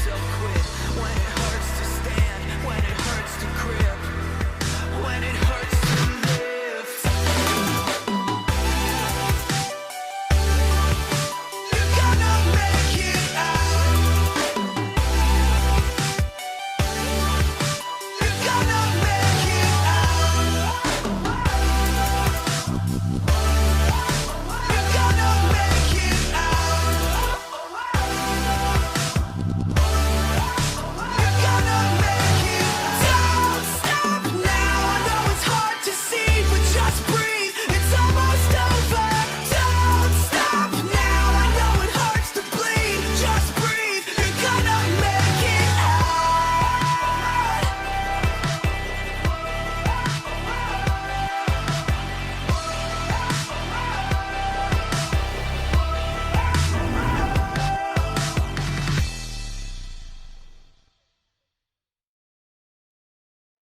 so quit. When it hurts to stand, when it hurts to grip, when it hurts to lift. You're gonna make it out. You're gonna make it out. You're gonna make it out. You're gonna make it. Don't stop now. I know it's hard to see, but just breathe. It's almost over. Don't stop now. I know it hurts to bleed. Just breathe. You're gonna make it out.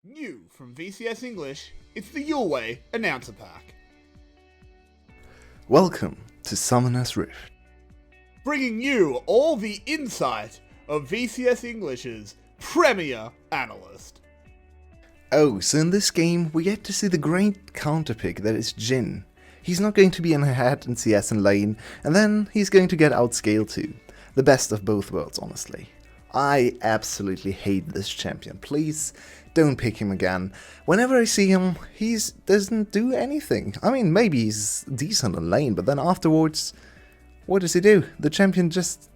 New from VCS English, it's the Yulwei announcer pack. Welcome to Summoner's Rift. Bringing you all the insight of VCS English's premier analyst. Oh, so in this game we get to see the great counterpick that is Jin. He's not going to be in ahead in CS and lane, and then he's going to get outscaled too. The best of both worlds, honestly. I absolutely hate this champion. Please don't pick him again. Whenever I see him, he doesn't do anything. I mean, maybe he's decent in lane, but then afterwards, what does he do? The champion just...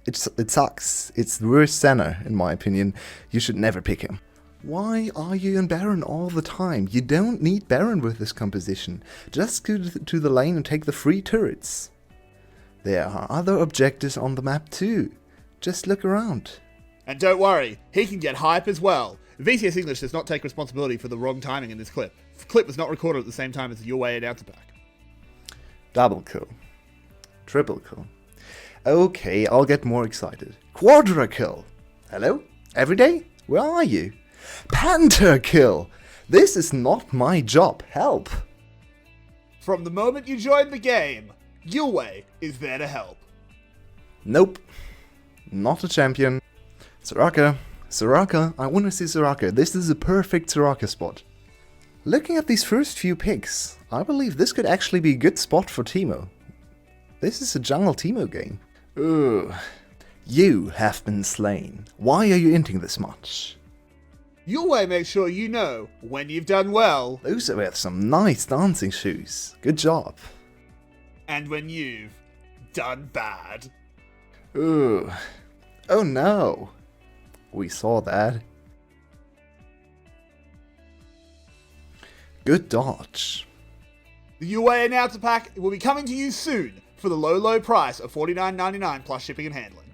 It sucks. It's the worst center, in my opinion. You should never pick him. Why are you in Baron all the time? You don't need Baron with this composition. Just go to the lane and take the free turrets. There are other objectives on the map too. Just look around. And don't worry, he can get hype as well. VCS English does not take responsibility for the wrong timing in this clip. The clip was not recorded at the same time as the Yulwei announcer pack. Double kill. Triple kill. Okay, I'll get more excited. Quadra kill. Hello? Every day? Where are you? Panther kill. This is not my job. Help. From the moment you join the game, Yulwei is there to help. Nope. Not a champion. 𝘬𝗀𝗃, I want to see 𝘬𝗃. This is a perfect 𝘬𝗃 spot. Looking at these first few picks, I believe this could actually be a good spot for Teemo. This is a jungle Teemo game. Ugh. You have been slain. Why are you inting this much? Yulwei makes sure you know when you've done well Those are some nice dancing shoes. Good job. and when you've done bad. Ugh. Oh no. We saw that. Good dodge. The Yulwei announcer pack will be coming to you soon for the low price of $49.99 plus shipping and handling.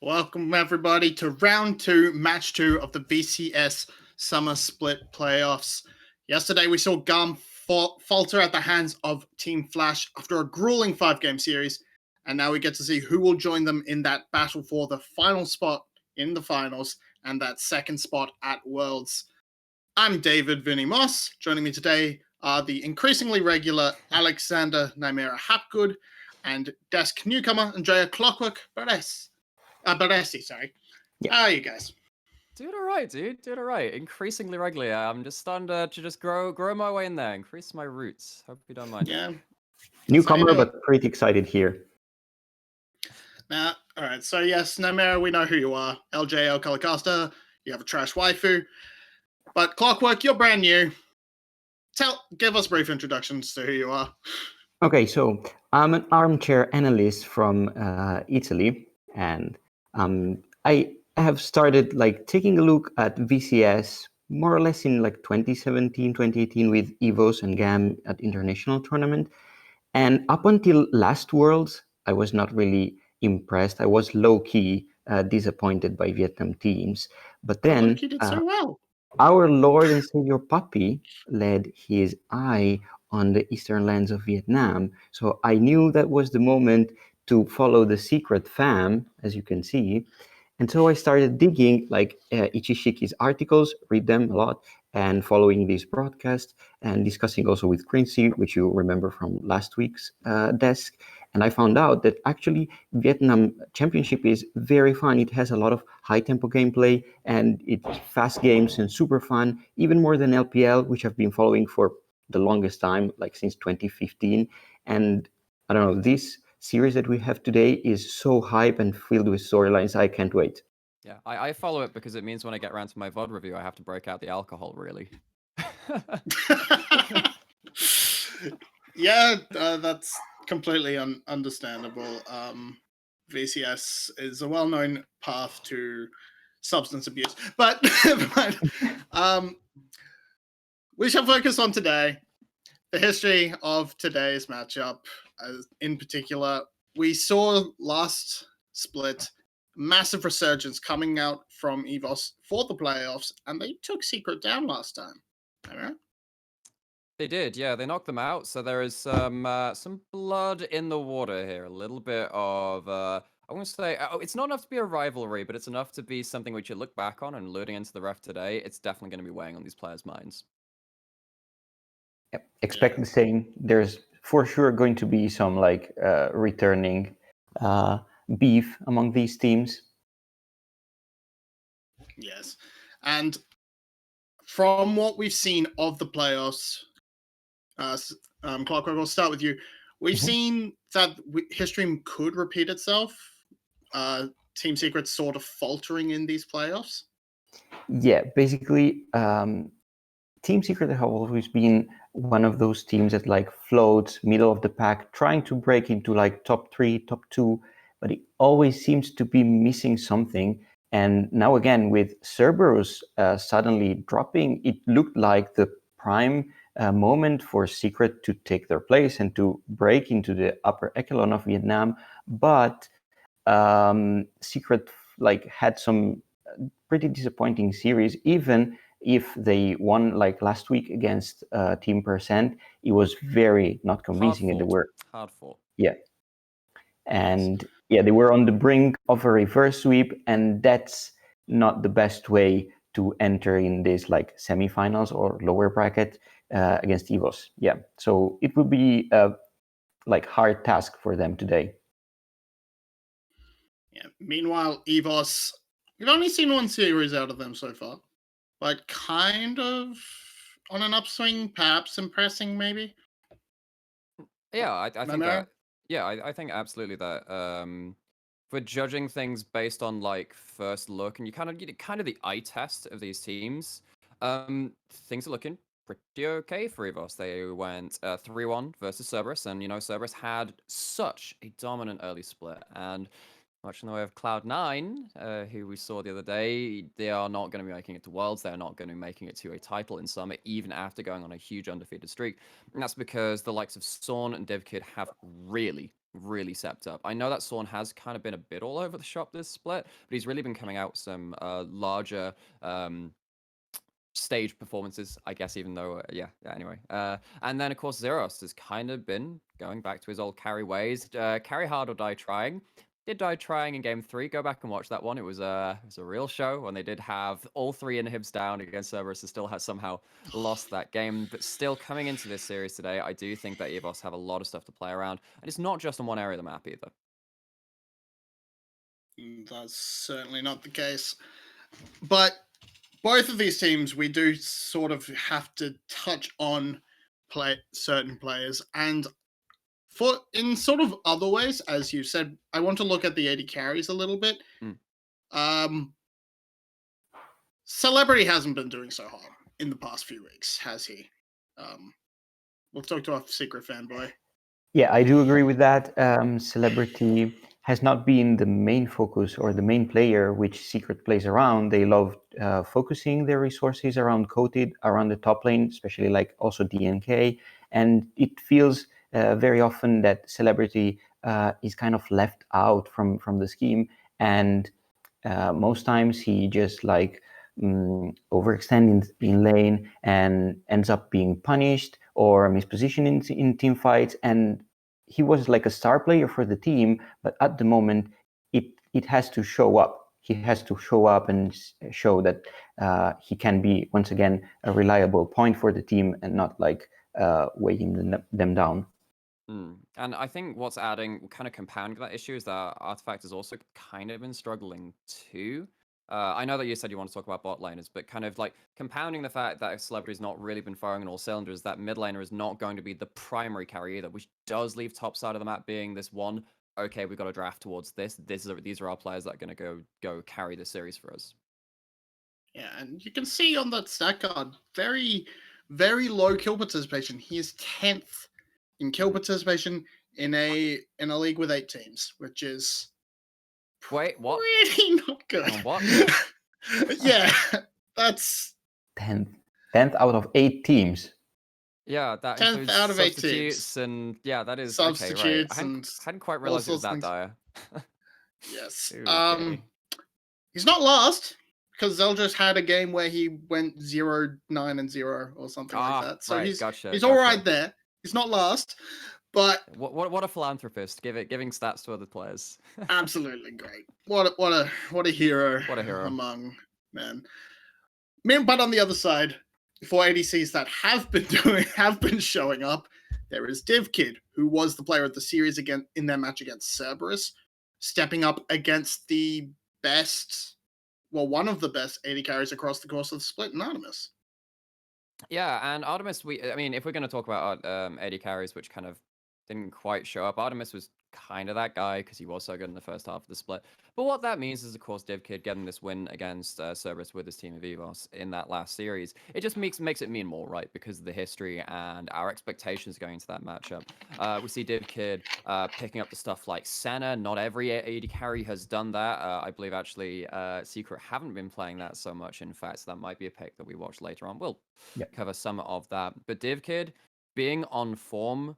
Welcome everybody to round 2, match 2 of the VCS Summer Split Playoffs. Yesterday we saw Garm falter at the hands of Team Flash after a grueling 5-game series, and now we get to see who will join them in that battle for the final spot in the finals and that second spot at Worlds. I'm David Vinnie Moss. Joining me today are the increasingly regular Alexander Nymaera Hapgood and desk newcomer Andrea Clockwork Baresi, sorry. Yeah. How are you guys? Doing all right, dude. Doing all right. Increasingly regularly. I'm just starting to just grow my way in there. Increase my roots. Hope you don't mind. Yeah. Newcomer, but pretty excited here. Now, all right. So yes, Nymaera, we know who you are. LJ 𝗀𝗃. You have a trash waifu. But Clockwork, you're brand new. Give us brief introductions to who you are. Okay, so I'm an armchair analyst from Italy, and I have started taking a look at VCS more or less in 2017, 2018 with EVOS and GAM at international tournament. And up until last Worlds, I was not really impressed. I was low-key disappointed by Vietnam teams. But then You did so well. our Lord and Savior Puppy led his eye on the eastern lands of Vietnam. So I knew that was the moment to follow the secret fam, as you can see. And so I started digging 𝗁𝗁 articles, read them a lot, and following this broadcast and discussing also with 𝗀𝗀, which you remember from last week's desk. And I found out that actually Vietnam Championship is very fun. It has a lot of high tempo gameplay and it's fast games and super fun, even more than LPL, which I've been following for the longest time, like since 2015. And I don't know, this series that we have today is so hype and filled with storylines. I can't wait. Yeah, I follow it because it means when I get around to my VOD review, I have to break out the alcohol, really. Yeah, that's completely understandable. VCS is a well-known path to substance abuse, but we shall focus on today, the history of today's matchup. In particular, we saw last split massive resurgence coming out from EVOS for the playoffs, and they took Secret down last time. All right. They did, yeah. They knocked them out. So there is some blood in the water here. A little bit of I want to say it's not enough to be a rivalry, but it's enough to be something which you look back on and loading into the ref today. It's definitely going to be weighing on these players' minds. Yep. Expect the same. There's for sure going to be some like returning beef among these teams. Yes, and from what we've seen of the playoffs, Clockwork, we'll start with you. We've seen that history could repeat itself. Team Secret sort of faltering in these playoffs. Yeah, basically, Team Secret have always been one of those teams that like floats middle of the pack, trying to break into like top 3, top 2, but it always seems to be missing something. And now again, with Cerberus suddenly dropping, it looked like the prime moment for Secret to take their place and to break into the upper echelon of Vietnam. But Secret like had some pretty disappointing series, even if they won like last week against Team Percent. It was very not convincing, and they were hard fought. Yeah, and yeah, they were on the brink of a reverse sweep, and that's not the best way to enter in this like semifinals or lower bracket against EVOS. Yeah, so it would be a like hard task for them today. Yeah. Meanwhile, EVOS, we've only seen one series out of them so far, but kind of on an upswing, perhaps impressing, maybe. Yeah, I think Nymaera? that. Yeah, I think absolutely that. For judging things based on like first look, and you kind of the eye test of these teams, things are looking pretty okay for EVOS. They went 3-1 versus Cerberus, and you know Cerberus had such a dominant early split, and much in the way of Cloud9, who we saw the other day, they are not going to be making it to Worlds. They're not going to be making it to a title in Summit, even after going on a huge undefeated streak. And that's because the likes of 𝘁𝗀 and 𝗏𝘁𝗺 have really stepped up. I know that 𝘁𝗀 has kind of been a bit all over the shop this split, but he's really been coming out with some larger stage performances, I guess, even though, anyway. And then, of course, 𝘂𝗍 has kind of been going back to his old carry ways. Carry hard or die trying. Did die trying in game 3. Go back and watch that one. It was a real show when they did have all 3 inhibs down against Cerberus and still has somehow lost that game. But still, coming into this series today, I do think that EVOS have a lot of stuff to play around. And it's not just on one area of the map either. That's certainly not the case. But both of these teams, we do sort of have to touch on certain players. And in sort of other ways, as you said, I want to look at the AD carries a little bit. Celebrity hasn't been doing so hot in the past few weeks, has he? We'll talk to our secret fanboy. Yeah, I do agree with that. Celebrity has not been the main focus or the main player which Secret plays around. They love focusing their resources around Coated, around the top lane, especially like also DNK. And it feels very often that Celebrity is kind of left out from the scheme. And most times he just like overextending in lane and ends up being punished or mispositioned in team fights. And he was like a star player for the team, but at the moment it has to show up. he has to show up and show that he can be once again a reliable point for the team and not like weighing them down. And I think what's kind of compounding that issue is that Artifact has also kind of been struggling too. I know that you said you want to talk about bot laners, but kind of like compounding the fact that Celebrity's not really been firing on all cylinders, that mid laner is not going to be the primary carry either, which does leave top side of the map being this one, okay, we've got to draft towards this. These are our players that are going to go carry this series for us. Yeah, and you can see on that stat card, very, very low kill participation. He is 10th in kill participation in a league with 8 teams, which is Wait, what? pretty not good. What? Yeah, that's 10th out of 8 teams. Yeah, that 10th includes out of 8 substitutes teams. and yeah, that is Substitutes okay, right. I and hadn't quite all realized it was sorts of that things. dire. Yes. Okay. He's not last because 𝗀𝗲 had a game where he went 0-9-0 or something like that. So right, he's gotcha, all right gotcha. there. He's not last, but What a philanthropist, giving stats to other players. absolutely great. What a hero. What a hero. Among men. But on the other side, for ADCs that have been showing up, there is 𝗃𝗃𝗃, who was the player of the series again in their match against Cerberus, stepping up against the best, well, one of the best AD carries across the course of the split in Artemis. Yeah, and Artemis, I mean, if we're going to talk about AD carries, which kind of didn't quite show up, Artemis was kind of that guy because he was so good in the first half of the split. But what that means is, of course, 𝗃𝗃𝗃 getting this win against Cerberus with his team of EVS in that last series, it just makes it mean more, right? Because of the history and our expectations going into that matchup. We see 𝗃𝗃𝗃 picking up the stuff like Senna. Not every AD carry has done that. I believe actually Secret haven't been playing that so much. In fact, so that might be a pick that we watch later on. We'll cover some of that. But 𝗃𝗃𝗃 being on form.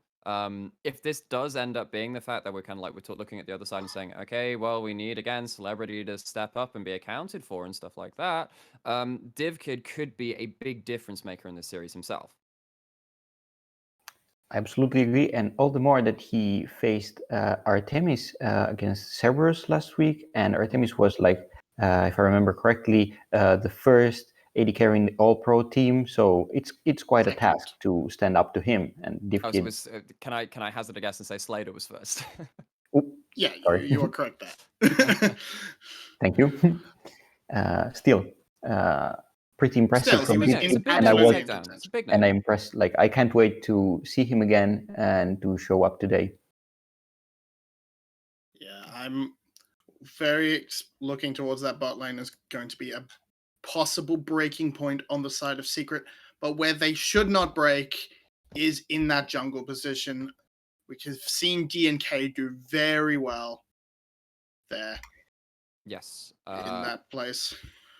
If this does end up being the fact that we're kind of like looking at the other side and saying, okay, well, we need again Celebrity to step up and be accounted for and stuff like that, 𝗃𝗃𝗃 could be a big difference maker in this series himself. I absolutely agree, and all the more that he faced Artemis against Cerberus last week, and Artemis was like, if I remember correctly, the first AD carry in the All-Pro team, so it's quite a task to stand up to him. And 𝗃𝗃𝗃... So can I hazard a guess and say Slater was first? Yeah, sorry. you are correct there. Thank you. Still, pretty impressive from 𝗃𝗃𝗃, and I'm impressed. Like, I can't wait to see him again and to show up today. Yeah, I'm very looking towards that bot lane is going to be a possible breaking point on the side of Secret, but where they should not break is in that jungle position, which has seen DNK do very well there. Yes. In that place.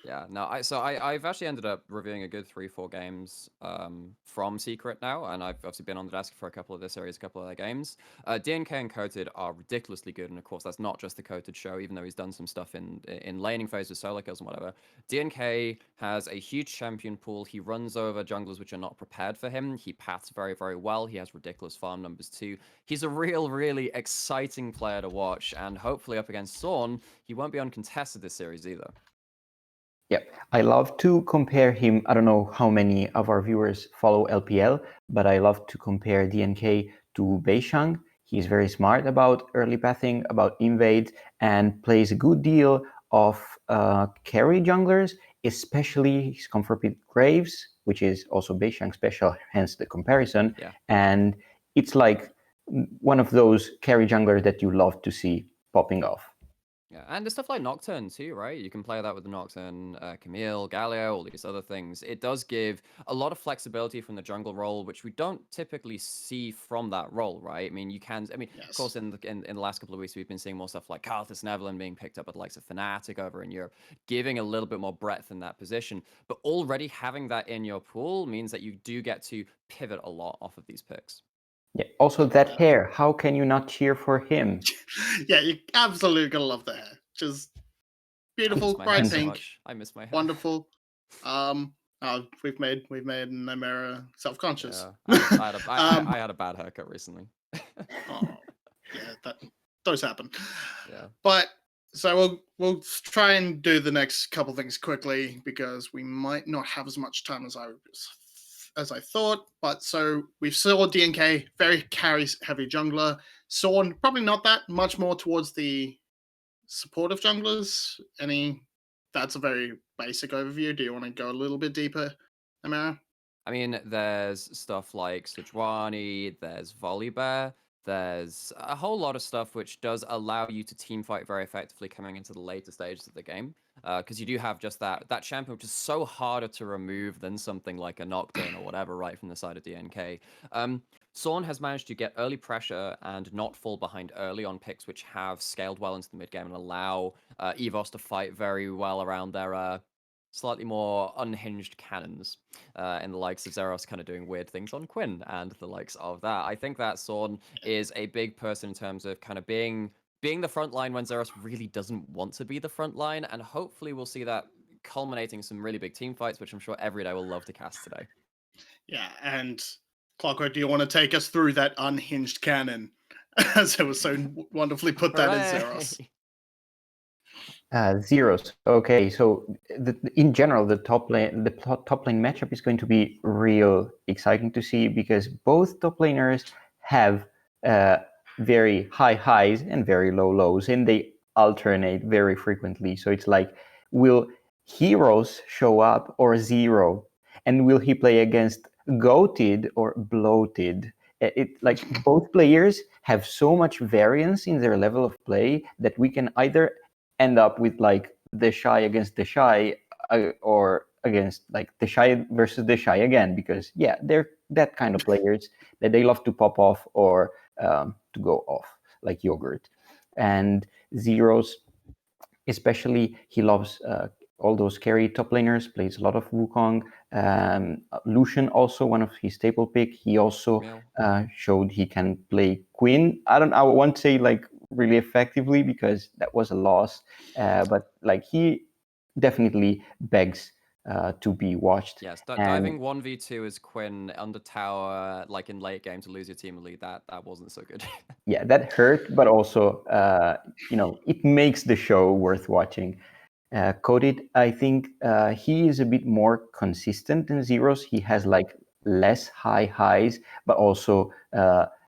Yeah, no, I've actually ended up reviewing a good 3-4 games from Secret now, and I've obviously been on the desk for a couple of this series, a couple of their games. DNK and 𝗀𝗃𝗃 are ridiculously good, and of course that's not just the 𝗀𝗃𝗃 show, even though he's done some stuff in laning phase with solo kills and whatever. DNK has a huge champion pool. He runs over junglers which are not prepared for him. He paths very, very well. He has ridiculous farm numbers too. He's a really exciting player to watch, and hopefully up against 𝗁, he won't be uncontested this series either. Yeah, I love to compare him. I don't know how many of our viewers follow LPL, but I love to compare DNK to Beishang. He's very smart about early pathing, about invade, and plays a good deal of carry junglers, especially his comfort with Graves, which is also Beishang special, hence the comparison. Yeah. And it's like one of those carry junglers that you love to see popping off. Yeah, and there's stuff like Nocturne too, right? You can play that with the Nocturne, Camille, Galio, all these other things. It does give a lot of flexibility from the jungle role, which we don't typically see from that role, right? I mean, you can, Yes. Of course, in the last couple of weeks, we've been seeing more stuff like Karthus and Evelynn being picked up at the likes of Fnatic over in Europe, giving a little bit more breadth in that position. But already having that in your pool means that you do get to pivot a lot off of these picks. Yeah. Also, that hair. How can you not cheer for him? Yeah, you absolutely gotta love the hair. Just beautiful, bright pink. I miss my hair. Wonderful. We've made Nymaera self-conscious. Yeah. I had a bad haircut recently. Oh, yeah, those happen. Yeah. But So we'll try and do the next couple things quickly because we might not have as much time as I thought. But so we saw DNK, very carries heavy jungler. 𝗀𝗏 probably not that much more towards the supportive junglers. That's a very basic overview. Do you want to go a little bit deeper, Nymaera? I mean, there's stuff like 𝗬𝗏𝗺, there's 𝗁𝗏𝗺, there's a whole lot of stuff which does allow you to team fight very effectively coming into the later stages of the game. Because you do have just that champion, which is so harder to remove than something like a Nocturne or whatever, right from the side of DNK. 𝗀𝗏 has managed to get early pressure and not fall behind early on picks which have scaled well into the mid game and allow EVOS to fight very well around their slightly more unhinged cannons, in the likes of Xerath kind of doing weird things on Quinn and the likes of that. I think that 𝗀𝗏 is a big person in terms of kind of being the front line when Xerath really doesn't want to be the front line, and hopefully we'll see that culminating some really big team fights, which I'm sure Everyday will love to cast today. Yeah, and Clockwork, do you want to take us through that unhinged cannon, as it was so wonderfully put that in Xerath? Zeros. Okay, so in general, the top lane matchup is going to be real exciting to see because both top laners have very high highs and very low lows, and they alternate very frequently. So it's like, will heroes show up or zero, and will he play against goated or bloated? Like both players have so much variance in their level of play that we can either end up with like 𝗬𝗏𝗺 against 𝗬𝗏𝗺 or against like 𝗬𝗏𝗺 versus 𝗬𝗏𝗺 again, because yeah, they're that kind of players that they love to pop off or to go off like yogurt. And Zeros, especially, he loves all those carry top laners, plays a lot of Wukong. Lucian also one of his staple pick. He also showed he can play Quinn. I won't say like really effectively because that was a loss, but like he definitely begs to be watched. Yes, diving 1v2 as Quinn under tower, like in late game to lose your team lead, that wasn't so good. Yeah, that hurt, but also it makes the show worth watching. 𝗀𝗫, I think he is a bit more consistent than Zeros. He has like less high highs, but also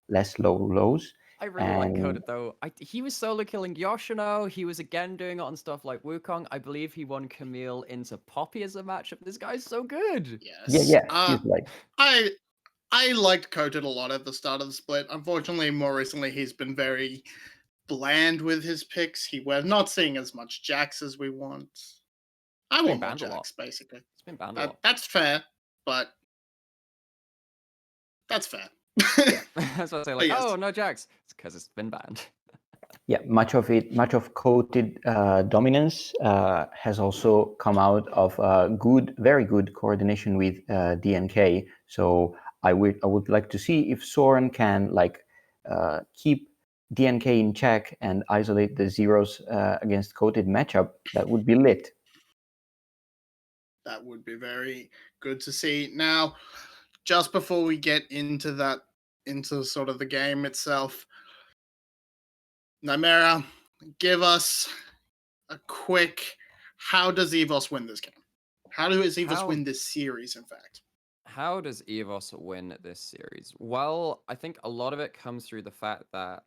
less low lows. I really like 𝗀𝗫 though. He was solo killing Yoshino. He was again doing it on stuff like Wukong. I believe he won Camille into Poppy as a matchup. This guy's so good. Yes. Yeah. He's like... I liked 𝗀𝗫 a lot at the start of the split. Unfortunately, more recently, he's been very bland with his picks. We're not seeing as much Jax as we want. I want more Jax, basically. It's been banned a lot. That's fair, but that's fair. That's what I say, like, oh, no Jax. It's because it's been banned. Yeah, much of 𝗀𝗫 dominance has also come out of very good coordination with DNK. So I would like to see if Soren can like keep DNK in check and isolate the Zeros against 𝗀𝗫 matchup. That would be lit. That would be very good to see. Now, just before we get into sort of the game itself, Nymaera, give us a quick, how does EVOS win this game? How does EVOS win this series, in fact? How does EVOS win this series? Well, I think a lot of it comes through the fact that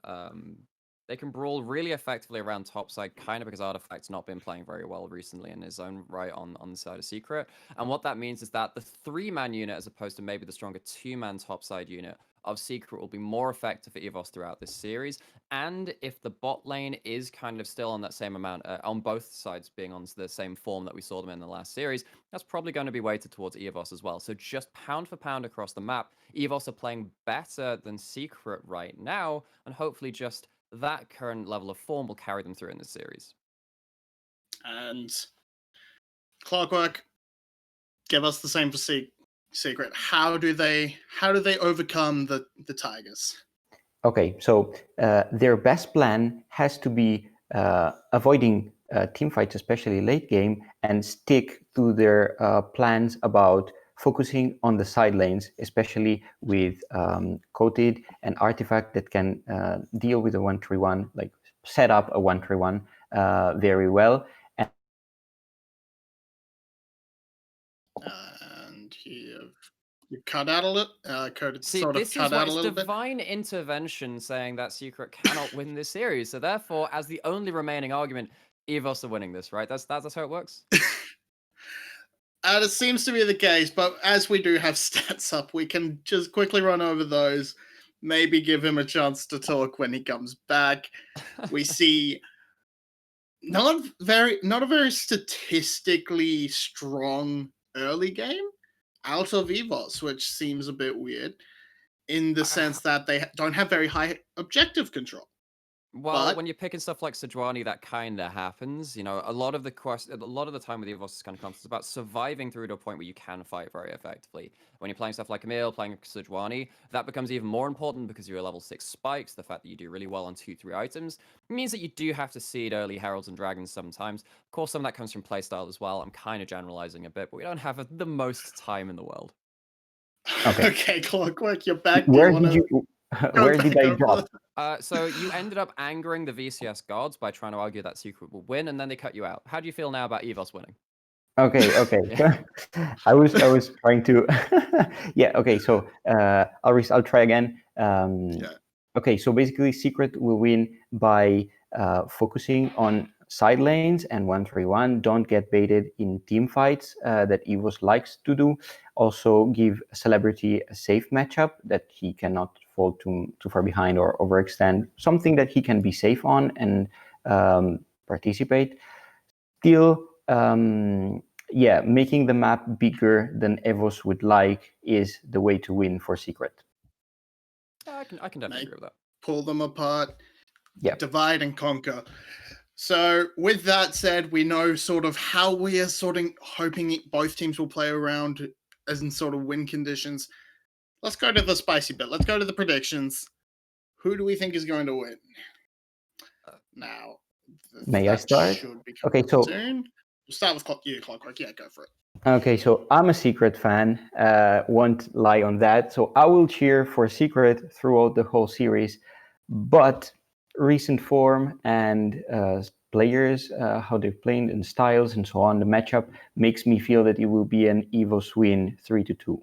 they can brawl really effectively around topside, kind of because Artifact's not been playing very well recently in his own right on the side of Secret. And what that means is that the 3-man unit, as opposed to maybe the stronger 2-man topside unit of Secret, will be more effective for EVOS throughout this series. And if the bot lane is kind of still on that same amount, on both sides being on the same form that we saw them in the last series, that's probably going to be weighted towards EVOS as well. So just pound for pound across the map, EVOS are playing better than Secret right now, and hopefully just that current level of form will carry them through in this series. And Clockwork, give us the same for Secret. How do they overcome the Tigers? Okay, so their best plan has to be avoiding team fights, especially late game, and stick to their plans about focusing on the side lanes, especially with 𝗀𝗫 and Artifact that can deal with a 1-3-1, like set up a 1-3-1 very well. And you cut out a little. Code See, sort of this is cut why out a it's little bit. divine intervention saying that Secret cannot win this series. So therefore, as the only remaining argument, EVOS are winning this, right? That's how it works. It seems to be the case, but as we do have stats up, we can just quickly run over those. Maybe give him a chance to talk when he comes back. We see not a very statistically strong early game out of EVOS, which seems a bit weird in the sense that they don't have very high objective control. Well, But- when you're picking stuff like 𝗬𝗺𝗺, that kind of happens. You know, a lot of the time with EVOS kind of comes, it's about surviving through to a point where you can fight very effectively. When you're playing stuff like Emil, playing 𝗬𝗺𝗺, that becomes even more important because you're level 6 spikes. The fact that you do really well on 2-3 items means that you do have to seed early Heralds and Dragons sometimes. Of course, some of that comes from playstyle as well. I'm kind of generalizing a bit, but we don't have the most time in the world. Okay. Okay, Clockwork, you're back. Where did I drop? So you ended up angering the VCS gods by trying to argue that Secret will win, and then they cut you out. How do you feel now about EVOS winning? Okay. I was trying to. Yeah. Okay. So I'll try again. Okay. So basically, Secret will win by focusing on side lanes and 1-3-1. Don't get baited in team fights that EVOS likes to do. Also, give 𝗬𝗺𝗺 a safe matchup that he cannot fall too far behind or overextend. Something that he can be safe on and participate. Still, making the map bigger than EVOS would like is the way to win for Secret. I can definitely agree with that. Pull them apart. Yeah. Divide and conquer. So with that said, we know sort of how we are hoping both teams will play around as in sort of win conditions. Let's go to the spicy bit. Let's go to the predictions. Who do we think is going to win? Now, May I start? Okay, so soon. We'll start with Clockwork. Yeah, go for it. Okay, so I'm a Secret fan. Won't lie on that. So I will cheer for Secret throughout the whole series. But recent form and players, how they're playing and styles and so on, the matchup makes me feel that it will be an EVOS win 3-2.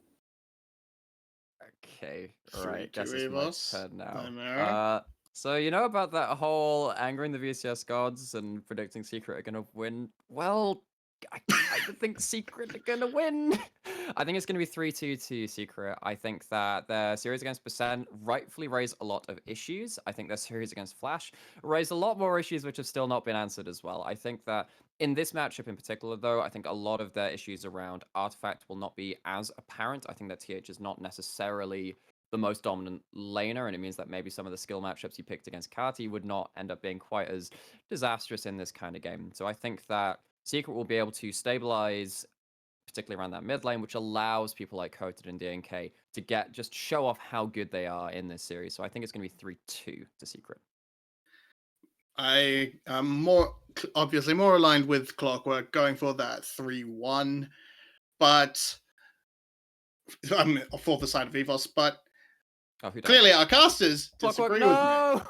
Okay, right. Guess it's EVOS. my turn now. Nymaera. So you know about that whole angering the VCS gods and predicting Secret are gonna win? Well, I think Secret are gonna win. I think it's gonna be 3-2 to Secret. I think that their series against 𝗬𝗺𝗺 rightfully raised a lot of issues. I think their series against Flash raised a lot more issues which have still not been answered as well. I think that in this matchup in particular, though, I think a lot of their issues around Artifact will not be as apparent. I think that TH is not necessarily the most dominant laner, and it means that maybe some of the skill matchups he picked against 𝗬𝗺𝗺 would not end up being quite as disastrous in this kind of game. So I think that Secret will be able to stabilize, particularly around that mid lane, which allows people like 𝗀𝗄𝗏 and DNK to just show off how good they are in this series. So I think it's going to be 3-2 to Secret. I am obviously more aligned with Clockwork, going for that 3-1, but I'm for the side of EVOS, but clearly our casters disagree with me.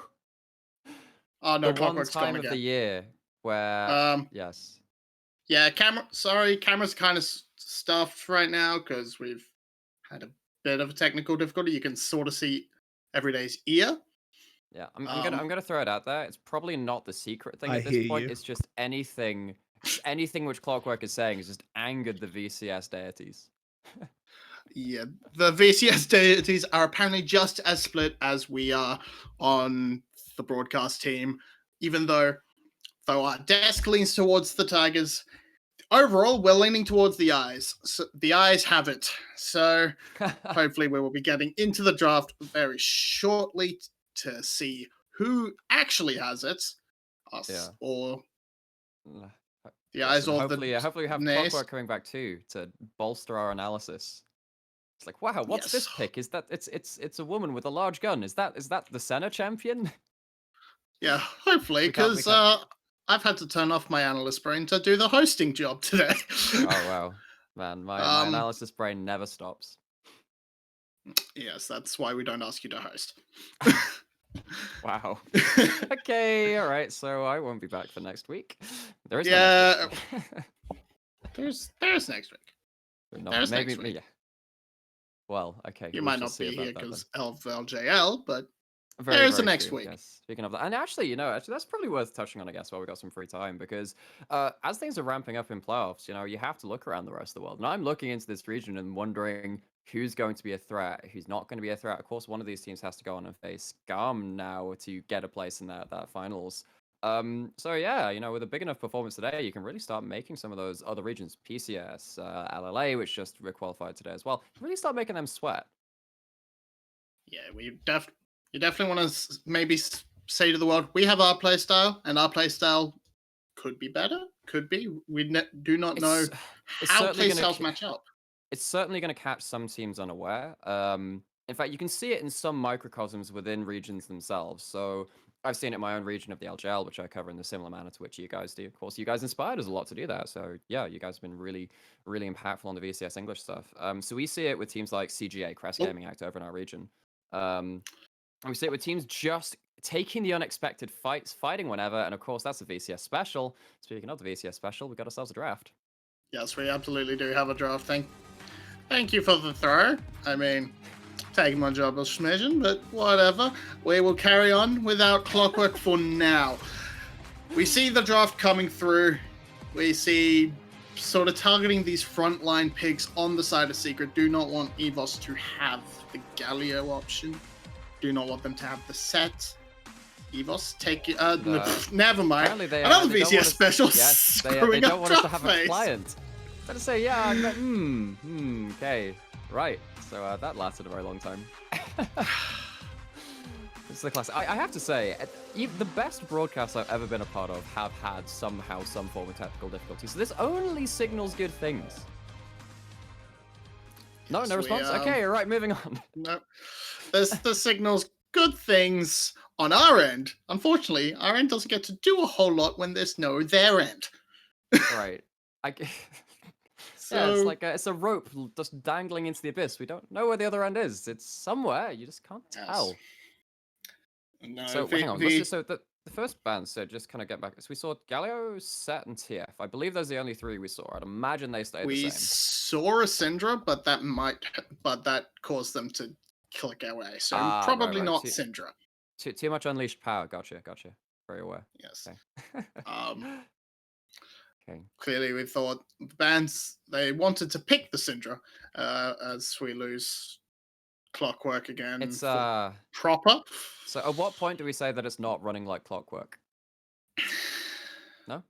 Oh no, the one Clockwork's time gone of again. the year where yes. Yeah, camera's kind of stuffed right now because we've had a bit of a technical difficulty. You can sort of see Everyday's ear. Yeah, I'm gonna throw it out there. It's probably not the Secret thing at this point. It's just anything which Clockwork is saying has just angered the VCS deities. Yeah, the VCS deities are apparently just as split as we are on the broadcast team, even though our desk leans towards the Tigers. Overall, we're leaning towards the Eyes. So the Eyes have it. So hopefully we will be getting into the draft very shortly to see who actually has it. Us or the Eyes or hopefully we have Clockwork coming back too to bolster our analysis. It's like, wow, what's this pick? Is that it's a woman with a large gun? Is that the 𝗀𝗏𝗺 champion? Yeah, hopefully, because I've had to turn off my analyst brain to do the hosting job today. Oh wow, man, my analysis brain never stops. Yes, that's why we don't ask you to host. Wow. Okay, all right. So I won't be back for next week. There is no Yeah. next week. There's next week. No, There's maybe, next week. yeah. Well, okay. You we might shall not see be about here that then. because LVLJL, but Very, there's the very next true, week. yes. Speaking of that, and actually, that's probably worth touching on, I guess, while we got some free time, because as things are ramping up in playoffs, you have to look around the rest of the world. And I'm looking into this region and wondering who's going to be a threat, who's not going to be a threat. Of course, one of these teams has to go on and face 𝘁𝗏 now to get a place in that finals. So yeah, with a big enough performance today, you can really start making some of those other regions, PCS, LLA, which just qualified today as well, really start making them sweat. Yeah, you definitely want to maybe say to the world, we have our playstyle, and our playstyle could be better. Could be. We do not know it's how certainly gonna playstyles match up. It's certainly going to catch some teams unaware. In fact, you can see it in some microcosms within regions themselves. So I've seen it in my own region of the LGL, which I cover in the similar manner to which you guys do. Of course, you guys inspired us a lot to do that. So yeah, you guys have been really, really impactful on the VCS English stuff. So we see it with teams like CGA, Crest Gaming Act, over in our region. And we see it with teams just taking the unexpected fights, fighting whenever. And of course, that's a VCS special. Speaking of the VCS special, we got ourselves a draft. Yes, we absolutely do have a draft thing. Thank you for the throw. I mean, taking my job as smidgen, but whatever. We will carry on without Clockwork for now. We see the draft coming through. We see sort of targeting these frontline picks on the side of Secret. Do not want EVOS to have the Galio option. Do not want them to have the set. EVOS, take it. Never mind. They, another they VCS special. Yes, they screwing don't up want us to draft have a phase. client. I'd say, yeah, okay, right. So that lasted a very long time. This is the classic. I have to say, the best broadcasts I've ever been a part of have had somehow some form of technical difficulty. So this only signals good things. No response? Okay, all right, moving on. No. The signals good things on our end. Unfortunately, our end doesn't get to do a whole lot when there's no their end. Right. So, yeah, it's like it's a rope just dangling into the abyss. We don't know where the other end is. It's somewhere. You just can't tell. No, So hang on. So the first band. So just kind of get back. So we saw Galio, Set, and TF. I believe those are the only three we saw. I'd imagine they stayed the we same. saw a Syndra, but that caused them to click away. So probably right. not Syndra. Too much unleashed power. Gotcha. Very aware. Yes. Okay. Okay. Clearly, we thought the bands they wanted to pick the Syndra as we lose Clockwork again. It's proper. So at what point do we say that it's not running like Clockwork? No.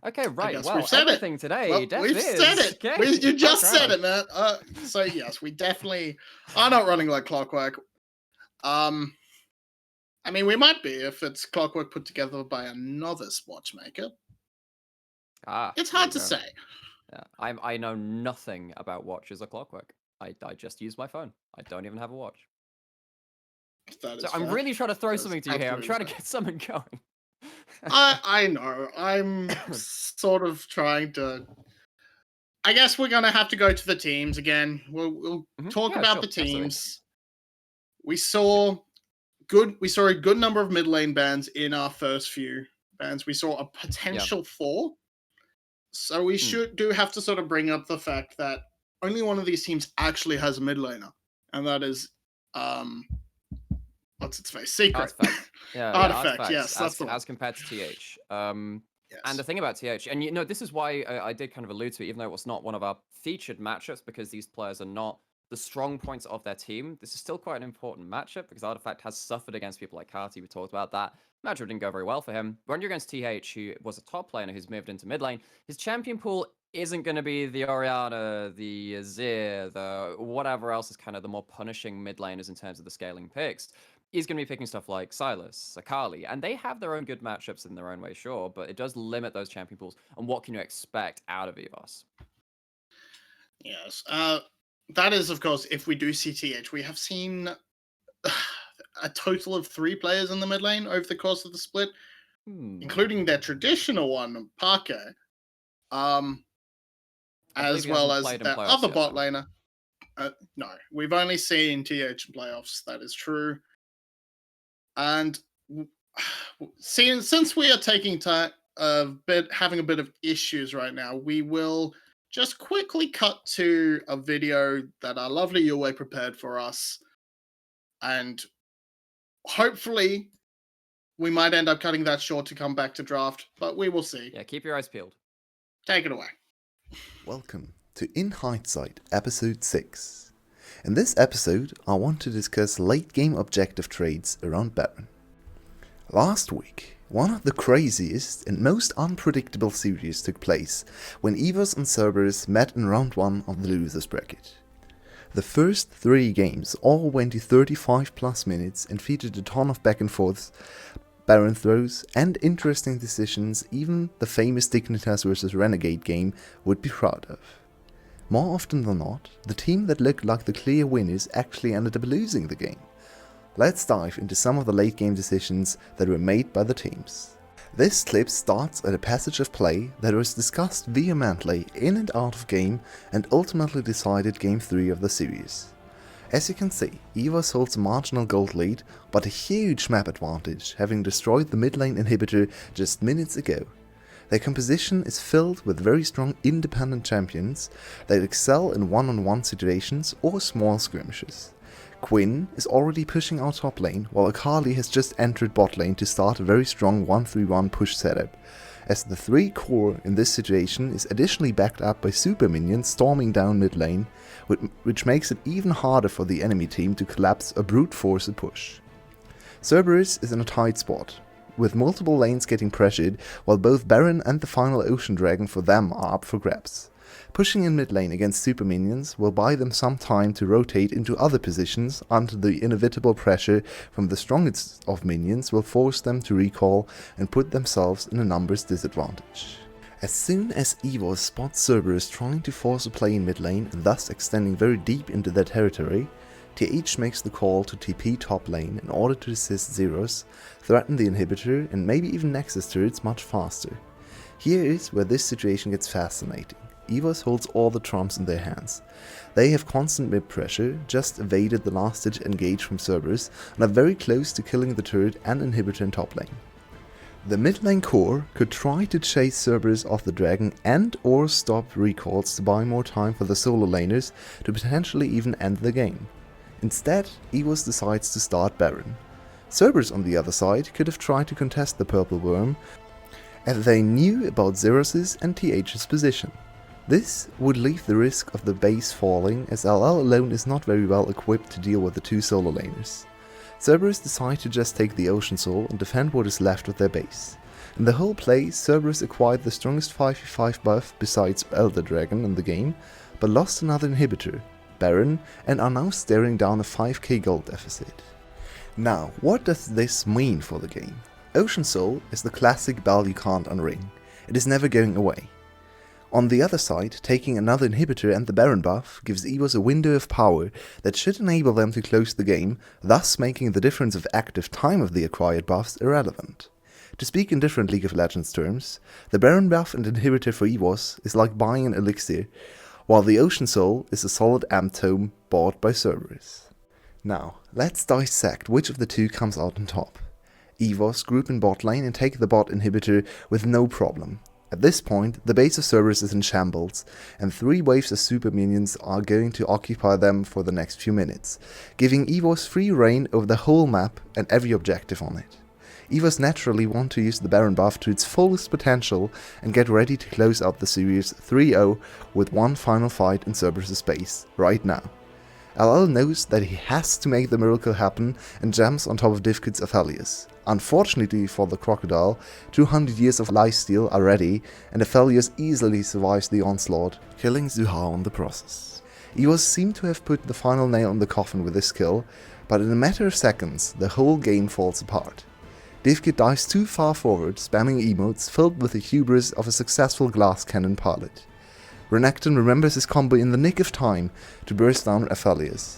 Okay, right. Well, we've said everything today we've is. said it. Okay. You just said it, man. So yes, we definitely are not running like Clockwork. I mean, we might be if it's Clockwork put together by another watchmaker. It's hard to say. Yeah, I know nothing about watches or Clockwork. I just use my phone. I don't even have a watch. So I'm really trying to throw something to you here. I'm trying to get something going. I know. I'm sort of trying to. I guess we're gonna have to go to the teams again. We'll talk about the teams. Absolutely. We saw a good number of mid lane bans in our first few bans. We saw a potential 4. So we do have to sort of bring up the fact that only one of these teams actually has a mid laner, and that is what's its face? Secret. Artifact. Yes, that's the one. As compared to TH. Yes. And the thing about TH, and this is why I did kind of allude to it, even though it was not one of our featured matchups, because these players are not the strong points of their team. This is still quite an important matchup because Artifact has suffered against people like 𝗁𝗏. We talked about that. Matchup didn't go very well for him. When you're against TH, who was a top laner who's moved into mid lane, his champion pool isn't going to be the Orianna, the 𝗁𝗏, the whatever else is kind of the more punishing mid laners in terms of the scaling picks. He's going to be picking stuff like Sylas, Akali, and they have their own good matchups in their own way, sure, but it does limit those champion pools. And what can you expect out of EVOS? Yes. That is, of course, if we do see TH. We have seen a total of 3 players in the mid lane over the course of the split, including their traditional one, Parquet, as well as their other bot laner. No, we've only seen TH in playoffs. That is true. And since we are taking time having a bit of issues right now, we will just quickly cut to a video that our lovely Yulwei prepared for us, and hopefully we might end up cutting that short to come back to draft, but we will see. Yeah, keep your eyes peeled. Take it away. Welcome to In Hindsight, Episode 6. In this episode, I want to discuss late game objective trades around Baron. Last week, one of the craziest and most unpredictable series took place when EVS and Cerberus met in round 1 of the losers bracket. The first 3 games all went to 35+ minutes and featured a ton of back and forths, Baron throws, and interesting decisions even the famous Dignitas vs Renegade game would be proud of. More often than not, the team that looked like the clear winners actually ended up losing the game. Let's dive into some of the late game decisions that were made by the teams. This clip starts at a passage of play that was discussed vehemently in and out of game and ultimately decided game 3 of the series. As you can see, EVS holds a marginal gold lead, but a huge map advantage, having destroyed the mid lane inhibitor just minutes ago. Their composition is filled with very strong independent champions that excel in one-on-one situations or small skirmishes. Quinn is already pushing our top lane, while Akali has just entered bot lane to start a very strong 1-3-1 push setup, as the 3 core in this situation is additionally backed up by super minions storming down mid lane, which makes it even harder for the enemy team to collapse or brute force a push. Cerberus is in a tight spot, with multiple lanes getting pressured, while both Baron and the final Ocean Dragon for them are up for grabs. Pushing in mid lane against super minions will buy them some time to rotate into other positions until the inevitable pressure from the strongest of minions will force them to recall and put themselves in a numbers disadvantage. As soon as EVS spots Cerberus trying to force a play in mid lane and thus extending very deep into their territory, TH makes the call to TP top lane in order to assist Zeros, threaten the inhibitor and maybe even Nexus turrets much faster. Here is where this situation gets fascinating. EVS holds all the trumps in their hands. They have constant mid pressure, just evaded the last ditch engage from Cerberus, and are very close to killing the turret and inhibitor in top lane. The mid lane core could try to chase Cerberus off the dragon and or stop recalls to buy more time for the solo laners to potentially even end the game. Instead, EVS decides to start Baron. Cerberus on the other side could have tried to contest the purple worm, as they knew about Zeros's and TH's position. This would leave the risk of the base falling, as LL alone is not very well equipped to deal with the 2 solo laners. Cerberus decide to just take the Ocean Soul and defend what is left of their base. In the whole play, Cerberus acquired the strongest 5v5 buff besides Elder Dragon in the game, but lost another inhibitor, Baron, and are now staring down a 5k gold deficit. Now, what does this mean for the game? Ocean Soul is the classic bell you can't unring. It is never going away. On the other side, taking another inhibitor and the Baron buff gives EVS a window of power that should enable them to close the game, thus making the difference of active time of the acquired buffs irrelevant. To speak in different League of Legends terms, the Baron buff and inhibitor for EVS is like buying an elixir, while the Ocean Soul is a solid amp tome bought by Cerberus. Now, let's dissect which of the 2 comes out on top. EVS group in bot lane and take the bot inhibitor with no problem. At this point, the base of Cerberus is in shambles, and 3 waves of super minions are going to occupy them for the next few minutes, giving EVS free reign over the whole map and every objective on it. EVS naturally want to use the Baron buff to its fullest potential and get ready to close out the series 3-0 with one final fight in Cerberus' base, right now. LL knows that he has to make the miracle happen and jumps on top of Diffcut's Aphelios. Unfortunately for the crocodile, 200 years of lifesteal are ready, and Aphelios easily survives the onslaught, killing 𝗬𝗲 in the process. EVS seem to have put the final nail in the coffin with this kill, but in a matter of seconds, the whole game falls apart. Diffcut dives too far forward, spamming emotes filled with the hubris of a successful glass cannon pilot. Renekton remembers his combo in the nick of time to burst down Aphelios.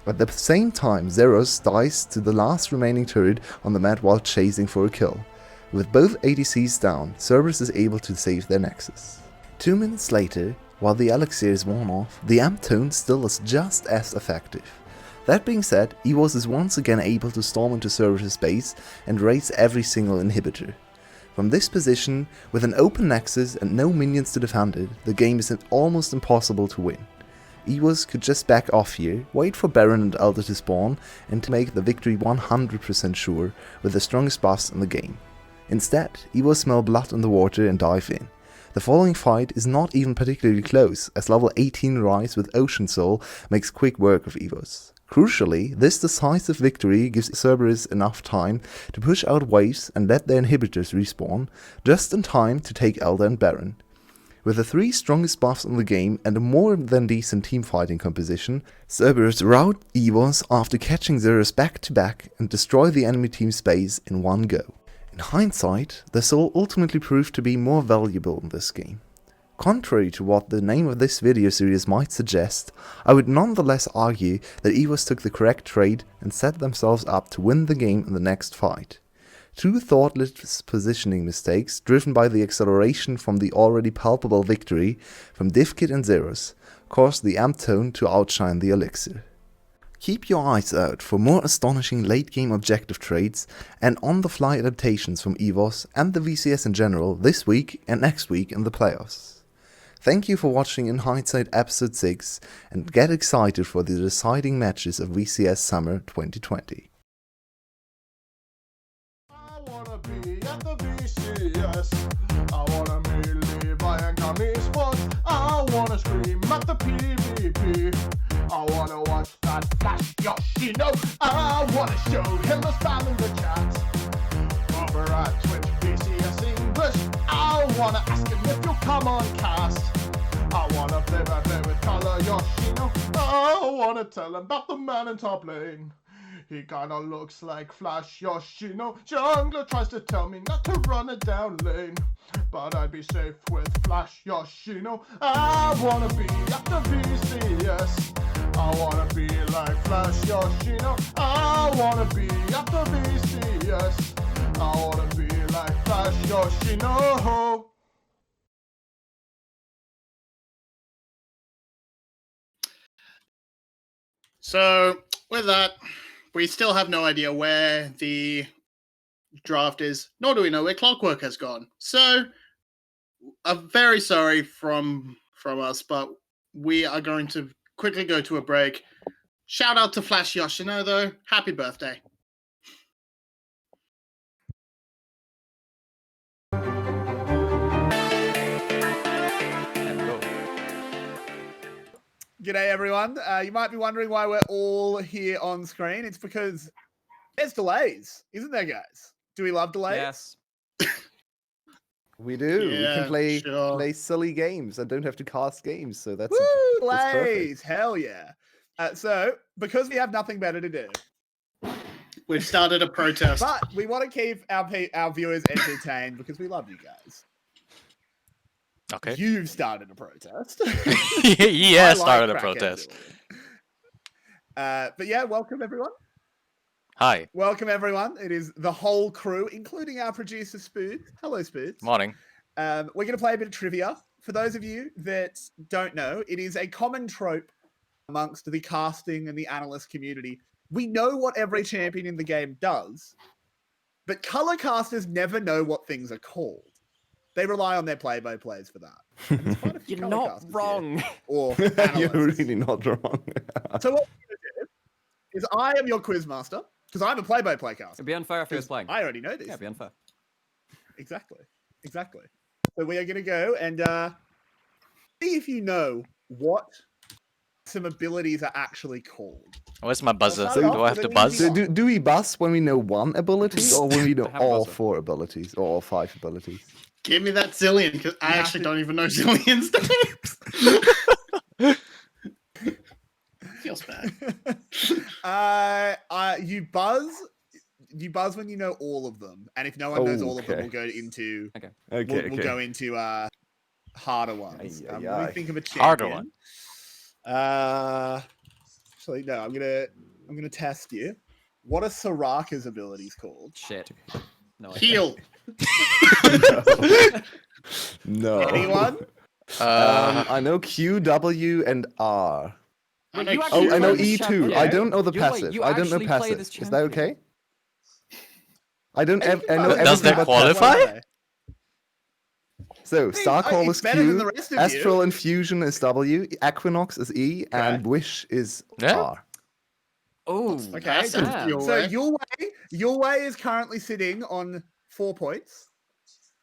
At the same time, Zeros dies to the last remaining turret on the mat while chasing for a kill. With both ADCs down, Cerberus is able to save their Nexus. 2 minutes later, while the elixir is worn off, the amp tone still is just as effective. That being said, 𝗲𝗏 is once again able to storm into 𝘂𝗏𝗺's base and raise every single inhibitor. From this position, with an open nexus and no minions to defend it, the game is almost impossible to win. 𝗲𝗏 could just back off here, wait for Baron and Elder to spawn, and to make the victory 100% sure with the strongest boss in the game. Instead, 𝗲𝗏 smell blood in the water and dive in. The following fight is not even particularly close, as level 18 Rise with Ocean Soul makes quick work of 𝗲𝗏. Crucially, this decisive victory gives 𝘂𝗏𝗺 enough time to push out waves and let their inhibitors respawn, just in time to take Elder and Baron. With the 3 strongest buffs in the game and a more than decent teamfighting composition, 𝘂𝗏𝗺 rout 𝗲𝗏 after catching Xera's back to back and destroy the enemy team's base in one go. In hindsight, the soul ultimately proved to be more valuable in this game. Contrary to what the name of this video series might suggest, I would nonetheless argue that 𝗲𝗏 took the correct trade and set themselves up to win the game in the next fight. 2 thoughtless positioning mistakes, driven by the acceleration from the already palpable victory from Divkit and Xera's, caused the amp tone to outshine the elixir. Keep your eyes out for more astonishing late-game objective trades and on-the-fly adaptations from 𝗲𝗏 and the VCS in general this week and next week in the playoffs. Thank you for watching In Hindsight Episode 6, and get excited for the deciding matches of VCS Summer 2020. I wanna be at the VCS. I wanna meet Levi and Gummy Spoods. I wanna scream at the PvP. I wanna watch that Flash Yoshino. I wanna show him the spam in the chat. Over at Twitch VCS English. I wanna ask him if you'll come on cast. I wanna play by play with Color Yoshino. I wanna tell him about the man in top lane. He kinda looks like Flash Yoshino. Jungler tries to tell me not to run it down lane, but I'd be safe with Flash Yoshino. I wanna be at the VCS. I wanna be like Flash Yoshino. I wanna be at the VCS. I wanna be like Flash Yoshino. So, with that, we still have no idea where the draft is, nor do we know where Clockwork has gone. So, I'm very sorry from us, but we are going to quickly go to a break. Shout out to Flash Yoshino, though. Happy birthday. G'day everyone. You might be wondering why we're all here on screen. It's because there's delays, isn't there, guys? Do we love delays? Yes. We do. We Yeah, can play sure. play silly games and don't have to cast games, so that's Woo! that's perfect. Delays! Hell yeah. So, because we have nothing better to do, We've started a protest. but we want to keep our viewers entertained because we love you guys. Okay. You've started a protest. Yeah, I like started a crackhead protest. Julian. But yeah, welcome everyone. Hi. Welcome everyone. It is the whole crew, including our producer Spoods. Hello, Spoods. Morning. We're going to play a bit of trivia. For those of you that don't know, it is a common trope amongst the casting and the analyst community. We know what every champion in the game does, but color casters never know what things are called. They rely on their play-by-plays for that. And there's quite a few You're color not casters here. wrong. Or You're analysts. really not wrong. So what we're going to do is I am your quiz master, because I'm a play-by-play caster. It'd be unfair if he was playing. I already know this. Yeah, it'd be unfair. Exactly. So we are going to go and see if you know what some abilities are actually called. Where's my buzzer? start off Do I have with to an buzz? easy So do we buzz when we know one ability, or when we know I have a all buzzer. 4 abilities, or all 5 abilities? Give me that Zillion, because I You have actually to- don't even know Zillion's names. Feels bad. You buzz when you know all of them, and if no one knows all of them, Okay. we'll go into Okay, we'll go into harder ones. Ay, ay, Let me ay. think of a Harder champion. one. Actually, no. I'm gonna test you. What are Soraka's abilities called? Shit. No. idea. Heal. No. Anyone? I know Q, W, and R. Wait, I you know actually Oh, I know play this E2. champion? I don't know the Yulwei, passive. you I don't know actually play passive. this Is that champion? okay? I don't. I know Does everything that but passive. qualify? So Starcall it's is better than Q, the rest of you. Astral Infusion is W, Equinox is E, and Okay. Wish is Yeah. R. Oh, Okay, so, damn. Yulwei is currently sitting on 4 points.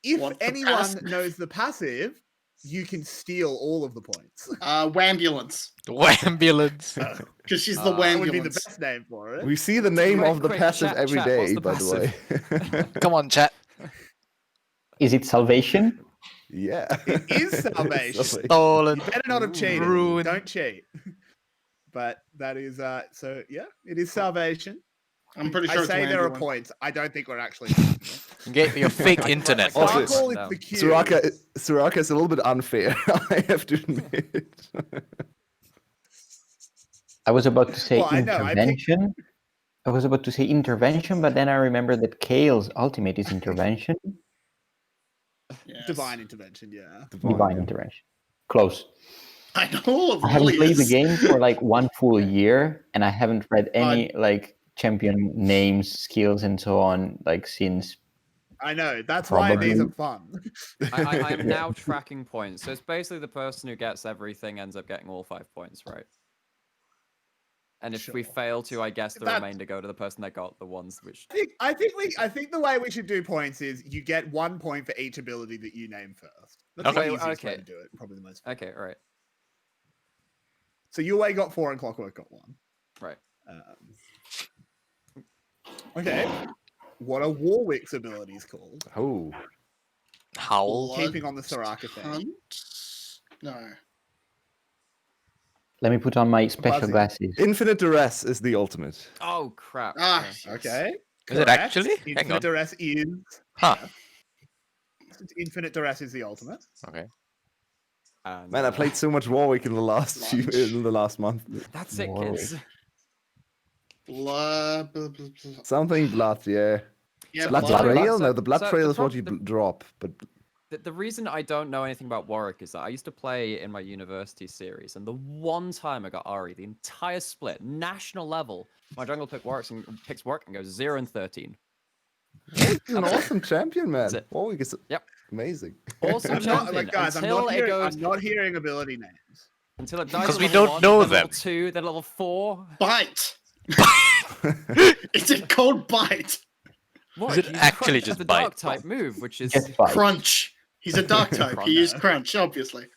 If What's the anyone passive? knows the passive, you can steal all of the points. Wambulance. Wambulance. Because she's the That would be the wambulance. best name for it. We see the name Quick, of the quick, passive chat, every chat, day, what's the by the way. Come on, chat. Is it salvation? Yeah. It is salvation. Stolen. You better not have cheated. Ruined. Don't cheat. But that is so yeah, it is salvation. I'm pretty sure I it's say there are wambulance. points. I don't think we're actually. Get your fake internet. Also, Starcall No. is the Q. Soraka is a little bit unfair, I have to admit. I was about to say Well, I know, I picked- intervention. I was about to say intervention, but then I remembered that Kale's ultimate is intervention. Yes. Divine intervention, yeah. Divine intervention. Close. I know all of I haven't played the Lilia's. game for like 1 full year, and I haven't read any like champion names, skills, and so on like since. I know. That's why these are fun. I'm now tracking points. So it's basically the person who gets everything ends up getting all 5 points, right? And if we Sure. fail to, I guess the That- remainder go to the person that got the ones which. I think the way we should do points is you get 1 point for each ability that you name first. That's Okay. the easiest way Okay. to do it. Probably the most. Okay, all right, So Yulwei got 4 and Clockwork got 1. right. Okay. What are Warwick's abilities called? Oh. Howl. Blood Keeping on the Soraka thing. Hunt? No. Let me put on my special Buzzy. glasses. Infinite Duress is the ultimate. Oh crap. Ah, Yeah. Okay. Is it correct. actually? Hang Infinite on. Duress is. Huh. Infinite Duress is the ultimate. Okay. And, Man, I played so much Warwick in the last month. That's it, Warwick. kids. Blah, blah, blah, blah. Something blood, yeah. Yeah, Blood blood. Trail? So- No, the Blood so Trail the is what you prob- drop, but The reason I don't know anything about Warwick is that I used to play in my university series, and the one time I got Ari, the entire split, national level, my jungle picks Warwick and goes 0-13. he's an awesome champion, man. That's it. Warwick is Yep. amazing. Awesome I'm not, champion like, guys, I'm until not, it hearing, goes I'm not hearing ability names. until it dies. 'Cause at we level don't 1, know then them. Level 2, then level 4. Bite. Is it called bite? What? Is it You actually crunch just the bite? dark type move, which is Just bite. Crunch. He's a dark type. He is crunch, obviously.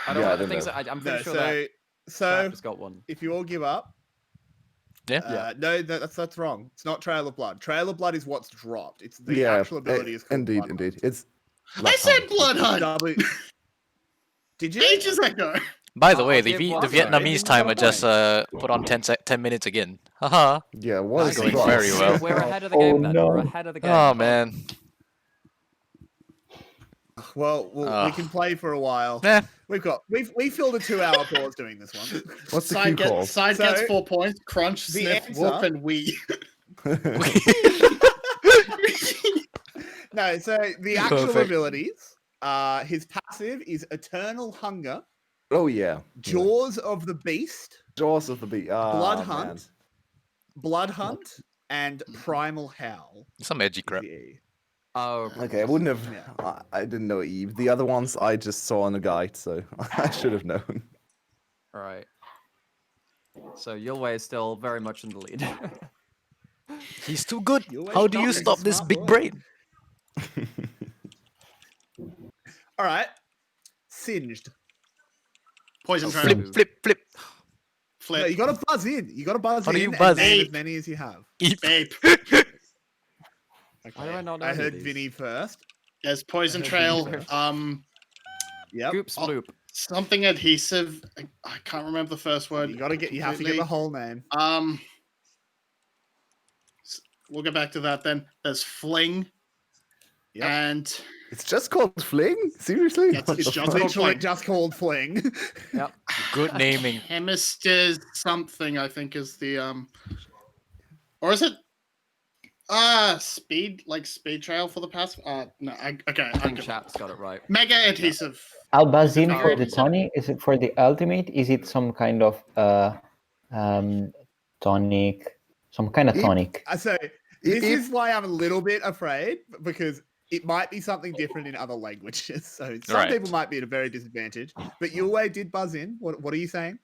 I don't Yeah, know. I don't Things know. I'm No, pretty sure that so just got one. if you all give up, Yeah. no, that's wrong. It's not Trail of Blood. Trail of Blood is what's dropped. It's the Yeah, actual ability is called indeed, Blood indeed. Hunt. It's I said blood hunt W- Did you? ages ago. By the I'll way, give the one. Vietnamese Sorry. timer just put on 10 minutes again. Haha. Yeah, what That's a going surprise. very well. We're ahead of the Oh, game then. We're no. ahead of the game. Oh man. Well, we can play for a while. Eh. We filled a 2-hour pause doing this one. What's the Side, Q called? side So, gets 4 points. Crunch, the sniff, answer- whoop, and wee. No, so the actual Perfect. abilities, his passive is Eternal Hunger, Oh yeah. Jaws of the Beast, Jaws of the Beast. Blood Hunt, Blood Hunt, and Primal Howl. Some edgy crap. Yeah. Oh, Okay, I wouldn't have. Yeah. I didn't know Eve. The other ones I just saw on a guide, so I should have known. right. So Yulwei is still very much in the lead. He's too good. You're How do you way stop smarter. this Smart big boy. brain? All right, Singed. Poison Oh, trail. Flip, flip, flip. No, Flip. you got to buzz in. You got to buzz How in. do you and buzz? name as Ape. many as you have. Eep. Ape. Why do I not know I any of heard these? Vinny first. There's poison I heard trail. Vinnie Yep. Goop sploop. Something adhesive. I can't remember the first word. You got to get. You have to get the completely. whole name. We'll get back to that then. There's fling. Yep. And It's just called Fling? Seriously? Yes, What it's the just fuck? called Literally Fling. just called Fling. Yep. Good naming. Chemisters something, I think, is the or is it Speed, like speed trail for the passive. No, okay. I think chat's got it right. Mega adhesive. Albazin for the Alright. tonic. Is it for the ultimate? Is it some kind of tonic? Some kind of tonic. So this is why I'm a little bit afraid, because it might be something different in other languages. So some Right. people might be at a very disadvantage. But Yulwei did buzz in. What are you saying?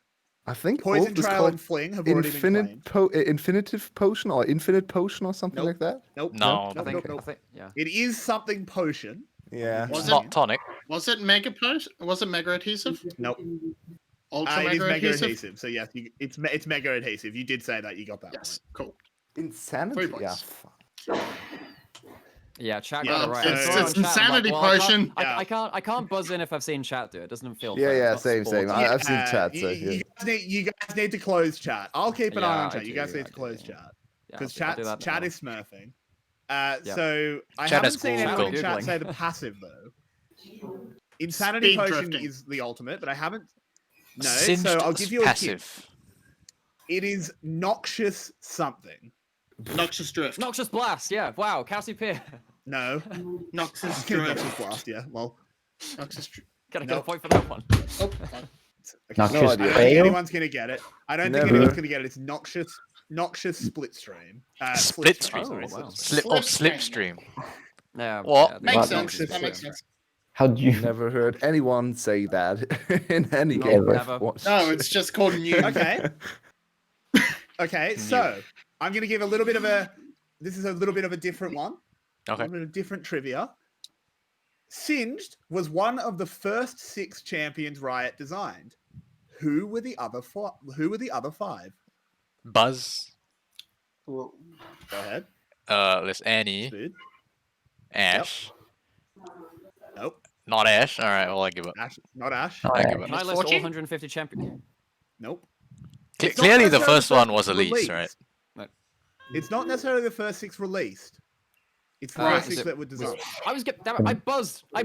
I think Poison Ulf is Trail called and Fling have already been claimed. infinitive potion or infinite potion or something Nope. like that. Nope. No. Nope, I nope, think, nope. I think, yeah. It is something potion. Yeah. Was It's it- not tonic. Was it mega potion? Was it mega adhesive? Nope. Ultra It is mega mega adhesive. adhesive. So yes, it's mega adhesive. You did say that. You got that. Yes, cool. Insanity. 3 Yeah. points. Fuck. Yeah, chat Yeah, got it right. it's- I saw it it's on chat, I'm insanity well, I can't- potion. I can't buzz in if I've seen chat do it. It doesn't feel Yeah, fair. yeah, It's not same. sports. I've seen Yeah, chat. So yeah. you guys need to close chat. I'll keep an eye Yeah, on I chat. You do, guys I need to close do. chat Yeah, because I'll do that chat now. is smurfing. So I Chat haven't is seen cool. anyone in Googling. chat say the passive though. Insanity Speed potion drifting. is the ultimate, but I haven't. No, Singed so I'll give you a hint. passive. It is noxious something. Noxious drift. Noxious blast. Yeah. Wow. 𝗬𝗄𝗄𝗆. No, Noxious drift. noxious blast. Yeah, well, Noxious drift. Gotta get a Nope. point for that one. Oh, okay. Noxious idea. I don't think fail. anyone's gonna get it. I don't think Never. anyone's gonna get it. It's noxious split stream. Split stream. stream. Sorry, Oh, wow. Slipstream. Yeah. What? yeah, makes What? sense. Noxious That makes stream. sense. How do you? Never heard anyone say that in any No, game. never. I've watched. No, it's just called new. Okay. Okay, so I'm gonna give a little bit of a. This is a little bit of a different one. A Okay. little bit of different trivia. Singed was one of the first 6 champions Riot designed. Who were the other 4? Who were the other 5? Buzz. Go ahead. There's Annie. Spood. Ash. Nope. Not Ash. All right. Well, I give up. Ash. Not Ash. I give up. Can I list all 150 champions? Nope. Cl- It's not Clearly, the necessarily first one was Elite, released. right? It's not necessarily the first 6 released. It's the Right. first 6 that were designed. I was get. Damn it, I buzzed. I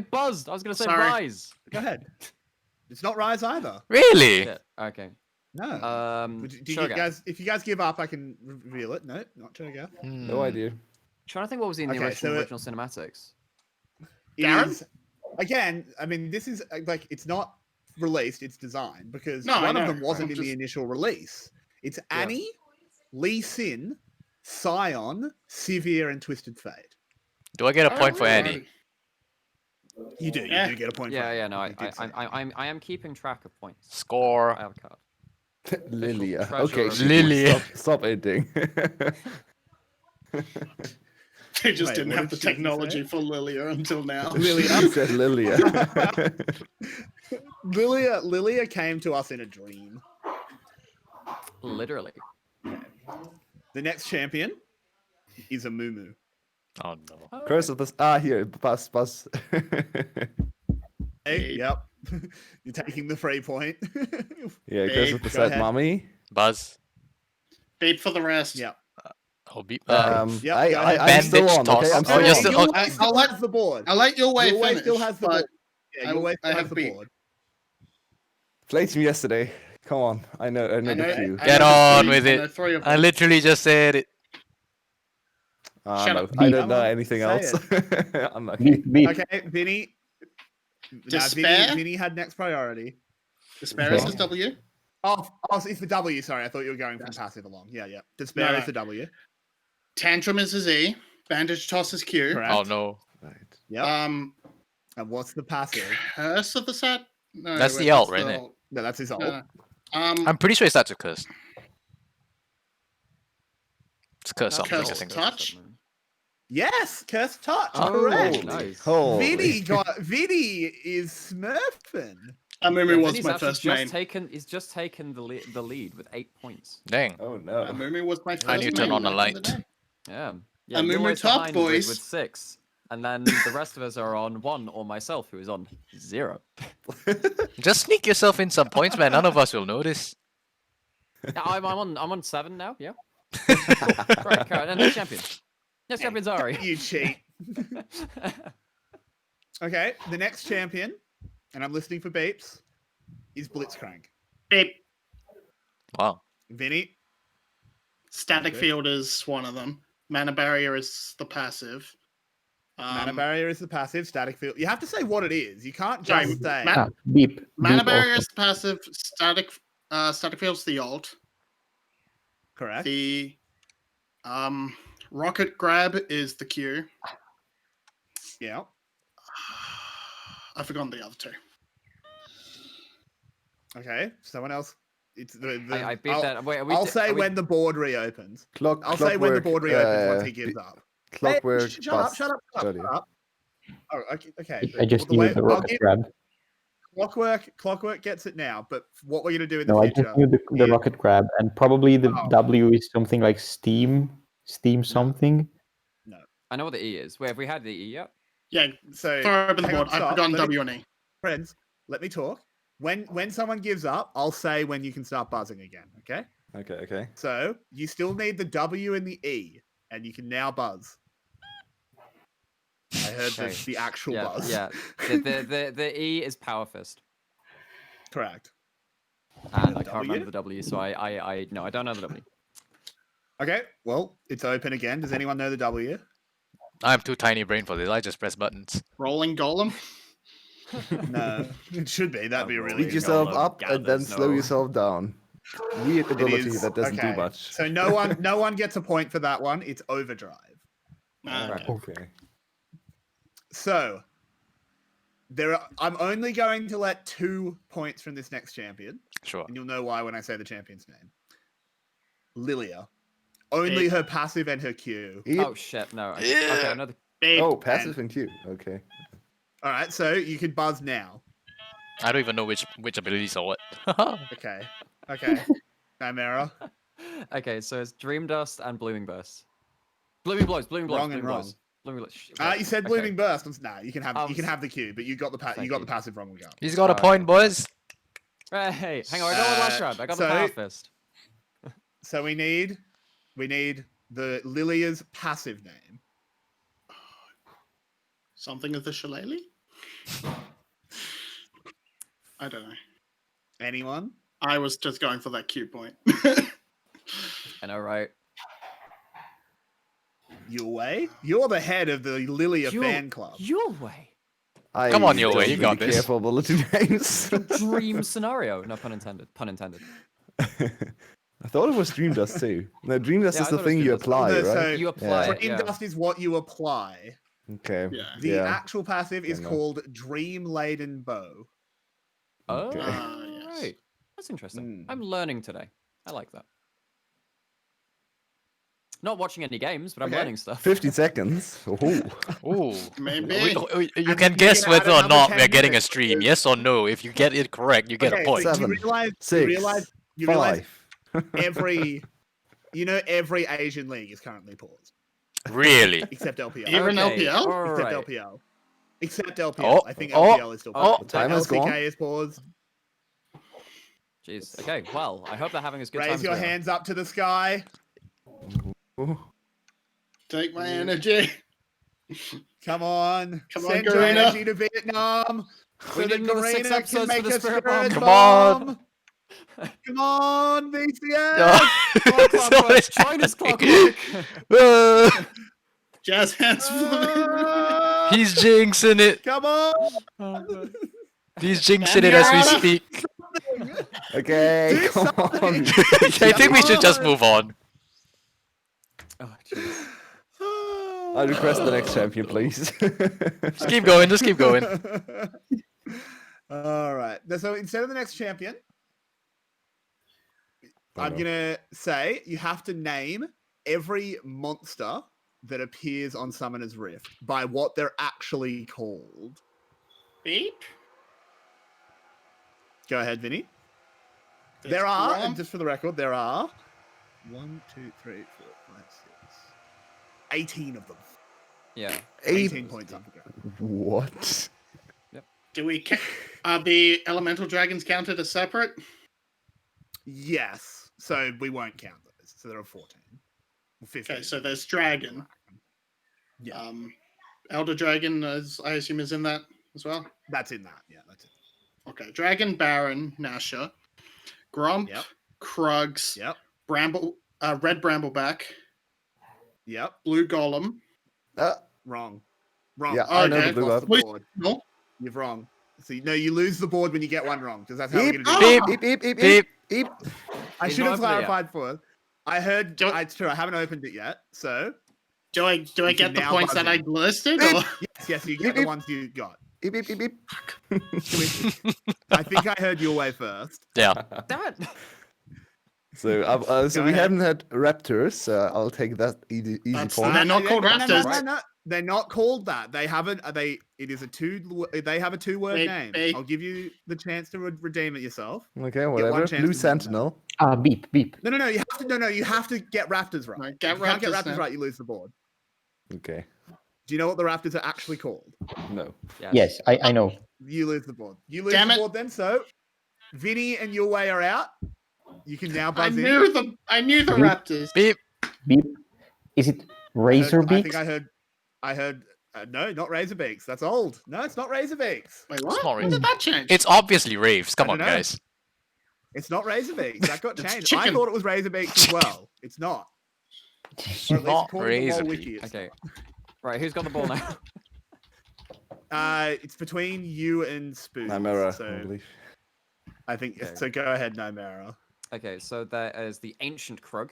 was gonna say Sorry. Rise. Go ahead. It's not Rise either. Really? Shit. Okay. No. Do you Shogun. guys, if you guys give up, I can reveal it. No, not Shogun. No Hmm. idea. Trying to think what was in the Okay, so original cinematics. It Darren? is- again, I mean, this is like it's not released; it's designed because No, I one of know. them wasn't I'm in the just- initial release. It's Annie, Lee Sin, Scion, 𝗬𝗲𝗺, and Twisted Fate. Do I get a point for Annie? You do. Yeah. You do get a point. Yeah, for it. yeah. No, You did say. I am keeping track of points. Score. I have a card. Lilia. treasure Okay, of- Lilia. Stop ending. They just Wait, didn't what have did the she technology for Lilia until now. Lilia. She said Lilia. Lilia came to us in a dream. Literally. The next champion is a Mumu. Oh no. Curse of the here, buzz. Hey, yep. You're taking the free point. Yeah, Babe, Curse of the go Sad ahead. Mummy. Buzz. Beat for the rest. Yep. I'll be. Yep, I, go ahead. I'm still Bandage on. toss. Okay, I'm Oh, still you're on. still- Yulwei I'll still let- has the board. I let your way Yulwei finish. still has the but board. Yeah, I- Yulwei I still have has the beat. board. Played him yesterday. Come on, I know I the know- few. I Get know on three- with I it. know 3 of I them. literally just said it. Shut No, up. I don't know Come on, anything say else. it. Unlucky. Beat. Okay, Vinny. Vinny, Despair? Vinny had next priority. Despair is W. Oh, it's the W. Sorry, I thought you were going from passive along. Yeah, yeah. Despair No, is the W. Tantrum is his E. Bandage toss is Q. Correct. Oh no. Right. Yep. Um, And what's the passive? Curse of the Sad. No, That's wait, the ult, that's right? the Isn't it? ult. No, that's his ult. No. I'm pretty sure it starts with curse. It's curse something, I Curse think. touch? Yes, curse touch. Oh, correct. nice. Holy. Vinny is smurfing. Amumi Yeah, was Vinny's my actually first main. He's just taken the lead with 8 points. Dang. Oh no. Amumi was my first I need to turn main on the back in light. day. Yeah. Yeah. And Mumu Yulwei's top, behind with- boys. with 6, and then the rest of us are on 1, or myself, who is on 0. Just sneak yourself in some points, man. None of us will notice. Yeah, I'm on 7 now. Yeah. Right, Karen, and next champion. Next champion's Ari. You cheat. Okay, the next champion, and I'm listening for beeps, is Blitzcrank. Beep. Wow. Vinny. Static Okay. field is one of them. Mana Barrier is the passive. Mana barrier is the passive. Static field. You have to say what it is. You can't Sorry, just say. Beep. Mana Beep Barrier also. is the passive. Static Field's the ult. Correct. The Rocket Grab is the Q. Yeah. I've forgotten the other two. Okay. Someone else. It's the. I beat I'll, that. Wait, are we, I'll are say we- when the board reopens. Clock, I'll say when the board reopens once he uh, gives up. Clockwork. Hey, shut up! bust Shut up! Shut up! earlier. Shut up. Oh, okay. Okay. I just Well, knew the I'll rocket give grab. Clockwork gets it now. But what we're gonna do in the No, I future? just knew the is- rocket grab, and probably the Oh. W is something like Steam something. I know what the E is. Wait, have we had the E yet? Yeah, So throw open the hang on, board. I've stop. forgotten Let me- W and E. friends, let me talk. When someone gives up, I'll say when you can start buzzing again. Okay. Okay. So you still need the W and the E, and you can now buzz. I heard Okay. the actual Yeah, buzz. yeah. The E is Power Fist, Correct. and The I can't W? remember the W, so I no, I don't know the W. Okay. Well, it's open again. Does anyone know the W? I'm too tiny brain for this. I just press buttons. Rolling Golem. No, it should be. That'd be Oh, really Beat yourself Golem up and then gathers slow no. yourself down. Weird It ability is- that doesn't okay. do much. So no one gets a point for that one. It's overdrive. Right. Okay. So I'm only going to let 2 points from this next champion, Sure. and you'll know why when I say the champion's name. Lilia. Only her passive and her Q. Oh shit, no. Okay, Yeah. another. Big Oh, and- passive and Q. Okay. All right, so you can buzz now. I don't even know which abilities are what. Okay. Nymaera. Okay, so it's Dream Dust and Blooming Burst. Blooming Blows. Wrong and wrong. Blooming Blows. You said Okay. blooming burst. Nah, you can have Um, the Q, but you got the thank you got you. the passive wrong. We got. He's got a Alright. point, boys. Hey, hang on. I got one last round. I got the so- Power Fist. So we need the Lilia's passive name. Something of the shillelagh? I don't know. Anyone? I was just going for that Q point. I know, right? Yulwei? You're the head of the Lilia Yul- fan club. Yulwei. Come on, Yulwei, don't you got really this. care for ability names. Dream scenario. No pun intended. Pun intended. I thought it was Dream Dust too. No, Dream Dust Yeah, is I the thought it was thing you Dream Dust. apply, No, right? so You apply it, Dream yeah. Dust is what you apply. Okay. Yeah. The yeah. actual passive is Fair enough. called Dream Laden Bow. Oh, Okay. Yes. right. That's interesting. Mm. I'm learning today. I like that. Not watching any games, but I'm Okay. learning stuff. 50 seconds. Ooh. Ooh. Maybe. You And can you guess can add whether or another not 10 we're getting a minutes. stream. Yes or no. If you get it correct, you get a Okay, point. so 7, you realize 6, you realize 5. every Asian league is currently paused Really? except LPL. Even Okay, LPL? alright. Except LPL. Except LPL. Oh, I think oh, LPL is still oh. paused. The time has LCK gone. is paused. Jeez. Okay. Well, I hope they're having as good time Raise as your we are. hands up to the sky. Ooh. Take my energy. Come on. Come on, Send your Garena. energy to Vietnam. We So need that another 6 Garena can episodes make for the a Spirit Bomb. Spirit Come on. Bomb. Come on, VCS. Clockwork. China's Clockwork. Jazz hands for the He's jinxing it. Come on. He's jinxing it as we Nymaera. speak. Okay, Do come on. something. I think we should just move on. Oh, jeez. I request the next champion, please. Just keep going. Just keep going. All right. So instead of the next champion, I'm gonna say you have to name every monster that appears on Summoner's Rift by what they're actually called. beep. Go ahead, Vinny. There's There are, Grom. and just for the record, there are 1, 2, 3, 4, 5, 6, 18 of them. Yeah. 18 points up. What? Do we are the elemental dragons counted as separate? Yes. So we won't count those. So there are 14. 15. Okay, so there's dragon. Yeah. Elder dragon, I assume, is in that as well. That's in that. Yeah, that's it. Okay, dragon, baron, Nasha, Grump, Yep. Krugs, Yep. Red Brambleback, Yep. Blue Golem. Wrong. Wrong. Yeah, I know Okay. the blue Lost one. the board. No. You're wrong. So no, you lose the board when you get one wrong, because that's how we're Beep, gonna do it. beep, beep, beep, beep, Beep. beep. I He's should not have opened it yet. clarified for. I heard. Do- It's true. I haven't opened it yet. So Do I You get can the now points that buzz I in. listed? Beep. Or? yes, you Beep, get the beep. ones you got. Beep, beep, beep, beep. I think I heard Yulwei first. Yeah. Damn it! So Go we ahead. haven't had Raptors. I'll take that easy That's point. They're not called Raptors. No. They're not called that. They haven't. They. It is a two. They have a two-word They- name. they- I'll give you the chance to redeem it yourself. Okay, one whatever. chance Blue to do that. Sentinel. Beep, beep. No. You have to. No. You have to get Raptors right. Right, get If you can't get Raptors Raptors now. right, you lose the board. Okay. Do you know what the Raptors are actually called? No. Yes, I know. You lose the board. You lose Damn the it. board then. So, Vinny and Yulwei are out. You can now I buzz in. knew the Beep. Raptors. Beep. Beep. Is it razor I beaks? think I heard. No, not Razorbeaks. That's old. No, it's not Razorbeaks. Wait, what? not When did that change? It's obviously Raves. Come I on, don't know. guys. It's not Razorbeaks. That got It's changed. I chicken. thought it was Razorbeaks as well. It's not. Or at least Not according to the Wiki, Razorbeak. it's- Okay. Right, who's got the ball now? It's between you and Spoods. Nymaera, I So believe. I think Okay. so. Go ahead, Nymaera. Okay, so there is the ancient Krug.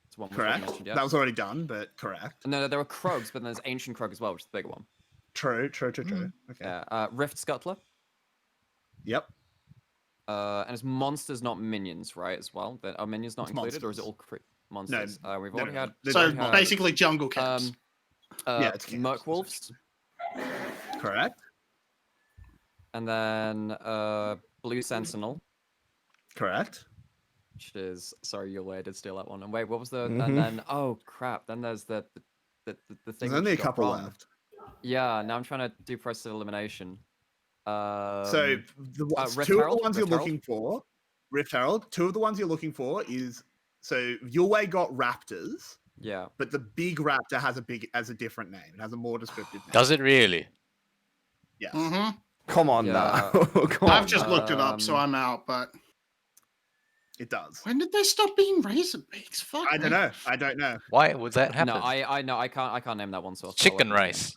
It's one we've already Correct. mentioned, yeah. That was already done, but correct. No, there are Krugs, but then there's ancient Krug as well, which is the bigger one. True. Mm-hmm. Okay. Yeah. Rift Scuttler. Yep. And it's monsters, not minions, right? As well. But are minions not It's included, or is it monsters. all monsters? We've no, already no. had. They're So already had, basically jungle cats. Yeah, it's camps, 𝗏𝗏𝗆, Correct. and then Blue Sentinel, Correct. which is sorry, Yulwei, I did steal that one. And wait, what was the? Mhm. And then oh crap, then there's the thing. There's only a which got couple wrong. left. Yeah, now I'm trying to do process of elimination. So Rift two of the Herald? ones Rift you're Herald? looking for, Rift Herald. Two of the ones you're looking for is so Yulwei got Raptors, Yeah. but the big Raptor has a different name. It has a more descriptive name. Does it really? Yes. Mm-hmm. Come on Yeah. now. Come I've on. just looked it up, so I'm out. But It does. when did they stop being Razorbeaks? Fuck. I don't know. I don't know. Why would that happen? No, I know I can't name that one. So I'll Chicken let you rice.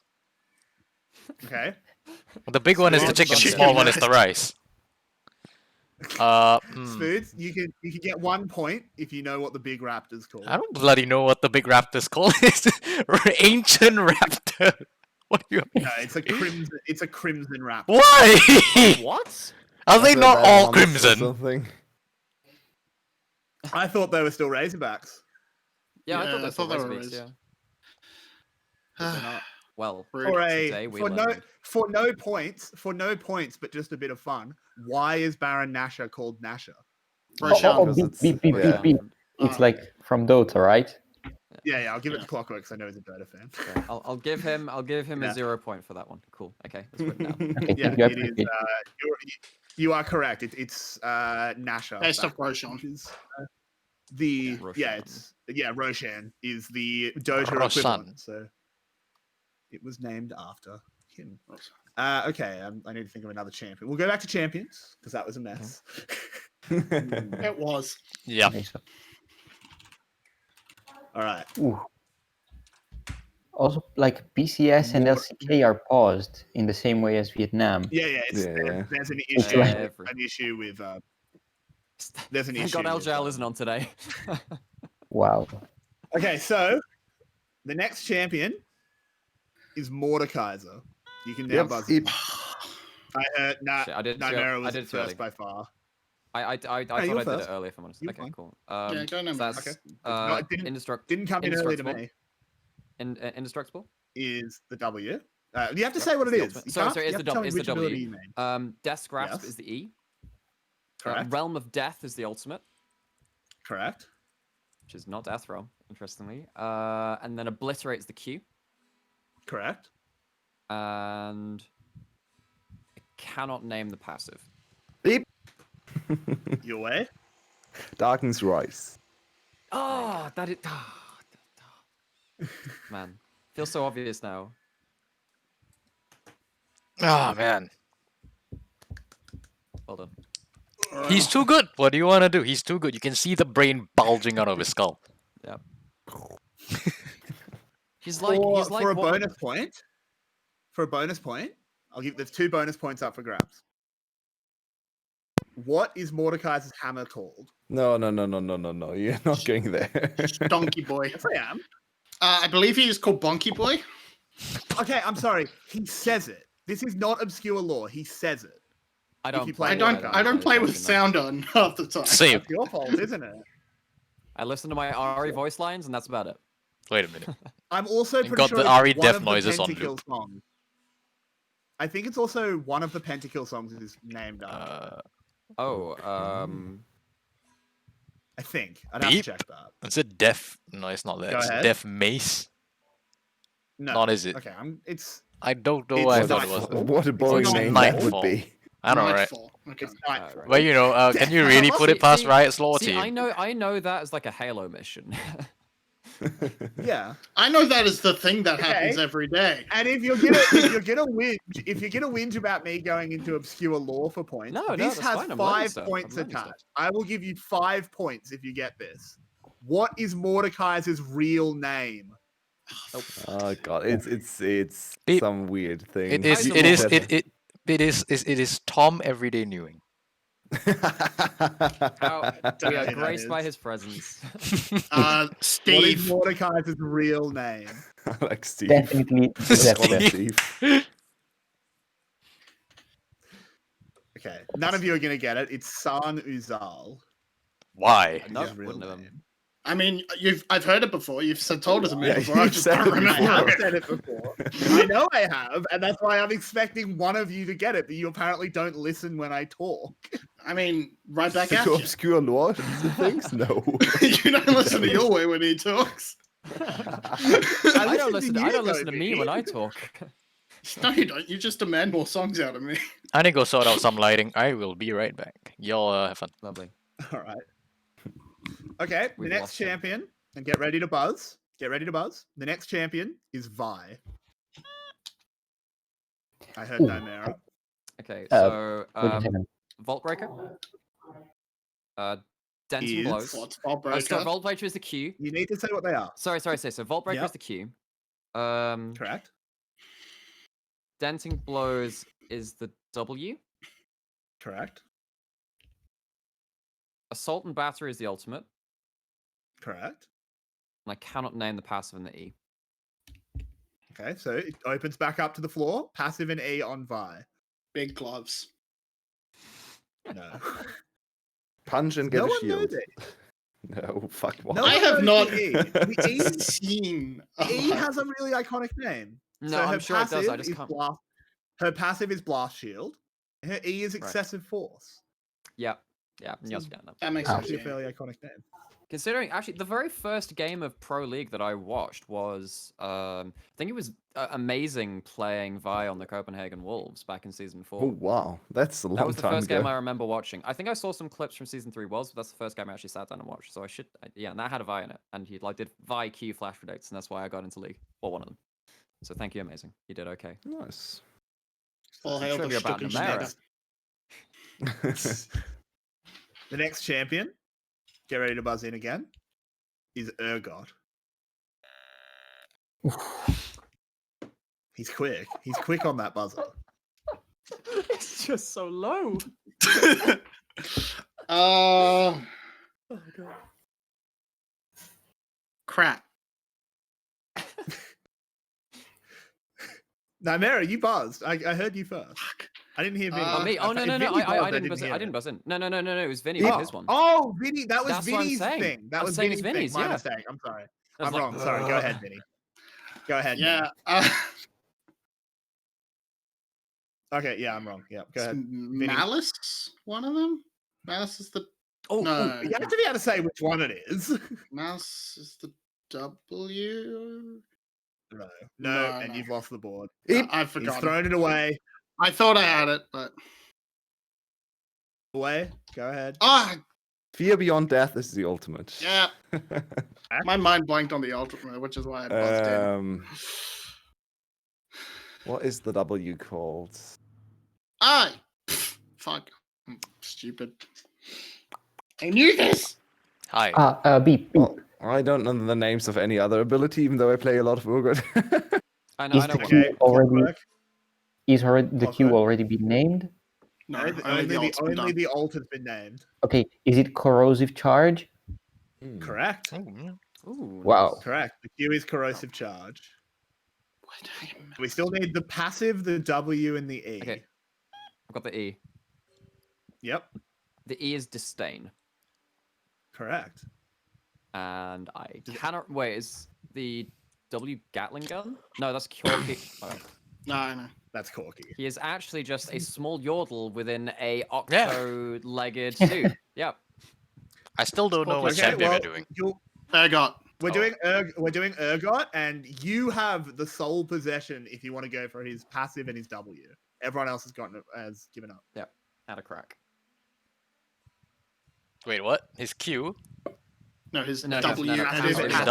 Okay. The big one is the Well, chicken, the chicken small one is rice. the rice. Spoods, you can get 1 point if you know what the big Raptor's called. I don't bloody know what the big raptor's called. It's ancient raptor. What do you No, it's a crimson. It's a crimson Raptor. Why? What? Are they That's a not bad all monster or crimson? something. I thought they were still Razorbacks. Yeah, I Yeah, thought I that's thought what they were Razorbeaks, Rays. yeah. They're not. Well, Rude. For today a we for no learned. for no points, but just a bit of fun. Why is Baron Nashor called Nashor? Roshan. Because beep, it's- beep, beep, yeah. beep, beep. It's Oh. like from Dota, right? Yeah, I'll give it Yeah. to Clockwork because I know he's a Dota fan. Yeah, I'll give him Yeah. a 0 point for that one. Cool. Okay, that's written down. Okay, Yeah, thank you. I it is. appreciate You are correct. It's Nashor. Based that- off Roshan. which is, the Roshan. Roshan is the Dota Roshan. equivalent. So it was named after him. Okay, I need to think of another champion. We'll go back to champions because that was a mess. It was. Yeah. Okay, so- All right. Ooh. Also, like BCS and 𝗚𝗏𝗆𝗏 are paused in the same way as Vietnam. Yeah, Yeah. There's an It's issue. like- An issue with. There's an Thank issue. God with, LJL isn't on today. Wow. Okay, so the next champion is 𝗲𝗏𝗀𝗏𝗁. You can now Yep. buzz. Yep. I heard Shit, I did Nymaera I was did it too first early. by far. I thought I you're did it first. earlier, if I'm honest. You're Okay, fine. cool. Yeah, go so Nymaera. that's Okay. No, it didn't come in early to Indestructible. me. Indestructible. Is the W? You have to say what it the is. ultimate. You Sorry, can't- sorry, you it's have the to tell W. me It's the which ability W. you mean. Death's Grasp Yes. is the E. Correct. Realm of Death is the ultimate, Correct. which is not Death Realm, interestingly. And then Obliterate is the Q. Correct. And I cannot name the passive. Beep. Your way. Darkness Rise. Oh, that is. Man, feels so obvious now. Oh man. Well done. He's too good. What do you want to do? He's too good. You can see the brain bulging out of his skull. Yep. He's like for a what- bonus point. For a bonus point, there's 2 bonus points up for grabs. What is Mordecai's hammer called? No. You're not going there. Donkey Boy. Yes, I am. I believe he is called Bonky Boy. Okay, I'm sorry. He says it. This is not obscure lore. He says it. I you don't. play I it, don't play with sound on half the time. Same. It's your fault, isn't it? I listen to my Ari voice lines, and that's about it. Wait a minute. I'm also You pretty got sure the it's Ari one death of the noises on Pentakill loop. songs. I think it's also one of the Pentakill songs is named after. Oh, I think. I'd have to Beep. check that. Is it death? No, it's not that. Go It's ahead. death mace. No. Not is it? Okay, it's I don't know It's why I thought it was. Nightfall. What a boring It's name that would Nightfall. be. I know, right? Nightfall. Okay. it's Nightfall. right. But you know, can you really put it past See- Riot's lore See, team? I know that as like a Halo mission. Yeah. I know that is the thing that happens Okay. every day. And if you're gonna whinge about me going into obscure lore for points, No, no, this that's has fine, I'm learning 5 stuff, points I'm learning attached. I will give you 5 points if you get this. What is Mordecai's real name? Oh god, it's Beep. some weird thing. It is. Hide It them is. all. It is Tom Everyday Newing. How we are That graced by is. his presence. What is Steve. Mordecai's real name? Like Steve. Definitely Just call him Steve. Steve. Okay, none of you are gonna get it. It's 𝗀𝗄𝗏. Why? That is No, his real wouldn't have. name. I mean, I've heard it before. You've told it to me Yeah, before. I you've just said don't it I remember. have it. said it before. I know I have, and that's why I'm expecting one of you to get it, but you apparently don't listen when I talk. I mean, right back To at you. obscure lore things? No. You don't listen to Yulwei when he talks. I don't listen. to I you, don't listen to though, me Vinny. when I talk. No, you don't. You just demand more songs out of me. I need to go sort out some lighting. I will be right back. Y'all have fun. Lovely. All right. Okay, We've the next lost him. champion, and get ready to buzz. Get ready to buzz. The next champion is Vi. I heard Ooh. Nymaera. Okay, Uh, so Wait a second. Vault Breaker. Denting Is- blows. What's Bob So Breaker? Vault Breaker is the Q. You need to say what they are. Sorry. So Vault Breaker Yep. is the Q. Correct. Denting blows is the W. Correct. Assault and Battery is the ultimate. Correct. And I cannot name the passive and the E. Okay, so it opens back up to the floor. Passive and E on Vi. Big gloves. No. Punch and get No a one shield. knows it. No, fuck what? No I one have knows not the E. The E seen. E has a really iconic name. No, So her I'm sure it does. I passive just is can't. blast. Her passive is blast shield. And her E is Right. excessive force. Yeah. Yes, yeah, no. That makes Oh. sense. Actually, a Yeah. fairly iconic name. Considering actually the very first game of Pro League that I watched was I think it was amazing playing Vi on the Copenhagen Wolves back in season 4. Oh wow, that's a That long was the time first ago. game I remember watching. I think I saw some clips from season 3 Worlds, but that's the first game I actually sat down and watched. So yeah, and that had a Vi in it, and he like did Vi Q flash predicts, and that's why I got into League. Well, one of them. So thank you, amazing. You did okay. Nice. All hail the Trivia about Stuckenschneider. Nymaera. The next champion, get ready to buzz in again, is 𝗀𝗏𝗏. He's quick. He's quick on that buzzer. It's just so low. Crap. Nymaera, you buzzed. I heard you first. I didn't hear Vinny. Oh, Me? Oh no, If no, no! Vinny I buzzed, didn't buzz in. hear I didn't it. buzz in. No! It was Vinny Oh, with his one. Oh, Vinny, that was That's what I'm Vinny's saying. thing. That I'm was saying it's Vinny's thing. Vinny's, My yeah. mistake. I'm sorry. I was I'm like, wrong. Sorry. Go ahead, Vinny. Go ahead. Vinny. Yeah. Okay. Yeah, I'm wrong. Yeah. Go ahead. Malice? One of them? Malice is the. Oh, No. You have to be able to say which one it is. Malice is the W. No. No, And no. you've lost the board. I've He's forgotten. thrown it away. I thought I had it, but. Away. Go ahead. Ah, Fear beyond death is the ultimate. yeah. My mind blanked on the ultimate, which is why I buzzed in. What is the W called? Fuck. I'm stupid. I knew this. Hi. Beep. Well, I don't know the names of any other ability, even though I play a lot of Urgot. I know. Is I know. the One. Q Okay, already Clockwork. is already the Q Clockwork. already been named? No, No, only the alt has been named. Okay, is it corrosive charge? Correct. Oh, yeah. Ooh, Wow. nice. Correct. The Q is corrosive charge. We still need the passive, the W, and the E. Okay. I've got the E. Yep. The E is disdain, Correct. and I cannot. Wait, is the W Gatling gun? No, that's 𝗘𝗀𝗄𝗆. Oh, No. That's Corky. he is actually just a small yordle within a octo-legged suit. Yep. I still don't know what Okay, champion well, we're doing. I got. we're doing Urgot, and you have the sole possession if you want to go for his passive and his W. Everyone else has given up. Yep. Had a crack. Wait, what? His Q? No, his No, W. no, and no, his no, passive.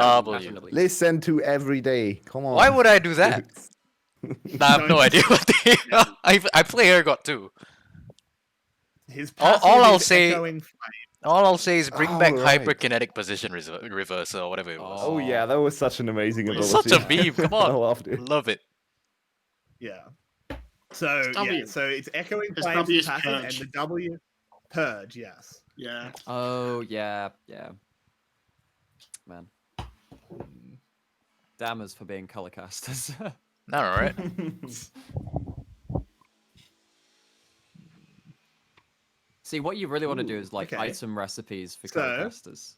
W. Listen to every day. Come on. Why would I do that? I have no idea what they I play Urgot too. His All passive I'll is say- echoing flame. All I'll say is bring Oh, back right. hyperkinetic position reverse or whatever it was. Oh yeah, that was such an amazing ability. It's such a meme. Come I on. loved it. Love it. Yeah. So W. so it's echoing His flames W the is passive, and purge. the W purge. Yes. Yeah. Oh yeah, yeah. Man. Damn us for being color casters. All right. See, what you really want to do is like okay. item recipes for So- color casters.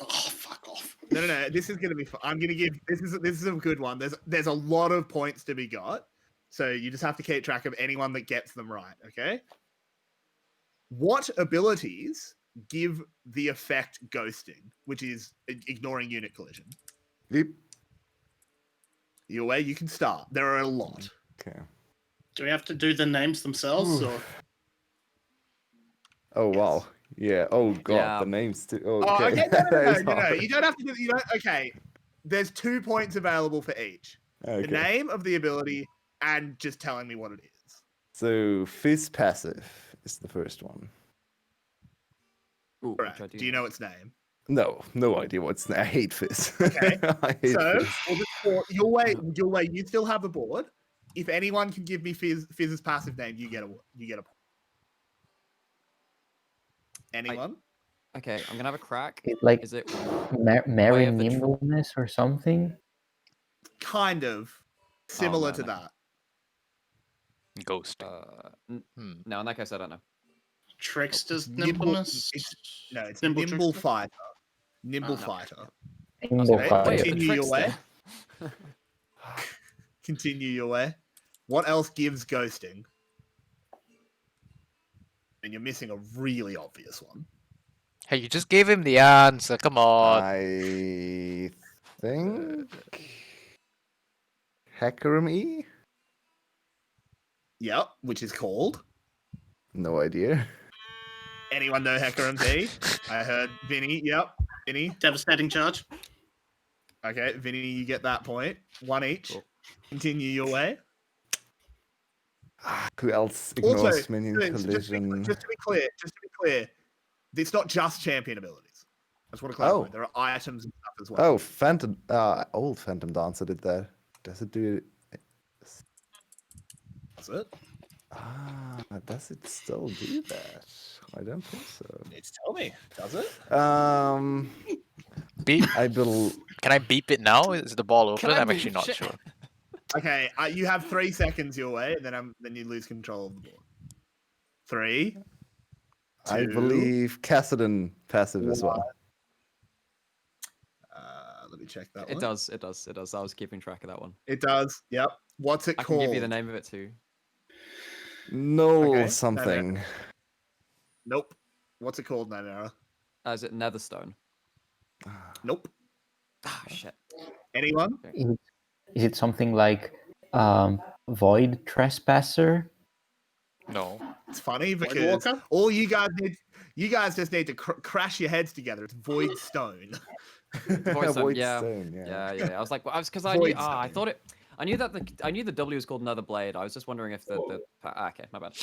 Oh, fuck off. No. This is gonna be fun. I'm gonna give this is a good one. There's a lot of points to be got, so you just have to keep track of anyone that gets them right. Okay. What abilities give the effect ghosting, which is ignoring unit collision? Yep. Yulwei, you can start. There are a lot. Okay. Do we have to do the names themselves? Or? Oh wow. Yeah. Oh god, Yeah. the names too. Oh, Okay. okay. That is No. hard. You don't have to do. You don't. Okay. There's 2 points available for each. Okay. The name of the ability and just telling me what it is. So Fizz passive is the first one. Ooh, which I Correct. Do you know its name? No idea what's. I hate Fizz. Okay, I hate So Fizz. we'll just Yulwei, you still have the board. If anyone can give me Fizz's passive name, you get a point. Anyone? Okay, I'm gonna have a crack. It, like Is it? Mary of the tr- Nimbleness or something? Kind of similar no, to no. that. Ghost. No, in that case, I don't know. Trickster's Nimble- nimbleness? It's Nimble Nimble Trickster? Fighter. Nimble no. Fighter. Nimble Okay, Fighter. Wait, the continue your way. trickster. Continue your way. What else gives ghosting? And you're missing a really obvious one. Hey, you just gave him the answer. Come on. I think 𝗂𝗄𝗎? Yep, which is called. No idea. Anyone know 𝗂𝗄𝗎𝗆? I heard Vinny. Yep, Vinny. Devastating charge. Okay, Vinny, you get that point. One each. Cool. Continue your way. Who else ignores Also, minion just to be clear, it's not just champion abilities. I just want to clarify. Oh. There are items and stuff as well. Oh, Phantom. Old Phantom Dancer did that. Does it do? That's it. Does it still do that? I don't think so. It's tell me, does it? Beep. I believe. Can I beep it now? Is the ball open? I I'm beep actually not shit? sure. Okay, you have 3 seconds your way, then you lose control of the board. 3. I 2, believe Kassadin passive as well. Let me check that It one. does. I was keeping track of that one. It does. Yep. What's it I called? can give you the name of it too. No Okay, something. Nope. What's it called, Nymaera? Is it Netherstone? Nope. Ah, shit. Anyone? Is it something like Void Trespasser? No. It's funny Void because Walker? all you guys just need to crash your heads together. It's Void Stone. Void Stone, yeah. Stone, Yeah. I was like, because I Void knew. I Stone. thought it. I knew that the W was called Another Blade. I was just wondering if the. Okay, my bad.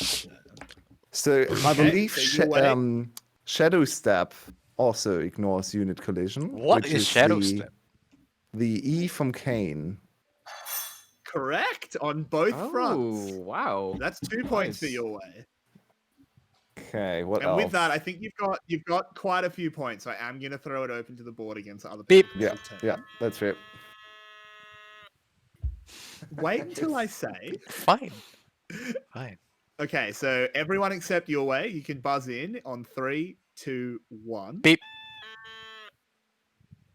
So I Okay, believe so you wait. Shadow Step also ignores unit collision. What which is Shadow the, Step? the E from Kayn. Correct on both fronts. Oh, wow. That's 2 points for Nice. your way. Okay, what And else? with that, I think you've got quite a few points. So I am going to throw it open to the board against other Beep. people. Yeah, yeah, that's right. Wait until I say. Fine. Fine. Okay, so everyone except your way, you can buzz in on 3, 2, 1. Beep.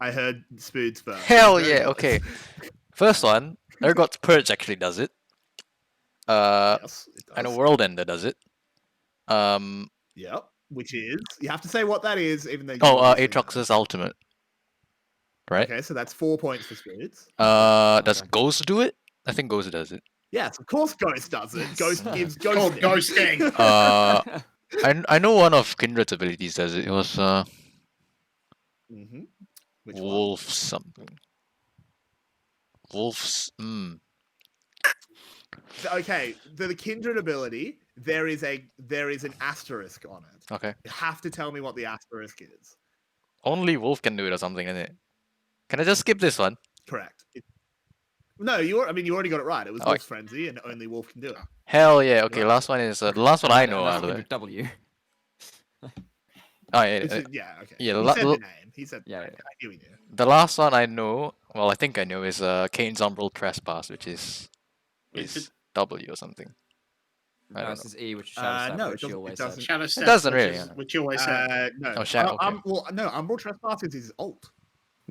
I heard Spoods first. Hell Very yeah, nice. okay. First one, 𝗀𝗺𝗺𝗁 actually does it. Yes, it I know does. World Ender does it. Yep. Which is you have to say what that is, even though. Aatrox's ultimate. Right? Okay, so that's 4 points for Spoods. Does Ghost do it? I think Ghost does it. Yes, of course Ghost does it. Ghost gives Called ghosting. ghosting. I know one of Kindred's abilities does it. It was Mm-hmm. Which one? Wolf something. Wolf's. Okay, the Kindred ability, there is an asterisk on it. Okay. You have to tell me what the asterisk is. Only Wolf can do it or something, isn't it? Can I just skip this one? Correct. No, you already got it right. It was Oh, Wolf's Frenzy, and only Wolf can do it. Hell yeah. Okay, Yeah. last one is the last one I know That's out of Kindred it. W. Oh yeah. Yeah, okay. yeah, He la- said la- the name. He said. Yeah, I yeah. knew he knew. The last one I know, well, I think I know, is Kane's Umbral Trespass, which is W or something. I No, don't this is E, which is Shadow Step, no, which it Yulwei said. doesn't. Shadow Step, doesn't which really, is- yeah. Which you always said. No. Oh, Shadow. Okay. Well, no. Umbral Trespass is his ult.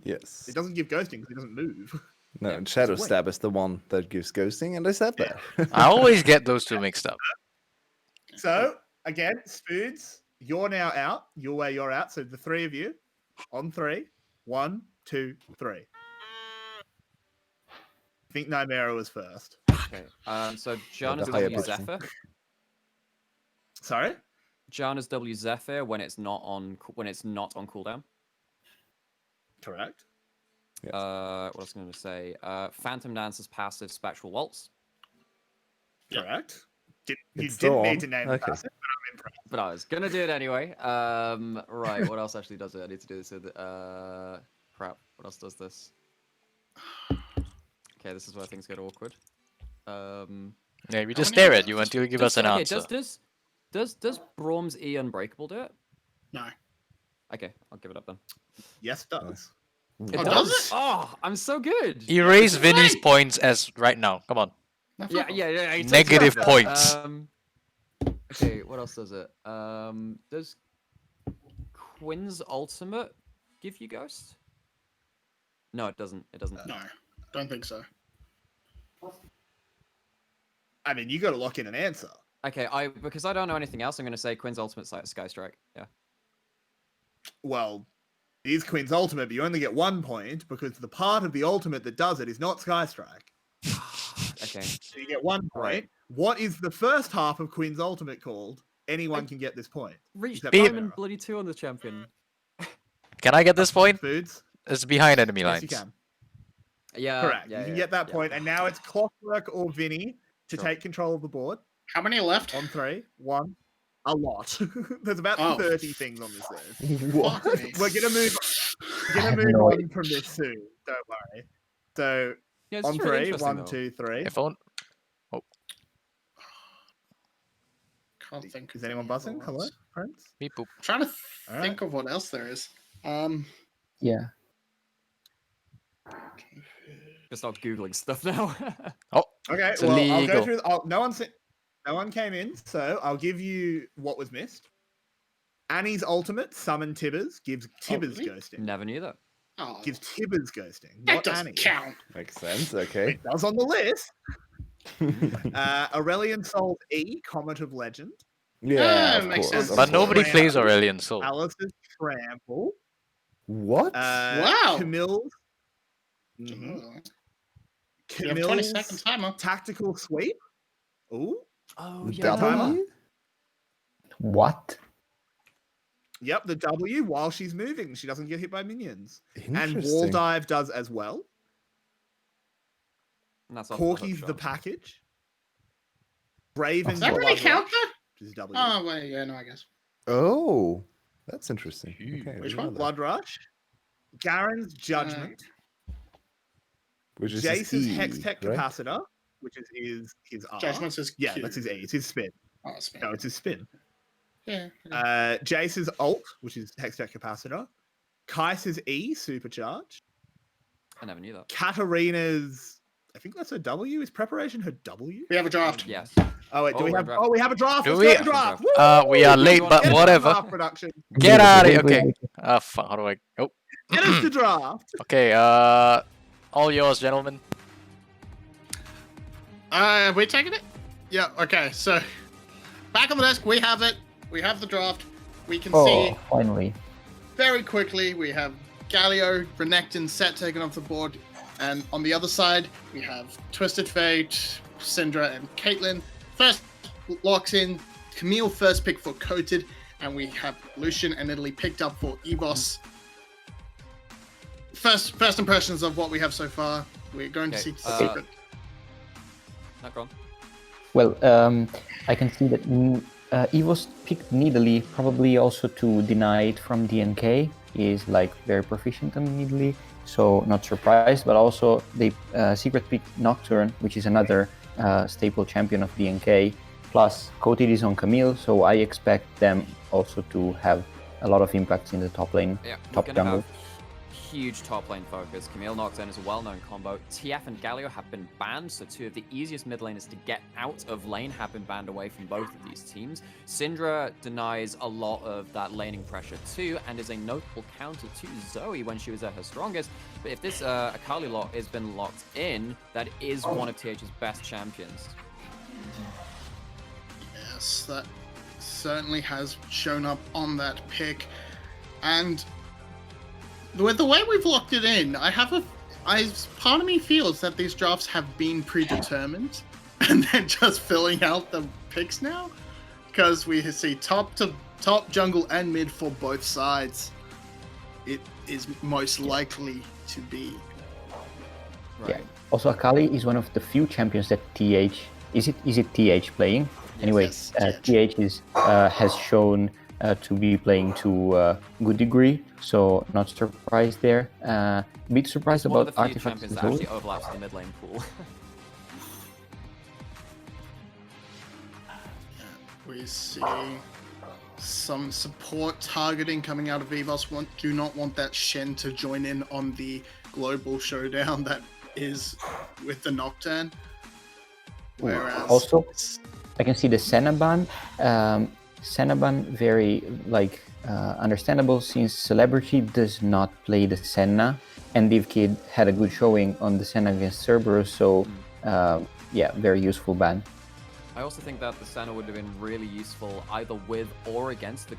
Yes. It doesn't give ghosting because he doesn't move. No, and Shadow Stab is the one that gives ghosting, and I said that. I always get those two mixed up. So again, Spoods, you're now out. Yulwei, you're out. So the three of you on 3. 1, 2, 3. I think Nymaera was first. Okay. So John the is higher W button. Zephyr. Sorry. John is W Zephyr when it's not on cooldown. Correct. Yes. What else am I going to say? Phantom Dancer's passive Spectral Waltz. Correct. You It's still didn't need on. to name the Okay. passive, but I'm impressed. But I was gonna do it anyway. Right. What else actually does it? I need to do this with. Crap. What else does this? Okay, this is where things get awkward. Yeah, we just stare at you until you give us an answer. Does 𝗁𝗺𝗺's E Unbreakable do it? No. Okay, I'll give it up then. Yes, it does. It Oh, does it? Oh, I'm so good. Erase Vinny's points as right now. Come on. No, Yeah, fuck off. yeah. he takes Negative it up. points. Okay, what else does it? Does Quinn's ultimate give you ghost? No, it doesn't. It doesn't. No, don't think so. I mean, you got to lock in an answer. Okay, because I don't know anything else, I'm gonna say Quinn's ultimate Sky Strike. Yeah. Well, it is Quinn's ultimate, but you only get 1 point because the part of the ultimate that does it is not Sky Strike. Okay. So you get 1 point. Right. What is the first half of Quinn's ultimate called? Anyone can get this point. Reach Except Beep. Diamond Nymaera. Bloody 2 on the champion. Can I get this point? Foods. It's behind enemy Yes, lines. you can. Yeah. Correct. Yeah, you can yeah, get that yeah. point, and now it's Clockwork or Vinny to Sure. take control of the board How many left? on 3. 1. A lot. There's about Oh. 30 things on this list. What? Fuck me. We're gonna move. We're gonna move no on from this soon. Don't worry. So Yeah, it's on really 3, interesting, 1, though. 2, 3. If on... Can't think. Is of anyone any buzzing? other Hello, ones. friends. Beep boop. I'm trying to All think of what else there is. Yeah. Just start googling stuff now. Okay. It's well, I'll illegal. go through. No one came in, so I'll give you what was missed. Annie's ultimate summon 𝗂𝗏𝗺𝗺 gives 𝗂𝗏𝗺𝗺's really? ghosting. Never knew that. Oh, Gives 𝗂𝗏𝗺𝗺's ghosting. that Not doesn't Annie. count. Makes sense, okay. It does on the list. Aurelion Soul's E, Comet of Legend. Yeah, of makes course. sense. of But nobody course. plays Aurelion Soul. Alice's Trample. What? Wow. Camille's. You have 20-second timer. Tactical Sweep. Ooh. Oh, The yeah. W? What? Yep, the W while she's moving. She doesn't get hit by minions. And Interesting. Wall Dive does as well. And that's off the hook Corky's the shot. package. Brave and Does that really Blood count Rush, though? which is W. Oh, wait, yeah, no, I guess. Oh, That's interesting. Okay, Which I one? love that. Blood Rush, Garen's Judgment, Which is his Jace's E, Hextech right? Capacitor, which is his R. Judgment's his Yeah, Q. that's his E. It's his spin. Oh, spin. No, it's his spin. Yeah. Jace's Ult, which is Hextech Capacitor. Kai'Sa's E, Supercharge. I never knew that. Katarina's, I think that's her W. Is Preparation her W? We have a draft. Yes. Oh wait, do Oh, we we're have? draft. Oh, we have a draft. Do Let's we? go to the draft. We are Woo! late, but Get us to whatever. draft production. Get out of here. Wait, Okay. wait, wait. Fuck. How do I? Oh. Get us to draft. Okay. All yours, gentlemen. We taking it? Yeah. Okay. So back on the desk, we have it. We have the draft. We can see Oh, finally. very quickly. We have Galio, Renekton, Set taken off the board, and on the other side we have Twisted Fate, Syndra, and Caitlyn. First locks in Camille, first pick for Coated, and we have Lucian and Italy picked up for EVOS. First impressions of what we have so far. We're going to see Secret. Not gone. Well, I can see that EVOS picked Nidalee probably also to deny it from DNK. He is like very proficient on Nidalee, so not surprised. But also they secret picked Nocturne, which is another staple champion of DNK. Plus Coated is on Camille, so I expect them also to have a lot of impact in the top lane, Yeah, top we're gonna jungle. have huge top lane focus. Camille Nocturne is a well-known combo. TF and Galio have been banned, so two of the easiest mid laners to get out of lane have been banned away from both of these teams. Syndra denies a lot of that laning pressure too, and is a notable counter to Zoe when she was at her strongest. But if this Akali lock has been locked in, that is one of TH's best champions. Yes, that certainly has shown up on that pick. And with the way we've locked it in, part of me feels that these drafts have been predetermined and they're just filling out the picks now. Because we see top jungle and mid for both sides. It is most likely to be. Right. Yeah. Also, Akali is one of the few champions that TH is it TH playing? Anyway, Yes, TH is has shown to be playing to a good degree, so not surprised there. A bit surprised One of about the few artifacts champions as that well. actually overlaps the mid lane pool. We see some support targeting coming out of EVOS. Do not want that Shen to join in on the global showdown that is with the Nocturne. Whereas Also, I can see the Senna ban. Senna ban very understandable since Celebrity does not play the Senna, and DivKid had a good showing on the Senna against Cerberus, so yeah, very useful ban. I also think that the Senna would have been really useful either with or against the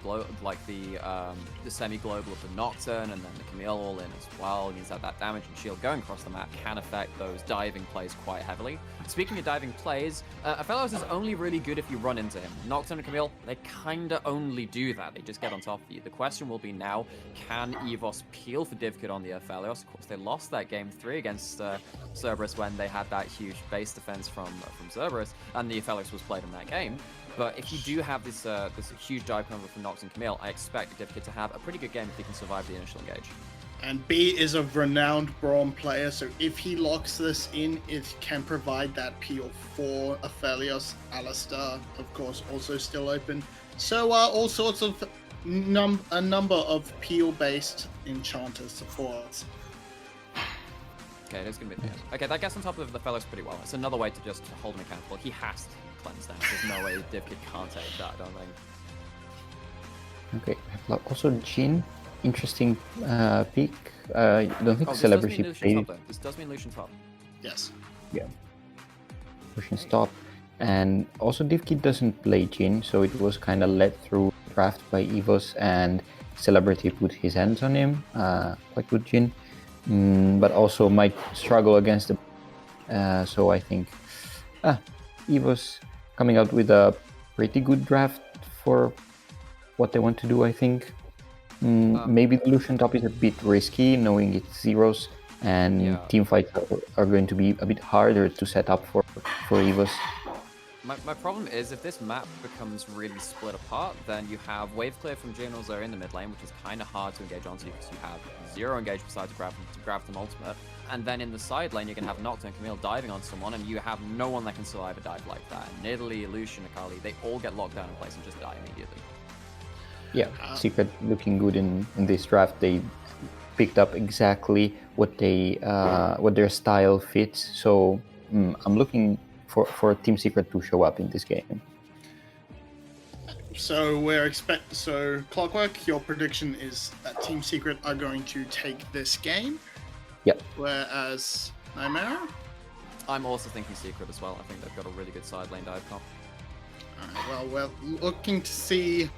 semi-global of the Nocturne, and then the Camille all in as well. It means that that damage and shield going across the map can affect those diving plays quite heavily. Speaking of diving plays, Aphelios is only really good if you run into him. Nocturne and Camille, they kinda only do that. They just get on top of you. The question will be now, can EVOS peel for DivKid on the Aphelios? Of course, they lost that game 3 against Cerberus when they had that huge base defense from Cerberus, and the Aphelios was played in that game. But if you do have this huge dive cover from Nox and Camille, I expect DivKid to have a pretty good game if he can survive the initial engage. And B is a renowned Braum player, so if he locks this in, it can provide that peel for Aphelios. Alistar, of course, also still open. So all sorts of a number of peel-based enchanters supports. Okay, it is going to be the end. Okay, that gets on top of the fellows pretty well. It's another way to just hold him accountable. He has to cleanse down. There's no way DivKid can't take that, I don't think. Okay, also Jhin, interesting pick. I don't think Celebrity played. This does mean Lucian top. Yes. Yeah. Lucian's top. And also DivKid doesn't play Jhin, so it was kind of led through draft by EVOS, and Celebrity put his hands on him. Quite good Jhin. But also might struggle against the so I think EVOS coming out with a pretty good draft for what they want to do. I think maybe the Lucian top is a bit risky, knowing it's zeros, and team fights are going to be a bit harder to set up for EVOS. My problem is if this map becomes really split apart, then you have wave clear from Jhin or Zoe in the mid lane, which is kind of hard to engage onto because you have 0 engage besides grab them ultimate. And then in the side lane, you can have Nocturne and Camille diving on someone, and you have no one that can survive a dive like that. Nidalee, Lucian, Akali, they all get locked down in place and just die immediately. Yeah, Secret looking good in this draft. They picked up exactly what their style fits. So I'm looking for Team Secret to show up in this game. So so Clockwork, your prediction is that Team Secret are going to take this game. Yep. Whereas Nymaera? I'm also thinking Secret as well. I think they've got a really good side lane dive comp. Well, we're looking to see.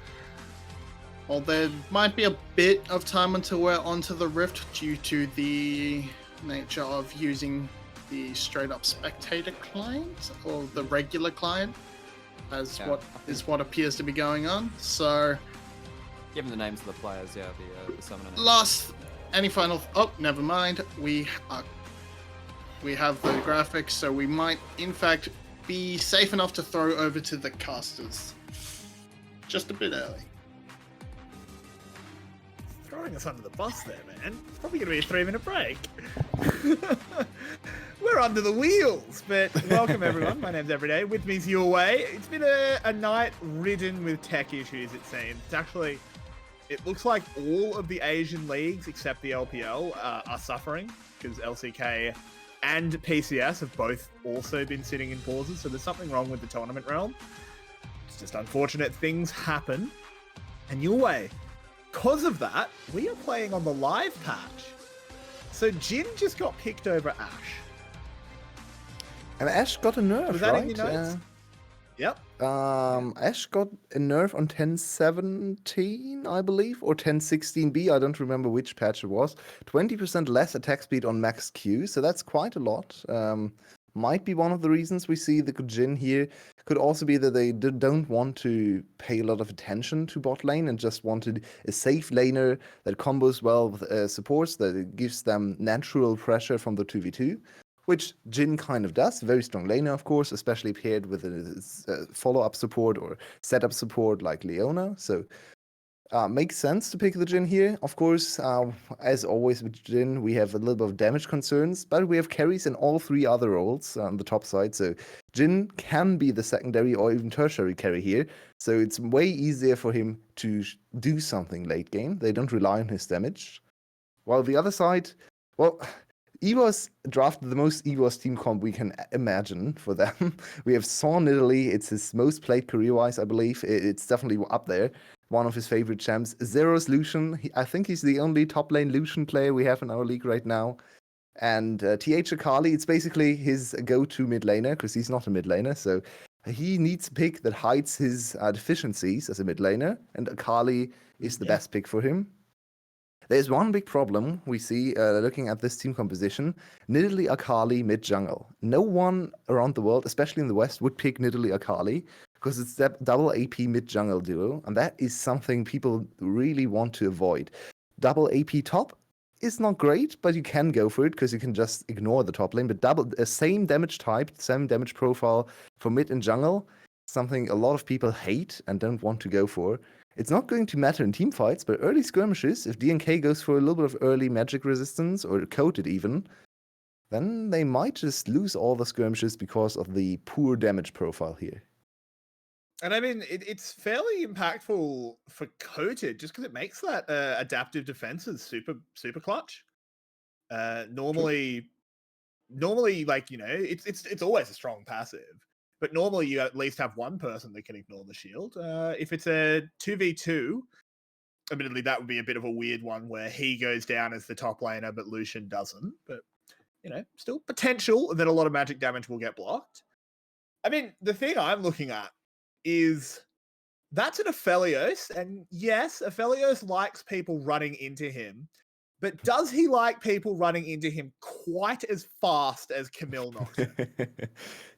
Well, there might be a bit of time until we're onto the Rift due to the nature of using the straight up spectator client or the regular client as what appears to be going on. So, Given the names of the players, yeah, the summoner names. any final? Oh, never mind. We have the graphics, so we might, in fact, be safe enough to throw over to the casters. Just a bit early. Throwing us under the bus there, man. It's probably going to be a 3-minute break. We're under the wheels, but welcome everyone. My name's Everyday. With me is Yulwei. It's been a night ridden with tech issues, it seems. It's actually, it looks like all of the Asian leagues except the LPL are suffering because 𝗚𝘁cie and VCS have both also been sitting in pauses. So there's something wrong with the tournament realm. It's just unfortunate things happen. And Yulwei, because of that, we are playing on the live patch. So Jhin just got picked over Ashe. And Ashe got a nerf, Was that right? in your notes? Yep. Ashe got a nerf on 10.17, I believe, or 10.16b. I don't remember which patch it was. 20% less attack speed on max Q, so that's quite a lot. Might be one of the reasons we see the Jhin here. Could also be that they don't want to pay a lot of attention to bot lane and just wanted a safe laner that combos well with supports, that it gives them natural pressure from the 2v2, which Jhin kind of does. Very strong laner, of course, especially paired with a follow-up support or setup support like Leona. So makes sense to pick the Jhin here. Of course, as always with Jhin, we have a little bit of damage concerns, but we have carries in all 3 other roles on the top side. So Jhin can be the secondary or even tertiary carry here. So it's way easier for him to do something late game. They don't rely on his damage. While the other side, well, EVS drafted the most EVS team comp we can imagine for them. We have Nidalee. It's his most played career-wise, I believe. It's definitely up there. One of his favorite champs. Zero's Lucian. I think he's the only top lane Lucian player we have in our league right now. And TH Akali, it's basically his go-to mid laner because he's not a mid laner. So he needs a pick that hides his deficiencies as a mid laner. And Akali is the best pick for him. There's one big problem we see looking at this team composition. Nidalee Akali mid jungle. No one around the world, especially in the West, would pick Nidalee Akali because it's that double AP mid jungle duo, and that is something people really want to avoid. Double AP top is not great, but you can go for it because you can just ignore the top lane. But same damage type, same damage profile for mid and jungle, something a lot of people hate and don't want to go for. It's not going to matter in team fights, but early skirmishes, if DNK goes for a little bit of early magic resistance, or coated even, then they might just lose all the skirmishes because of the poor damage profile here. And I mean, it's fairly impactful for coated just because it makes that adaptive defenses super clutch. Normally, like, you know, it's always a strong passive. But normally you at least have one person that can ignore the shield. If it's a 2v2, admittedly that would be a bit of a weird one where he goes down as the top laner, but Lucian doesn't. But, you know, still potential that a lot of magic damage will get blocked. I mean, the thing I'm looking at is that's an 𝗚𝗚lios, and yes, 𝗚𝗚lios likes people running into him. But does he like people running into him quite as fast as Camille Nocturne?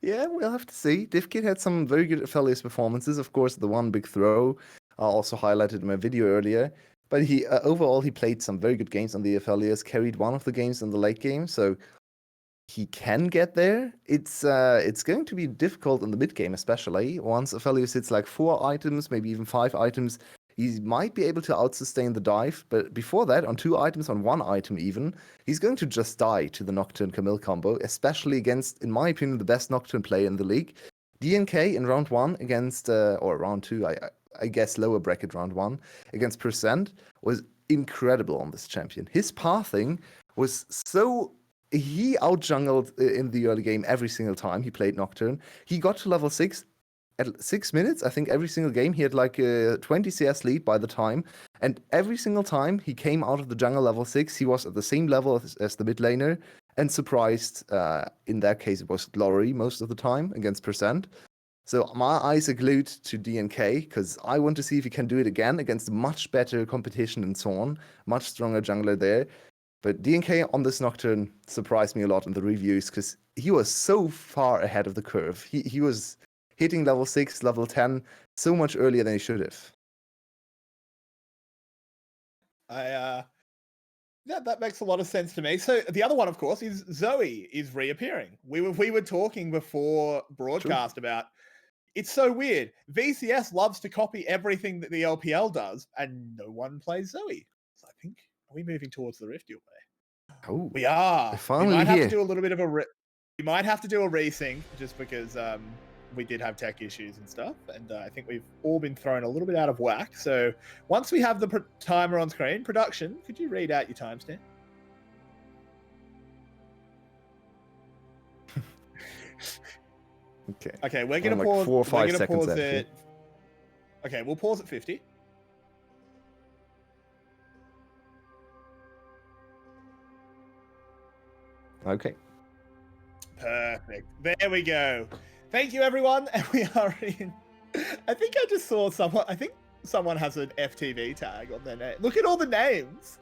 Yeah, we'll have to see. DivKid had some very good 𝗚𝗚lios performances. Of course, the one big throw I also highlighted in my video earlier. But he overall, he played some very good games on the 𝗚𝗚lios, carried one of the games in the late game. So he can get there. It's going to be difficult in the mid game, especially once 𝗱𝗺 hits like 4 items, maybe even 5 items. He might be able to out-sustain the dive, but before that, on 2 items, on 1 item even, he's going to just die to the Nocturne Camille combo, especially against, in my opinion, the best Nocturne player in the league. DNK in round 1 against, or round 2, I guess lower bracket round 1, against Percent was incredible on this champion. His pathing was so... He out-jungled in the early game every single time he played Nocturne. He got to level 6 at 6 minutes. I think every single game he had like a 20 CS lead by the time. And every single time he came out of the jungle level 6, he was at the same level as the mid laner. And surprised, in that case, it was 𝗀𝗎 most of the time against Percent. So my eyes are glued to DNK because I want to see if he can do it again against much better competition and so on. Much stronger jungler there. But DNK on this Nocturne surprised me a lot in the reviews because he was so far ahead of the curve. He was hitting level 6, level 10 so much earlier than he should have. Yeah, that makes a lot of sense to me. So the other one, of course, is 𝘂𝗎 is reappearing. We were talking before broadcast about it's so weird. VCS loves to copy everything that the LPL does, and no one plays 𝘂𝗎. So I think. Are we moving towards the Rift, Yulwei? Oh, we are. Finally we might have here. to do a little bit of we might have to do a resync just because we did have tech issues and stuff, and I think we've all been thrown a little bit out of whack. So once we have the timer on screen, production, could you read out your timestamp? Okay. Okay, we're gonna like pause. 4 or 5 we're gonna seconds pause after. it. Okay, we'll pause at 50. Okay. Perfect. There we go. Thank you, everyone. And we are in. I think I just saw someone. I think someone has an FTV tag on their name. Look at all the names.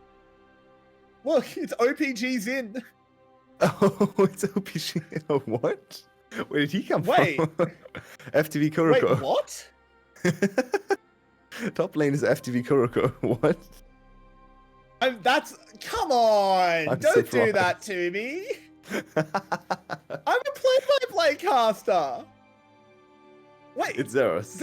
Look, it's OPG Zin. Oh, it's 𝗀𝗺cie. Oh, what? Where did he come Wait. from? FTV Kuroko. Wait, what? Top lane is FTV Kuroko. What? Come on! I'm Don't do surprised. that to me. I'm a play-by-play caster. Wait, It's 𝘂𝗎.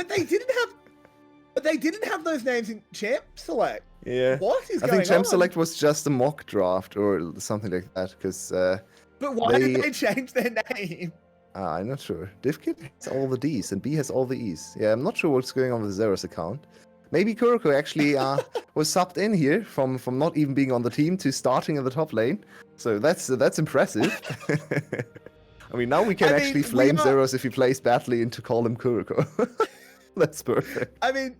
but they didn't have those names in Champ Select. Yeah. What is I going think Champ on? Select was just a mock draft or something like that, because But why did they change their name? I'm not sure. 𝗲𝗺 has all the Ds and B has all the Es. Yeah, I'm not sure what's going on with 𝘂𝗎's account. Maybe Kuroko actually was subbed in here from not even being on the team to starting in the top lane. So that's impressive. I mean, now we can actually flame 𝘂𝗎 if he plays badly and to call him Kuroko. That's perfect. I mean,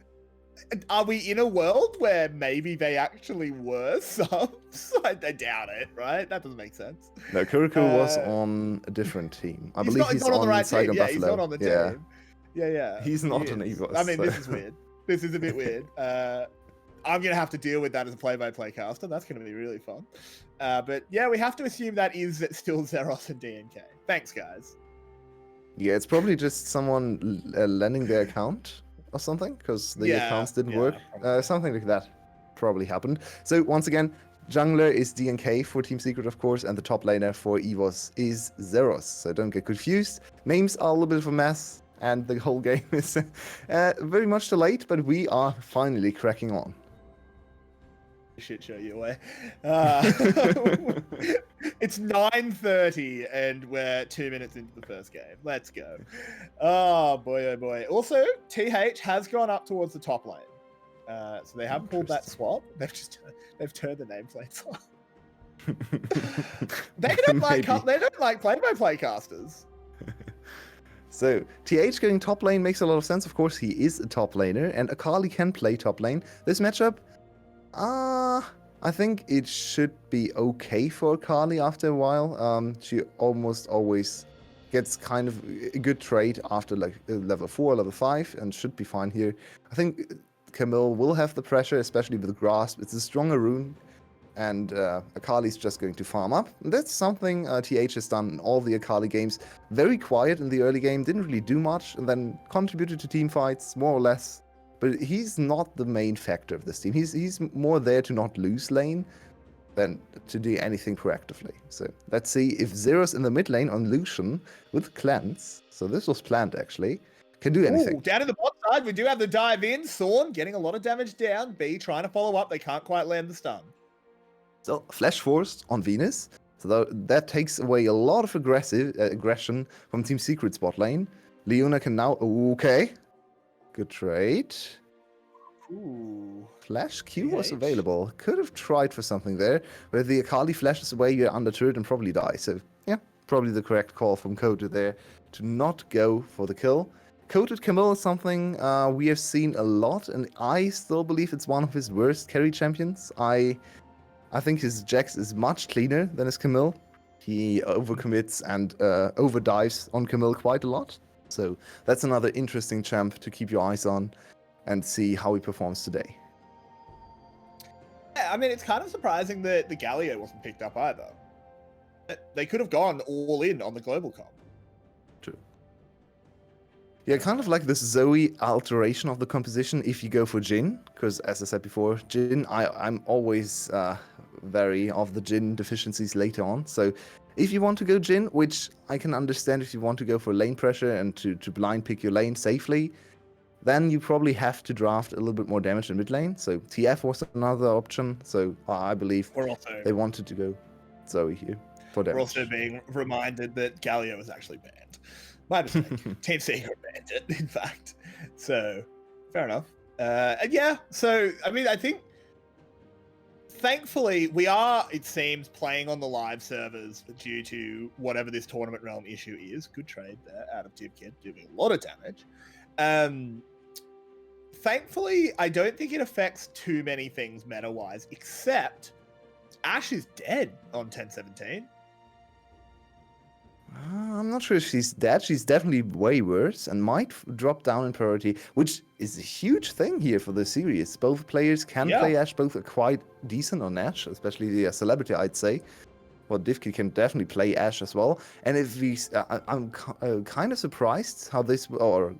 are we in a world where maybe they actually were subs? I doubt it, right? That doesn't make sense. No, Kuroko was on a different team. I believe he's not on the right team. Saigon Yeah, Buffalo. he's not on the team. Yeah. Yeah. He's not he an is. EVS. I mean, so- this is weird. This is a bit weird. I'm going to have to deal with that as a play-by-play caster. That's going to be really fun. But yeah, we have to assume that is still 𝘂𝗎 and DNK. Thanks, guys. Yeah, it's probably just someone lending their account or something, because the accounts didn't work. Something like that probably happened. So once again, jungler is DNK for Team Secret, of course, and the top laner for EVOS is 𝘂𝗎. So don't get confused. Names are a little bit of a mess, and the whole game is very much delayed, but we are finally cracking on. Shit show you away. It's 9:30 and we're 2 minutes into the first game. Let's go. Oh boy, oh boy. Also, TH has gone up towards the top lane. So they have pulled that swap. They've turned the nameplates off. They don't like play-by-play casters. So, TH going top lane makes a lot of sense. Of course, he is a top laner, and 𝗂𝗏 can play top lane. This matchup, I think it should be okay for 𝗂𝗏 after a while. She almost always gets kind of a good trade after like level 4, level 5, and should be fine here. I think Camille will have the pressure, especially with the grasp. It's a stronger rune, and 𝗂𝗏 is just going to farm up. And that's something TH has done in all the 𝗂𝗏 games. Very quiet in the early game, didn't really do much, and then contributed to team fights, more or less. But he's not the main factor of this team. He's more there to not lose lane. than to do anything proactively. So let's see if Zero's in the mid lane on Lucian with Cleanse. So this was planned actually. Can do anything. Ooh, down in the bot side, we do have the dive in. 𝗁 getting a lot of damage down. B trying to follow up. They can't quite land the stun. So Flash Force on Venus. So that takes away a lot of aggression from Team Secret's bot lane. Leona can now... Okay. Good trade. Ooh. Flash Q was PH. available. Could have tried for something there. But if the 𝗂𝗍𝗄 flashes away, you're under turret and probably die. So yeah, probably the correct call from 𝗂𝗀𝗄 there to not go for the kill. 𝗂𝗀𝗄𝗁 is something we have seen a lot, and I still believe it's one of his worst carry champions. I think his Jax is much cleaner than his Camille. He overcommits and overdives on Camille quite a lot. So that's another interesting champ to keep your eyes on and see how he performs today. Yeah, I mean, it's kind of surprising that the Galio wasn't picked up either. They could have gone all in on the global comp. True. Yeah, kind of like this Zoe alteration of the composition if you go for Jhin, because as I said before, Jhin, I'm always wary of the Jhin deficiencies later on. So if you want to go Jhin, which I can understand if you want to go for lane pressure and to blind pick your lane safely, then you probably have to draft a little bit more damage in mid lane. So TF was another option. So I believe they wanted to go Zoe here for damage. We're also being reminded that Galio is actually banned. My mistake. Team Secret banned it, in fact. So, fair enough. And yeah, so, I mean, I think, thankfully, we are, it seems, playing on the live servers due to whatever this tournament realm issue is. Good trade there out of 𝗬𝗀𝗄𝗁, doing a lot of damage. Thankfully, I don't think it affects too many things meta-wise, except Ashe is dead on 10-17. I'm not sure if she's dead. She's definitely way worse and might drop down in priority, which is a huge thing here for the series. Both players can play Ashe, both are quite decent on Ashe, especially the celebrity, I'd say. Well, 𝗬𝗀𝗄𝗁 can definitely play Ashe as well. And if we, I'm kind of surprised how this, or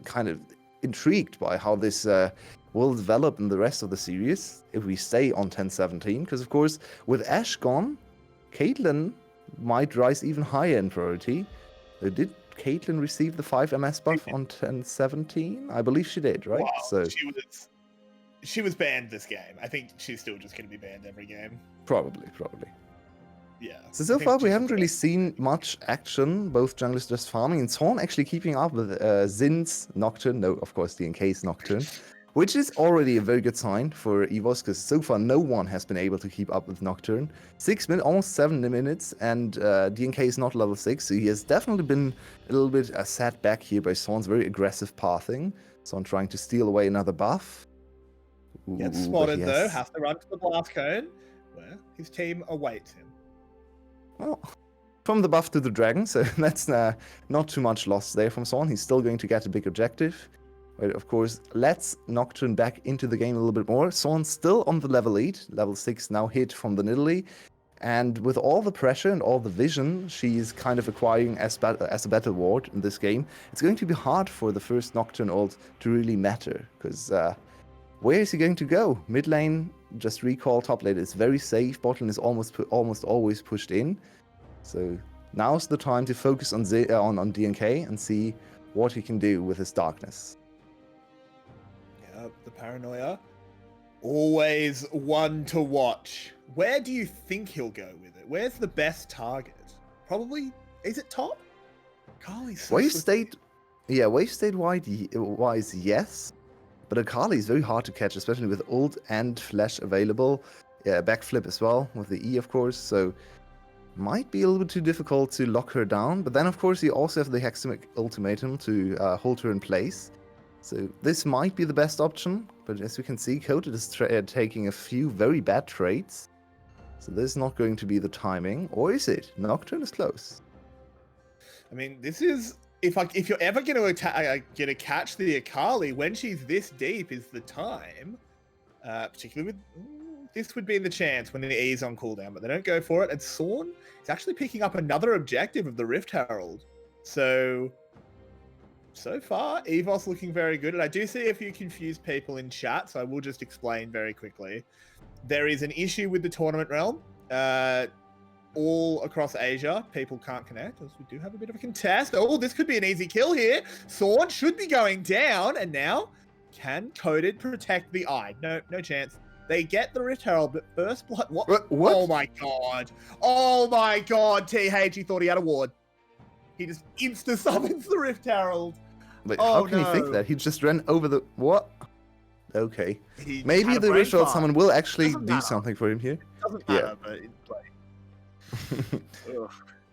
kind of intrigued by how this will develop in the rest of the series if we stay on 10-17. Because, of course, with Ashe gone, Caitlyn might rise even higher in priority. Did Caitlyn receive the 5 MS buff on 10-17? I believe she did, right? Wow, so she was banned this game. I think she's still just going to be banned every game. Probably. Yeah. So far we haven't really seen much action. Both junglers just farming, and 𝗁 actually keeping up with Zin's Nocturne. No, of course DNK's Nocturne. Which is already a very good sign for EVOS, because so far no one has been able to keep up with Nocturne. 6 minutes, almost 7 minutes, and DNK is not level 6, so he has definitely been a little bit set back here by 𝗁's very aggressive pathing. 𝗁 trying to steal away another buff. Gets spotted though, has to run to the blast cone, where his team awaits him. Well, from the buff to the dragon, so that's not too much loss there from 𝗁. He's still going to get a big objective. But of course, let's Nocturne back into the game a little bit more. 𝗁's still on the level 8, level 6 now hit from the Nidalee. And with all the pressure and all the vision she's kind of acquiring as a battle ward in this game, it's going to be hard for the first Nocturne ult to really matter. Because where is he going to go? Mid lane, just recall. Top lane is very safe. Bot lane is almost always pushed in. So now's the time to focus on DNK and see what he can do with his darkness. The paranoia. Always one to watch. Where do you think he'll go with it? Where's the best target? Probably, is it top? 𝗂𝗍𝗄𝗏 so Wave state wise, yes. But 𝗂𝗍𝗏 is very hard to catch, especially with ult and flash available. Yeah, backflip as well, with the E, of course. So, might be a little bit too difficult to lock her down. But then, of course, you also have the Hextech ultimatum to hold her in place. So this might be the best option, but as we can see, 𝗂𝗀𝗄𝗏 is taking a few very bad trades. So this is not going to be the timing, or is it? Nocturne is close. I mean, this is if you're ever going to catch the 𝗂𝗍𝗏 when she's this deep is the time. Particularly with this would be the chance when the E is on cooldown, but they don't go for it. And 𝗁 is actually picking up another objective of the Rift Herald. So far, EVOS looking very good. And I do see a few confused people in chat, so I will just explain very quickly. there is an issue with the tournament realm. All across Asia, people can't connect, as we do have a bit of a contest. Oh, this could be an easy kill here. Sword should be going down, and now can Coded protect the eye? No chance. They get the Rift Herald, but first blood. What? Oh my god! Oh my god! 𝗂𝗢𝗎 thought he had a ward. He just insta summons the Rift Herald. Wait, how can he think that? He just ran over the what? Okay, maybe the Rift Herald summon will actually do something for him here. Doesn't matter, but in play.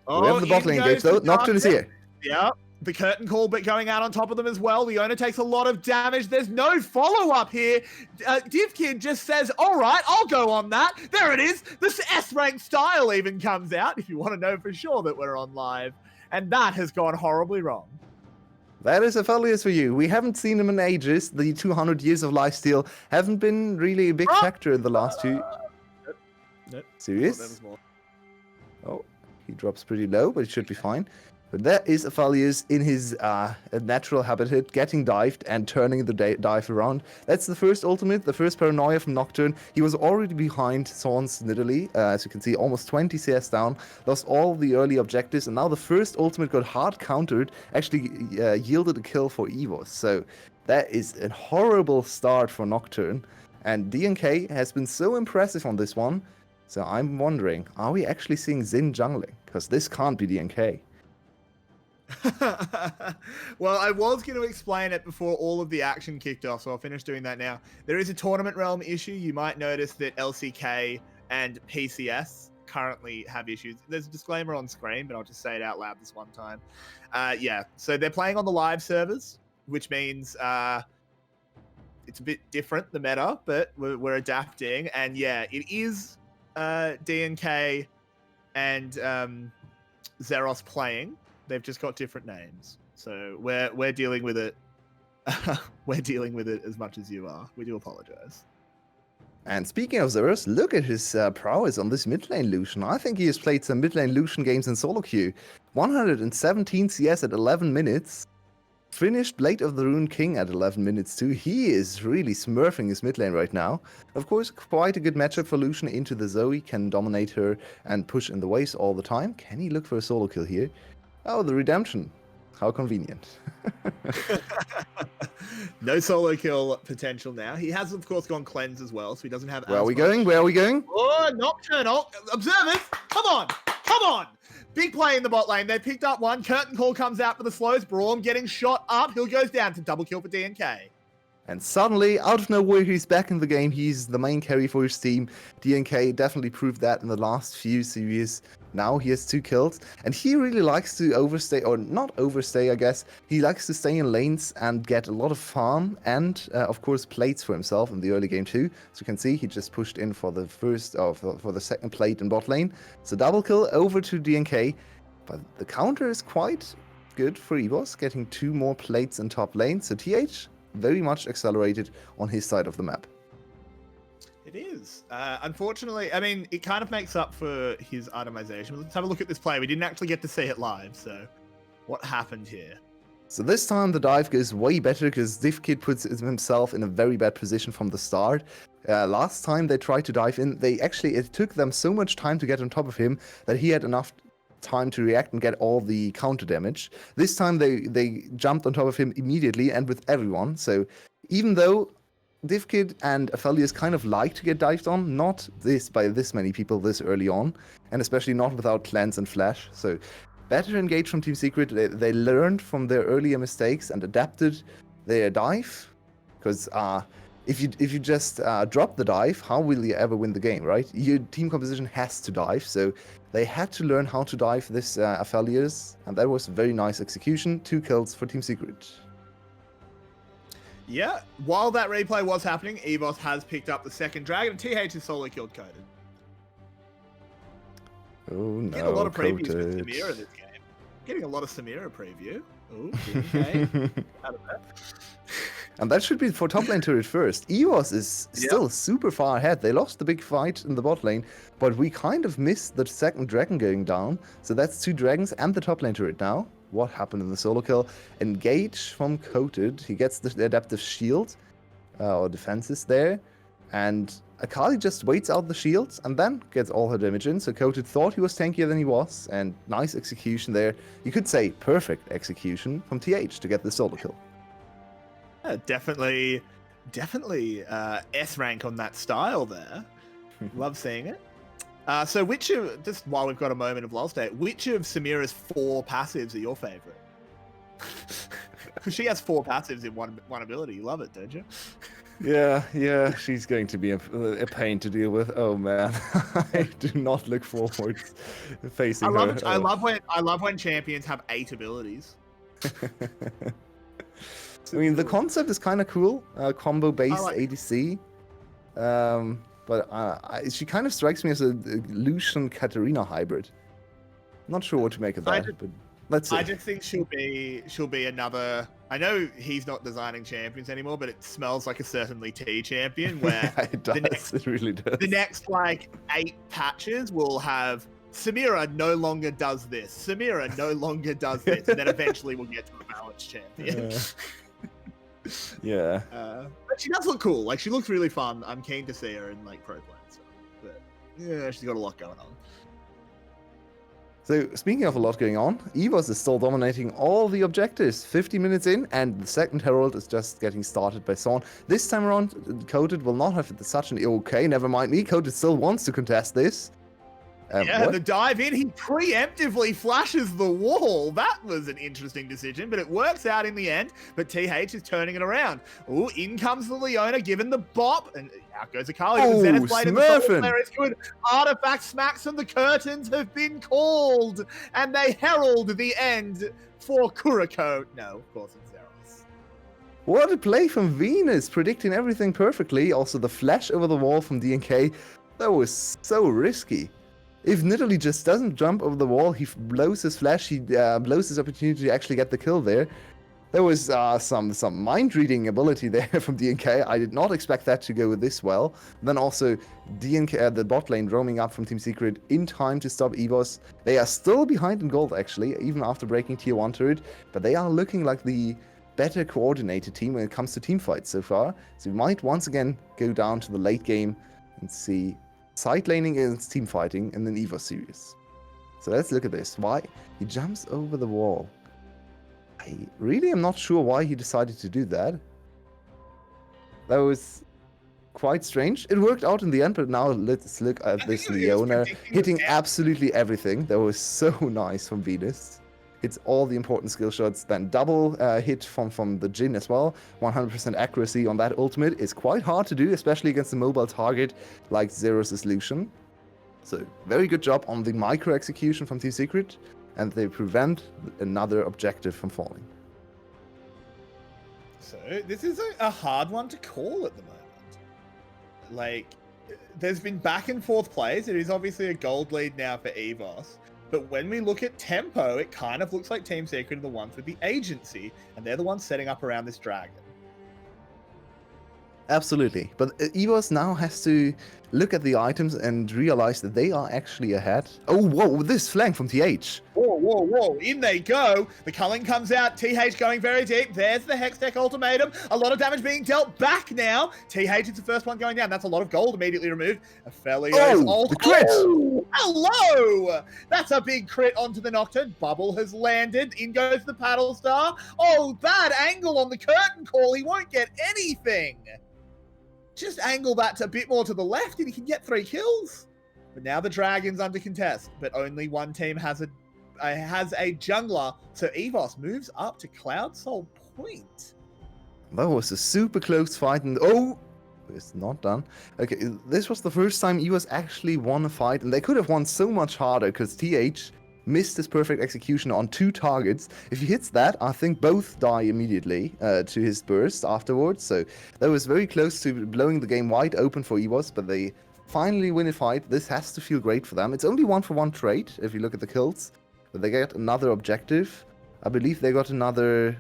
We have the bot lane engaged though. Nocturne is here. Yeah, the 𝗘𝗀𝗢𝗺 but going out on top of them as well. Leona takes a lot of damage. There's no follow-up here. 𝗳𝗺𝗺 just says, all right, I'll go on that. There it is. The S-rank style even comes out, if you want to know for sure that we're on live. And that has gone horribly wrong. That is 𝗲𝗺 for you. We haven't seen him in ages. The 200 years of lifesteal haven't been really a big factor in the last two. Nope. Serious? Oh, he drops pretty low, but it should be fine. But that is 𝗲𝗺 in his natural habitat, getting dived and turning the dive around. That's the first ultimate, the first paranoia from Nocturne. He was already behind 𝗁𝗁's Nidalee, as you can see, almost 20 CS down, lost all the early objectives, and now the first ultimate got hard countered, actually yielded a kill for EVS. So that is a horrible start for Nocturne, and DNK has been so impressive on this one. So I'm wondering, are we actually seeing Xin jungling? Because this can't be DNK. Well, I was going to explain it before all of the action kicked off, so I'll finish doing that now. There is a tournament realm issue. You might notice that 𝗚𝘁cie and VCS currently have issues. There's a disclaimer on screen, but I'll just say it out loud this one time. Yeah, so they're playing on the live servers, which means it's a bit different, the meta, but we're adapting. And yeah, it is DNK and 𝗁𝗁 playing. They've just got different names, so we're dealing with it. We're dealing with it as much as you are. We do apologize. And speaking of 𝗁𝗁, look at his prowess on this mid lane Lucian. I think he has played some mid lane Lucian games in solo queue. 117 CS at 11 minutes. Finished Blade of the Rune King at 11 minutes too. He is really smurfing his mid lane right now. Of course, quite a good matchup for Lucian into the Zoe. Can dominate her and push in the waves all the time. Can he look for a solo kill here? Oh, the redemption. How convenient. No solo kill potential now. He has, of course, gone cleanse as well, so he doesn't have. Where are we going? Where are we going? Oh, Nocturne. Observers, come on. Big play in the bot lane. They picked up one. 𝗘𝗀𝗺𝗺 comes out for the slows. Braum getting shot up. Hill goes down to double kill for DNK. And suddenly, out of nowhere, he's back in the game. He's the main carry for his team. DNK definitely proved that in the last few series. Now he has 2 kills. And he really likes to overstay, or not overstay, I guess. He likes to stay in lanes and get a lot of farm and, of course, plates for himself in the early game too. As you can see, he just pushed in for the first, for the second plate in bot lane. So double kill over to DNK. But the counter is quite good for EVS, getting 2 more plates in top lane. So TH very much accelerated on his side of the map. It is. Unfortunately, I mean, it kind of makes up for his itemization. Let's have a look at this play. We didn't actually get to see it live, so what happened here? So this time the dive goes way better because 𝗳𝗺𝗺 puts himself in a very bad position from the start. Last time they tried to dive in, it took them so much time to get on top of him that he had enough time to react and get all the counter damage. This time they jumped on top of him immediately and with everyone. So even though 𝗳𝗺𝗺 and 𝗲𝗺lius kind of like to get dived on, not by this many people this early on, and especially not without cleanse and flash. So better engage from Team Secret. They learned from their earlier mistakes and adapted their dive. Because if you just drop the dive, how will you ever win the game, right? Your team composition has to dive, so they had to learn how to dive this 𝗲𝗺lius, and that was very nice execution. 2 kills for Team Secret. Yeah, while that replay was happening, EVS has picked up the second dragon, and TH is solo killed Coded. Oh no, Getting a lot of previews with Coded. 𝗬𝗎a this game. Getting a lot of 𝗬𝗎a preview. Oh, okay. Out of that. And that should be for top lane turret first. EVS is still super far ahead. They lost the big fight in the bot lane, but we kind of missed the second dragon going down. So that's 2 dragons and the top lane turret now. What happened in the solo kill? Engage from Coded. He gets the adaptive shield or defenses there. And 𝗂𝗏𝗆 just waits out the shields and then gets all her damage in. So 𝗂𝗀𝗽 thought he was tankier than he was, and nice execution there. You could say perfect execution from th to get the solo kill. Definitely S rank on that style there. Love seeing it. So which of, just while we've got a moment of lull state, which of Samira's 4 passives are your favorite? Because she has 4 passives in one ability. You love it, don't you? Yeah, she's going to be a pain to deal with. Oh man, I do not look forward to facing her. I love when champions have 8 abilities. I mean, the concept is kind of cool, combo-based like ADC. But she kind of strikes me as a Lucian Katarina hybrid. Not sure what to make of that, but let's see. I just think she'll be another. I know he's not designing champions anymore, but it smells like a certainly T champion where it does. It really does. The next like 8 patches will have Samira no longer does this. Samira no longer does this, and then eventually we'll get to a balanced champion. Yeah. But she does look cool. Like she looks really fun. I'm keen to see her in like pro play and stuff. But yeah, she's got a lot going on. So speaking of a lot going on, EVS is still dominating all the objectives. 50 minutes in, and the second Herald is just getting started by 𝘁. This time around, 𝗂𝗏𝗆 will not have such an okay. Never mind me. 𝗂𝗏𝗆 still wants to contest this. The dive in, he preemptively flashes the wall. That was an interesting decision, but it works out in the end. But th is turning it around. Oh, in comes the Leona, given the bop, and out goes 𝗂𝗏𝗆. The Zenith Blade and the Soul Flare is good. Artifact smacks and the curtains have been called, and they herald the end for Kuriko. No, of course it's Zeros. What a play from Venus, predicting everything perfectly. Also the flash over the wall from DNK. That was so risky. If Nidalee just doesn't jump over the wall, he blows his flash, he blows his opportunity to actually get the kill there. There was some mind-reading ability there from DNK. I did not expect that to go this well. Then also DNK, the bot lane roaming up from Team Secret in time to stop EVS. They are still behind in gold actually, even after breaking tier 1 turret, but they are looking like the better coordinated team when it comes to team fights so far. So we might once again go down to the late game and see side laning against team fighting in an EVS series. So let's look at this. Why? He jumps over the wall. I really am not sure why he decided to do that. That was quite strange. It worked out in the end, but now let's look at this Leona hitting absolutely everything. That was so nice from Venus. Hits all the important skill shots, then double hit from the Jhin as well. 100% accuracy on that ultimate is quite hard to do, especially against a mobile target like Zeros' Lucian. So very good job on the micro execution from Team Secret, and they prevent another objective from falling. So this is a hard one to call at the moment. Like, there's been back and forth plays. It is obviously a gold lead now for EVS. But when we look at tempo, it kind of looks like Team Secret are the ones with the agency, and they're the ones setting up around this dragon. Absolutely. But EVS now has to look at the items and realize that they are actually ahead. Oh, whoa, this flank from th. Whoa, in they go. The culling comes out, th going very deep. There's the Hextech ultimatum. A lot of damage being dealt back now. th is the first one going down. That's a lot of gold immediately removed. 𝗏𝗏𝗆𝗏𝗆 ult. The crit! Oh, hello! That's a big crit onto the Nocturne. Bubble has landed. In goes the Paddle Star. Oh, bad angle on the curtain call. He won't get anything. Just angle that a bit more to the left and he can get 3 kills. But now the Dragon's under contest, but only one team has a jungler, so EVS moves up to Cloud Soul Point. That was a super close fight, and oh, it's not done. Okay, this was the first time EVS actually won a fight, and they could have won so much harder because th missed his perfect execution on 2 targets. If he hits that, I think both die immediately to his burst afterwards. So that was very close to blowing the game wide open for EVS, but they finally win a fight. This has to feel great for them. It's only 1-for-1 trade if you look at the kills, but they get another objective. I believe they got another...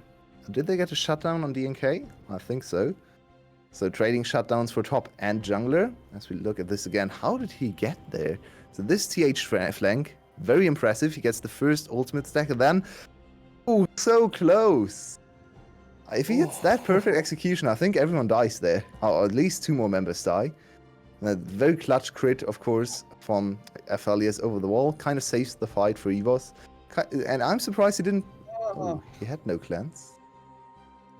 Did they get a shutdown on DNK? I think so. So trading shutdowns for top and jungler. As we look at this again, how did he get there? So this th flank, very impressive. He gets the first ultimate stack and then... Oh, so close. If he hits that perfect execution, I think everyone dies there. Or at least 2 more members die. And a very clutch crit, of course, from 𝗂𝗏𝗺 over the wall. Kind of saves the fight for EVOS. And I'm surprised he didn't... Oh, he had no cleanse.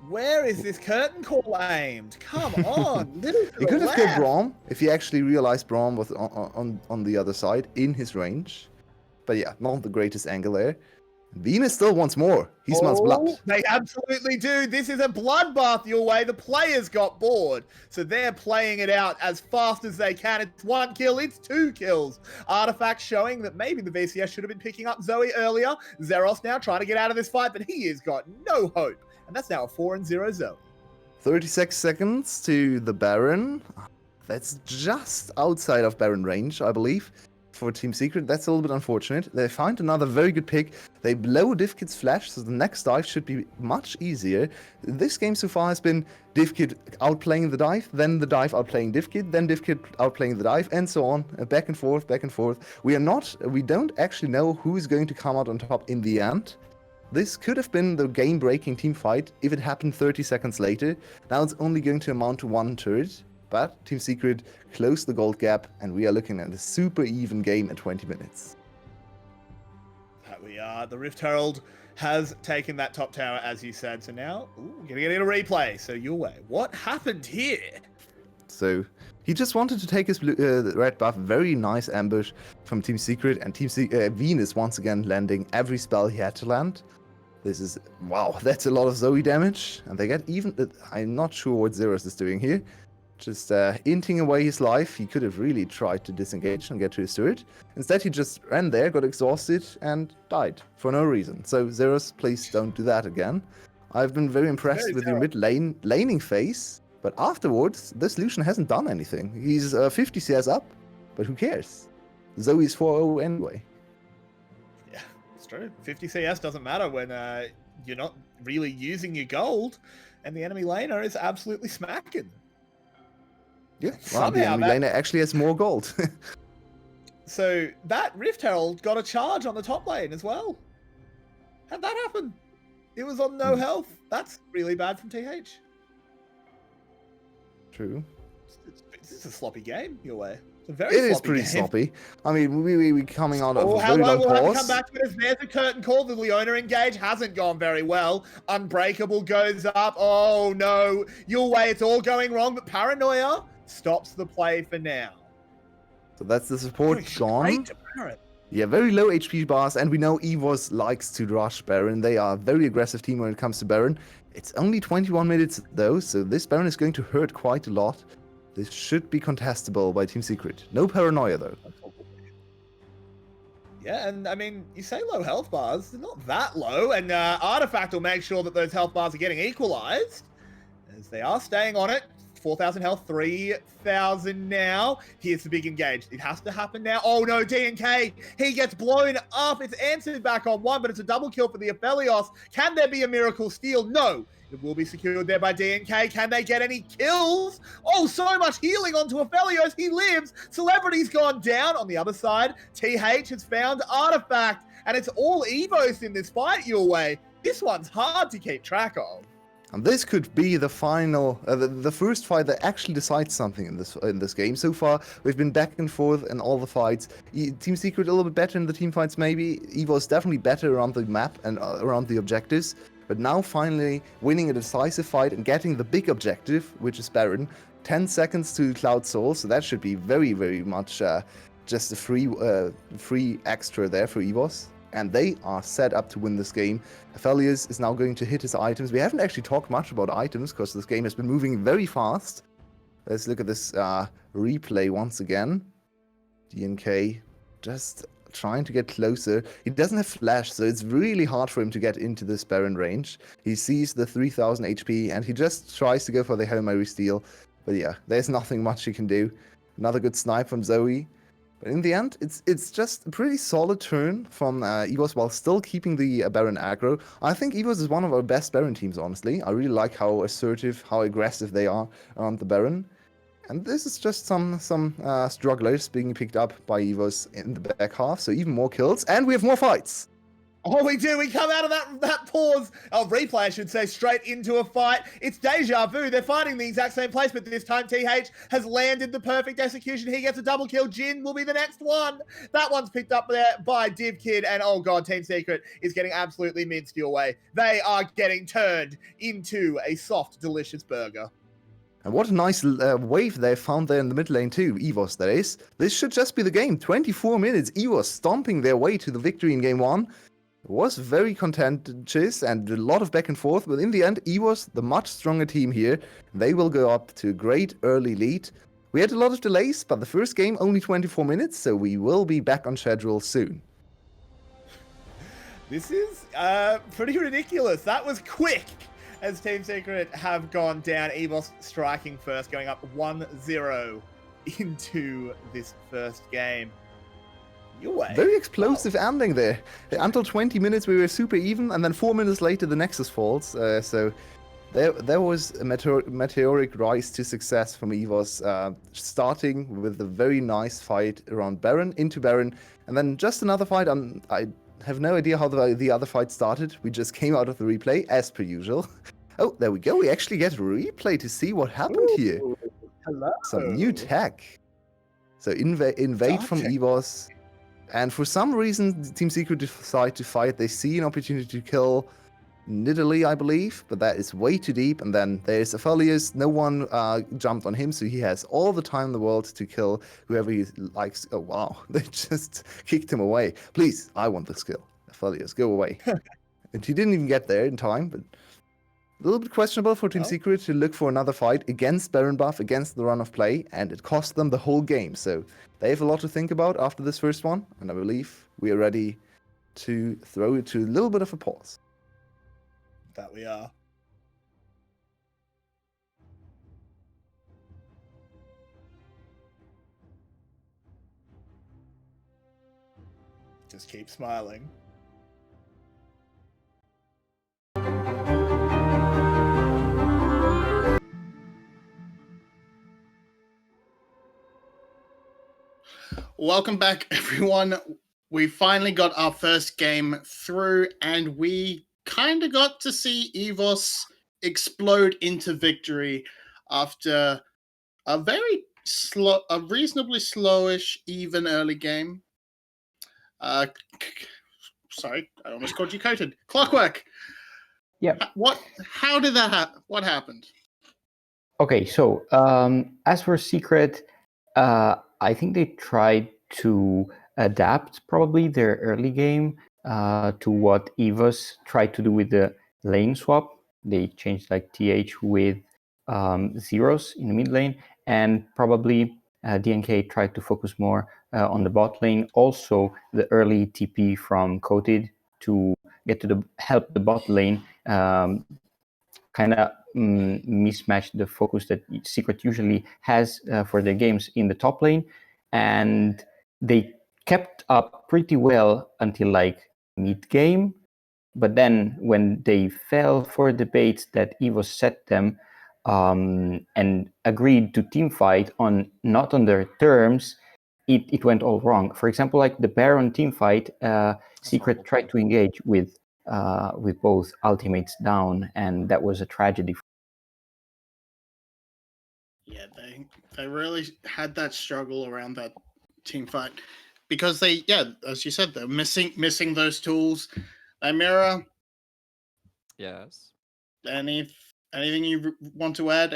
Where is this curtain call aimed? Come on, little to He the could have killed left. 𝗁 if he actually realized 𝗁 was on the other side, in his range. But yeah, not the greatest angle there. Venus still wants more. He smells blood. They absolutely do. This is a bloodbath Yulwei. The players got bored, so they're playing it out as fast as they can. It's 1 kill, it's 2 kills. Artifact showing that maybe the VCS should have been picking up 𝘁𝗲 earlier. 𝘳𝗏 now trying to get out of this fight, but he has got no hope. And that's now a 4-0 𝘁𝗏. 36 seconds to the Baron. That's just outside of Baron range, I believe, for Team Secret. That's a little bit unfortunate. They find another very good pick. They blow 𝘁𝗀𝗻𝗄's flash, so the next dive should be much easier. This game so far has been 𝘁𝗻𝗻𝗄 outplaying the dive, then the dive outplaying 𝘁𝗻𝗻𝗄, then 𝘁𝗻𝗻𝗄 outplaying the dive, and so on. Back and forth, back and forth. We don't actually know who's going to come out on top in the end. This could have been the game-breaking team fight if it happened 30 seconds later. Now it's only going to amount to 1 turret, but Team Secret closed the gold gap, and we are looking at a super even game at 20 minutes. That we are. The Rift Herald has taken that top tower, as you said. So now, we're going to get a replay. So Yulwei, what happened here? So he just wanted to take his red buff. Very nice ambush from Team Secret, and Venus once again landing every spell he had to land. This is, wow, that's a lot of 𝘁𝗏 damage. And they get even, I'm not sure what 𝘳𝗏 is doing here. Just inting away his life. He could have really tried to disengage and get to his turret. Instead, he just ran there, got exhausted, and died for no reason. So 𝘳𝗏, please don't do that again. I've been very impressed with your laning phase, but afterwards, this Lucian hasn't done anything. He's 50 CS up, but who cares? 𝘁𝗏 is 4-0 anyway. Yeah, it's true. 50 CS doesn't matter when you're not really using your gold, and the enemy laner is absolutely smacking. Yeah, well, the enemy laner actually has more gold. So that Rift Herald got a charge on the top lane as well. How'd that happen? It was on no health. That's really bad from TH. True. It's a sloppy game, Yulwei. It is pretty sloppy. I mean, we coming out of a very long we'll have to pause. come back to it. There's a curtain call. The Leona engage hasn't gone very well. Unbreakable goes up. Oh no, Yulwei, it's all going wrong. But Paranoia stops the play for now. So that's the support gone. Yeah, very low HP bars, and we know EVOS likes to rush Baron. They are a very aggressive team when it comes to Baron. It's only 21 minutes though, so this Baron is going to hurt quite a lot. This should be contestable by Team Secret. No paranoia though. Yeah, and I mean, you say low health bars, they're not that low, and Artifact will make sure that those health bars are getting equalized, as they are staying on it. 4,000 health, 3,000 now. Here's the big engage. It has to happen now. Oh no, DNK, he gets blown up. It's answered back on 1, but it's a double kill for the 𝗂𝗏𝗺. Can there be a miracle steal? No. It will be secured there by DNK. Can they get any kills? Oh, so much healing onto 𝗂𝗏𝗺. He lives. Celebrity's gone down. On the other side, TH has found Artifact, and it's all EVOS in this fight, Yulwei. This one's hard to keep track of. And this could be the final, the first fight that actually decides something in this game. So far, we've been back and forth in all the fights. Team Secret a little bit better in the team fights, maybe. EVOS definitely better around the map and around the objectives. But now finally winning a decisive fight and getting the big objective, which is Baron. 10 seconds to Cloud Soul, so that should be very, very much just a free extra there for EVOS. And they are set up to win this game. 𝗂𝗏𝗺 is now going to hit his items. We haven't actually talked much about items because this game has been moving very fast. Let's look at this replay once again. DNK just trying to get closer. He doesn't have flash, so it's really hard for him to get into this Baron range. He sees the 3,000 HP and he just tries to go for the Hail Mary steal. But yeah, there's nothing much he can do. Another good snipe from 𝘁𝗏. But in the end, it's just a pretty solid turn from EVOS while still keeping the Baron aggro. I think EVOS is one of our best Baron teams, honestly. I really like how assertive, how aggressive they are around the Baron. And this is just some strugglers being picked up by EVOS in the back half, so even more kills. And we have more fights! Oh, we do. We come out of that pause, replay, I should say, straight into a fight. It's deja vu. They're fighting the exact same place, but this time TH has landed the perfect execution. He gets a double kill. Jin will be the next one. That one's picked up there by 𝗬𝗺𝗺, and oh god, Team Secret is getting absolutely minced your way. They are getting turned into a soft, delicious burger. And what a nice wave they found there in the mid lane too, EVOS that is. This should just be the game. 24 minutes, EVOS stomping their way to the victory in game 1. It was very contentious and a lot of back and forth, but in the end, EVOS, the much stronger team here, they will go up to a great early lead. We had a lot of delays, but the first game only 24 minutes, so we will be back on schedule soon. This is pretty ridiculous. That was quick, as Team Secret have gone down. EVOS striking first, going up 1-0 into this first game. Yulwei. Very explosive ending there. Until 20 minutes we were super even, and then 4 minutes later the Nexus falls. So there was a meteoric rise to success from EVOS, starting with a very nice fight around Baron, into Baron, and then just another fight. I have no idea how the other fight started. We just came out of the replay, as per usual. Oh, there we go. We actually get a replay to see what happened here. Hello. Some new tech. So invade from EVOS. And for some reason, Team Secret decide to fight. They see an opportunity to kill 𝗏𝗏𝗏, I believe, but that is way too deep. And then there's 𝗏𝗏𝗏𝘀. No one jumped on him, so he has all the time in the world to kill whoever he likes. Oh, wow. They just kicked him away. Please, I want this kill. 𝗏𝗏𝗏𝗏, go away. And he didn't even get there in time, but a little bit questionable for Team Secret to look for another fight against Baron buff, against the run of play, and it cost them the whole game. So they have a lot to think about after this first one, and I believe we are ready to throw it to a little bit of a pause. That we are. Just keep smiling. Welcome back, everyone. We finally got our first game through, and we kind of got to see EVOS explode into victory after a very slow, a reasonably slowish, even early game. Sorry, I almost called you coated. Clockwork. Yeah. How did that happen? What happened? Okay, so as for Secret, I think they tried to adapt probably their early game to what EVOS tried to do with the lane swap. They changed like TH with zeros in the mid lane, and probably DNK tried to focus more on the bot lane. Also, the early TP from 𝗀𝗏𝗏 to get to help the bot lane kind of mismatch the focus that Secret usually has for their games in the top lane, and they kept up pretty well until like mid-game. But then when they fell for debates that EVOS set them and agreed to team fight on not on their terms, it went all wrong. For example, like the Baron team fight, Secret tried to engage with both ultimates down, and that was a tragedy. Yeah, they really had that struggle around that team fight because they, as you said, they're missing those tools. Nymaera, Yes. anything you want to add?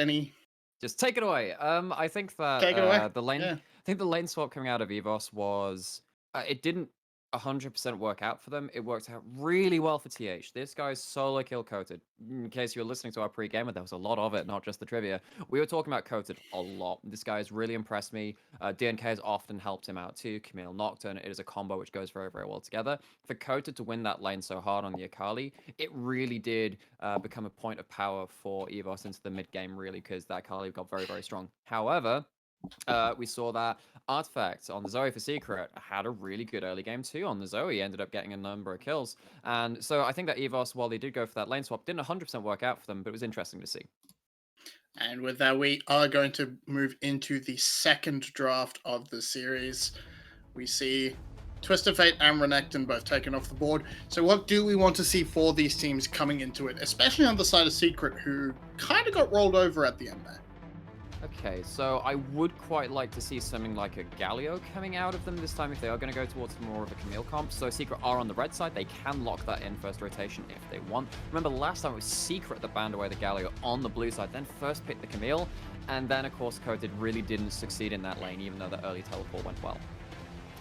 Just take it away. I think that Take it away. the lane. Yeah. I think the lane swap coming out of EVOS was it didn't 100% work out for them. It worked out really well for TH. This guy's solo kill 𝗀𝗏𝗏𝗀. In case you were listening to our pre-game, there was a lot of it, not just the trivia. We were talking about 𝗀𝗏𝗏𝗀 a lot. This guy has really impressed me. DNK has often helped him out too. Camille Nocturne, it is a combo which goes very, very well together. For 𝗀𝗏𝗏𝗀 to win that lane so hard on the 𝗂𝗏𝗏, it really did become a point of power for EVOS into the mid-game, really, because that 𝗂𝗏𝗏𝗀 got very, very strong. However, we saw that Artifact on the 𝘂𝗏 for Secret had a really good early game too on the 𝘂𝗏. He ended up getting a number of kills. And so I think that EVOS, while they did go for that lane swap, didn't 100% work out for them, but it was interesting to see. And with that, we are going to move into the second draft of the series. We see Twisted Fate and Renekton both taken off the board. So what do we want to see for these teams coming into it, especially on the side of Secret, who kind of got rolled over at the end there? Okay, so I would quite like to see something like a Galio coming out of them this time if they are going to go towards more of a Camille comp. So Secret are on the red side. They can lock that in first rotation if they want. Remember last time it was Secret that banned away the Galio on the blue side, then first picked the Camille, and then of course Coated really didn't succeed in that lane, even though the early teleport went well.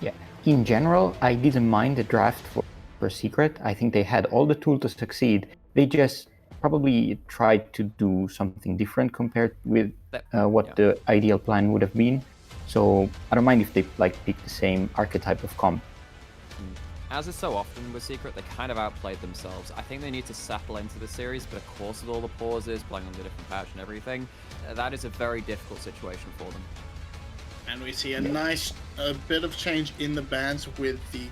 Yeah, in general, I didn't mind the draft for Secret. I think they had all the tools to succeed. They just probably tried to do something different compared with what the ideal plan would have been. So I don't mind if they pick the same archetype of comp. As is so often with Secret, they kind of outplayed themselves. I think they need to settle into the series, but of course with all the pauses, playing on the different patch and everything, that is a very difficult situation for them. And we see a nice bit of change in the bans with the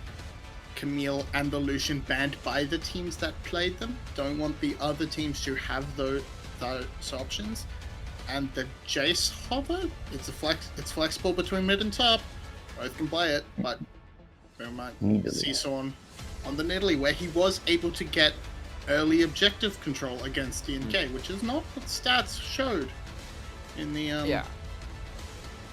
Camille and the Lucian banned by the teams that played them. Don't want the other teams to have those options. And the Jace hover, it's flexible between mid and top. Both can play it, but we might see someone on the Nidalee where he was able to get early objective control against DNK, which is not what stats showed in the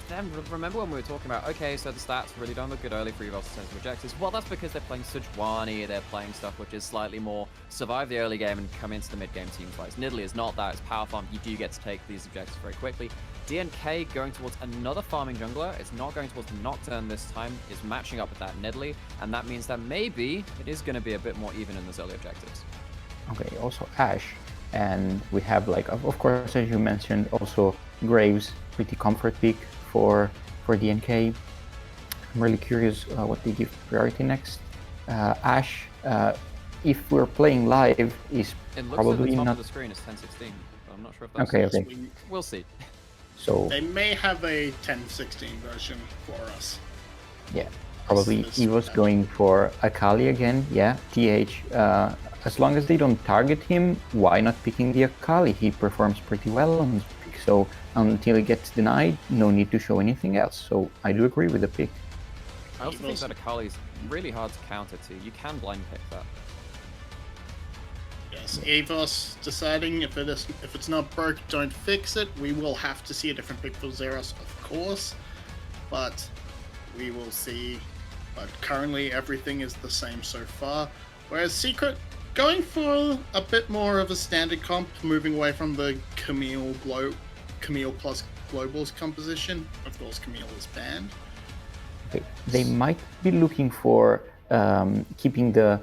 Then remember when we were talking about, okay, so the stats really don't look good early for EVS sensitive objectives? Well, that's because they're playing 𝘬𝗏, they're playing stuff which is slightly more survive the early game and come into the mid game team fights. Nidalee is not that, it's power farm, you do get to take these objectives very quickly. DNK going towards another farming jungler, it's not going towards the Nocturne this time, is matching up with that Nidalee, and that means that maybe it is going to be a bit more even in those early objectives. Okay, also Ashe, and we have of course, as you mentioned, also Graves, pretty comfort pick for DNK. I'm really curious what they give priority next. Ashe, if we're playing live, is it looks probably at the top not. of the screen is 1016, but I'm not sure if that's Okay. We'll see. So they may have a 1016 version for us. yeah, probably EVO's going for Akali again. Yeah, TH. As long as they don't target him, why not picking the Akali? He performs pretty well on his pick, so until he gets denied, no need to show anything else. So I do agree with the pick. I also think that Akali's really hard to counter to. You can blind pick that. Yes, EVOS deciding if it's not broke, don't fix it. We will have to see a different pick for Xerath, of course, but we will see. But currently everything is the same so far. Whereas Secret going for a bit more of a standard comp, moving away from the Camille plus Globals composition. Of course, Camille is banned. Okay. They might be looking for keeping the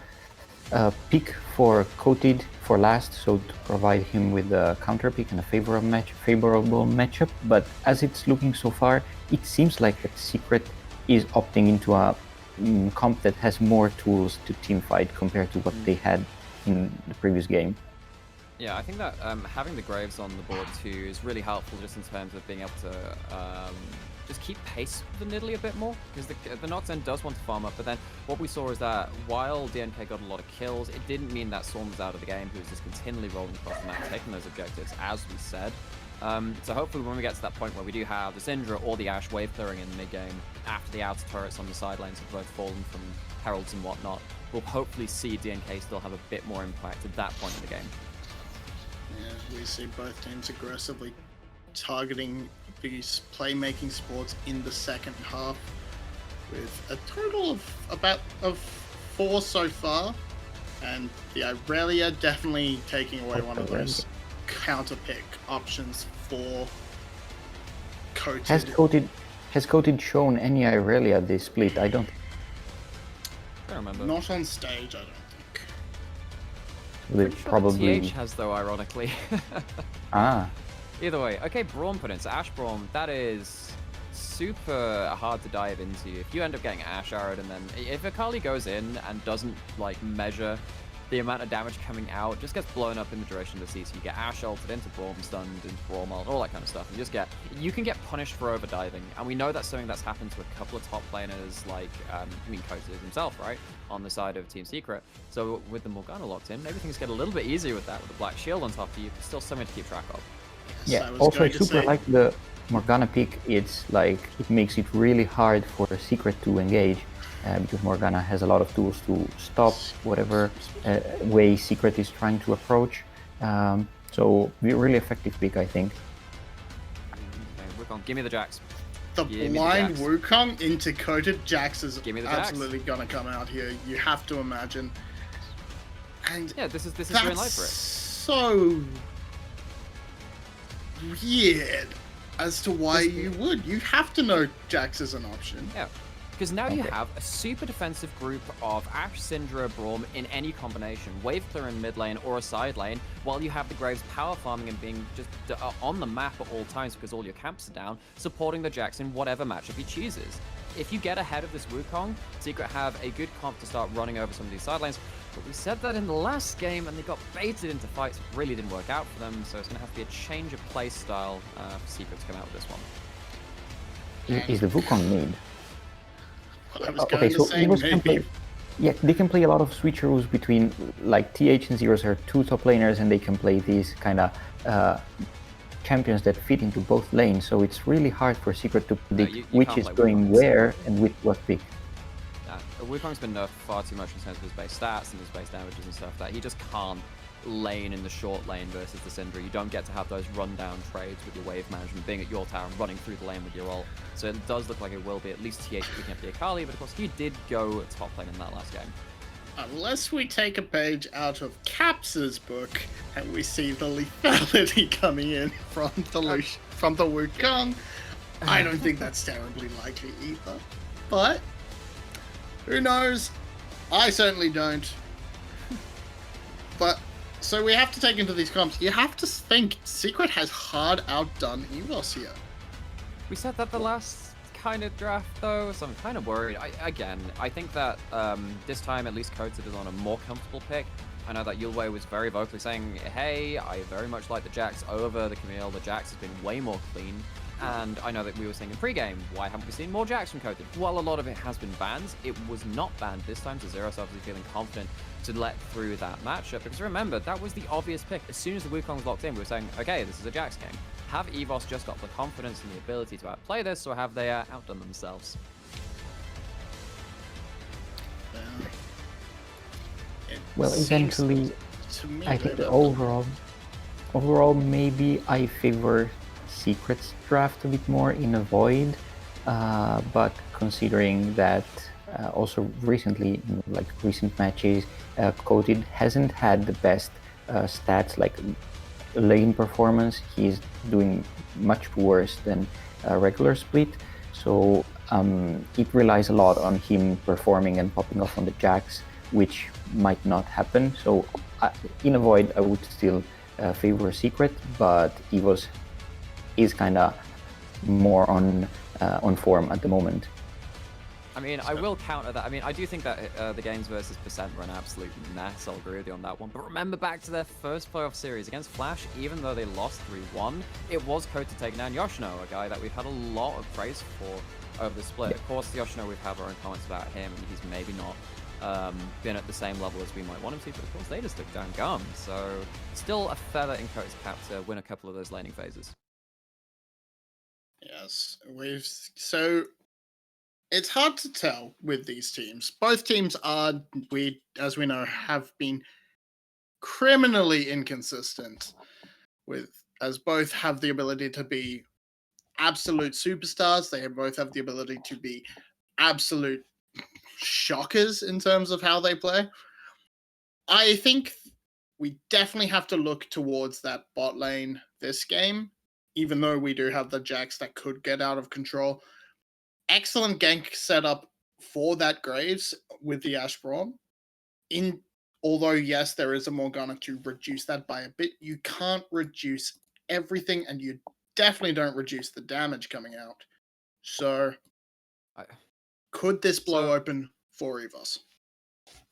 pick for Coated for last, so to provide him with a counter pick and a favorable matchup. But as it's looking so far, it seems like that Secret is opting into a comp that has more tools to teamfight compared to what they had in the previous game. Yeah, I think that having the Graves on the board too is really helpful just in terms of being able to just keep pace with the Nidalee a bit more, because the Nocturne does want to farm up, but then what we saw is that while DNK got a lot of kills, it didn't mean that Storm was out of the game, who was just continually rolling across the map, taking those objectives, as we said. So hopefully when we get to that point where we do have the Syndra or the Ashe wave clearing in the mid-game, after the outer turrets on the side lanes have both fallen from heralds and whatnot, we'll hopefully see DNK still have a bit more impact at that point in the game. Yeah, we see both teams aggressively targeting these playmaking sports in the second half, with a total of 4 so far, and the Irelia definitely taking away one of those counter pick options for Coated. Has Coated shown any Irelia this split? I don't remember. Not on stage, I don't think. Probably TH has though, ironically. Either way, okay, Braum put in. So Ashe Braum, that is super hard to dive into. If you end up getting Ashe arrowed, and then if Akali goes in and doesn't measure the amount of damage coming out, just gets blown up in the duration of the season. You get Ashe ulted into Braum, stunned into Braum ult, all that kind of stuff. You can get punished for overdiving, and we know that's something that's happened to a couple of top laners, like Coated himself, right, on the side of Team Secret. So with the Morgana locked in, maybe things get a little bit easier with that, with the Black Shield on top of you, but still something to keep track of. Yeah, also super like the Morgana pick. It's it makes it really hard for Secret to engage. because Morgana has a lot of tools to stop whatever way Secret is trying to approach. So really effective pick, I think. Okay, Wukong, give me the Jax. The Give me the blind Jax. Wukong into coated Jax is Give me the Jax. absolutely gonna come out here. You have to imagine. And Yeah, this is green that's light for it. so weird as to why you would. You have to know Jax is an option. Yeah, because now you Okay. have a super defensive group of Ashe, Syndra, Braum in any combination, wave clear in mid lane or a side lane, while you have the Graves power farming and being just on the map at all times because all your camps are down, supporting the Jax in whatever matchup he chooses. If you get ahead of this Wukong, Secret have a good comp to start running over some of these side lanes, but we said that in the last game and they got baited into fights, it really didn't work out for them, so it's going to have to be a change of play style for Secret to come out with this one. Is the Wukong mid? I was Okay, going to so say Eagles can maybe. play. Yeah, they can play a lot of switcheroos between, like, TH and Zeros are two top laners, and they can play these kind of champions that fit into both lanes. So it's really hard for Secret to predict you which can't is play going Wukong. where and which what pick. Wukong's been nerfed far too much in terms of his base stats and his base damages and stuff that he just can't lane in the short lane versus the Syndra. You don't get to have those rundown trades with your wave management being at your tower and running through the lane with your ult. So it does look like it will be at least TH picking up the 𝗂𝗏𝗺, but of course he did go top lane in that last game. Unless we take a page out of Caps's book and we see the lethality coming in from the Wukong, I don't think that's terribly likely either. But who knows? I certainly don't. But so we have to take into these comps. You have to think Secret has hard outdone EVS here. We said that the last kind of draft though, so I'm kind of worried. I think that this time at least 𝗀𝗃 is on a more comfortable pick. I know that Yulwei was very vocally saying, hey, I very much like the Jax over the Camille. The Jax has been way more clean. And I know that we were saying in pregame, why haven't we seen more Jax from 𝗀𝗃? While a lot of it has been banned, it was not banned this time, so Zeros obviously feeling confident to let through that matchup. Because remember, that was the obvious pick. As soon as the Wukong's locked in, we were saying, okay, this is a Jax game. Have EVS just got the confidence and the ability to outplay this, or have they outdone themselves? Well, Seems eventually, to me I think that- overall, maybe I favor Secret's draft a bit more in a void, but considering that also recently, in, like, recent matches, 𝗀𝗃 hasn't had the best stats, like lane performance. He's doing much worse than a regular split, so it relies a lot on him performing and popping off on the Jax, which might not happen. So in a void, I would still favor Secret, but EVS is kind of more on form at the moment. I mean, I will counter that. I mean, I do think that the games versus 𝘃 were an absolute mess. I'll agree with you on that one. But remember back to their first playoff series against Flash, even though they lost 3-1, it was 𝗀𝗃 taking down Yoshino, a guy that we've had a lot of praise for over the split. Yeah. Of course, Yoshino, we've had our own comments about him, and he's maybe not been at the same level as we might want him to, but of course they just took down Gum. So still a feather in 𝗀𝗃's cap to win a couple of those laning phases. Yes, so it's hard to tell with these teams. Both teams are, as we know, have been criminally inconsistent, as both have the ability to be absolute superstars. They both have the ability to be absolute shockers in terms of how they play. I think we definitely have to look towards that bot lane this game, even though we do have the Jax that could get out of control. Excellent gank setup for that Graves with the Ashe Braum. Although, yes, there is a Morgana to reduce that by a bit, you can't reduce everything, and you definitely don't reduce the damage coming out. So, could this blow open for EVS?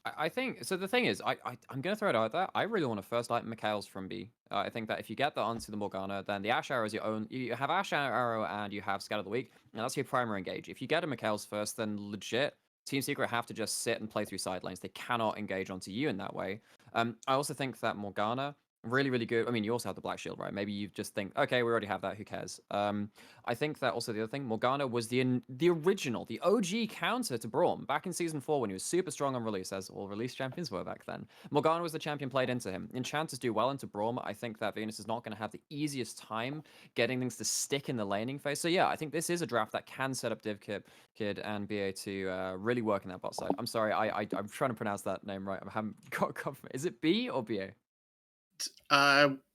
I think so. The thing is, I'm gonna throw it out there. I really want to first light Mikael's from B. I think that if you get that onto the Morgana, then the Ashe Arrow is your own. You have Ashe Arrow and you have Scatter of the Weak, and that's your primary engage. If you get a Mikael's first, then legit Team Secret have to just sit and play through side lanes. They cannot engage onto you in that way. I also think that Morgana really, really good. I mean, you also have the Black Shield, right? Maybe you just think, okay, we already have that. Who cares? I think that also the other thing, Morgana was the original, the OG counter to Braum back in Season 4 when he was super strong on release, as all release champions were back then. Morgana was the champion played into him. Enchanters do well into Braum. I think that Venus is not going to have the easiest time getting things to stick in the laning phase. So yeah, I think this is a draft that can set up 𝗃𝗀𝗃𝗃 and BA to really work in that bot side. I'm sorry, I'm trying to pronounce that name right. I haven't got confirmation. Is it B or BA?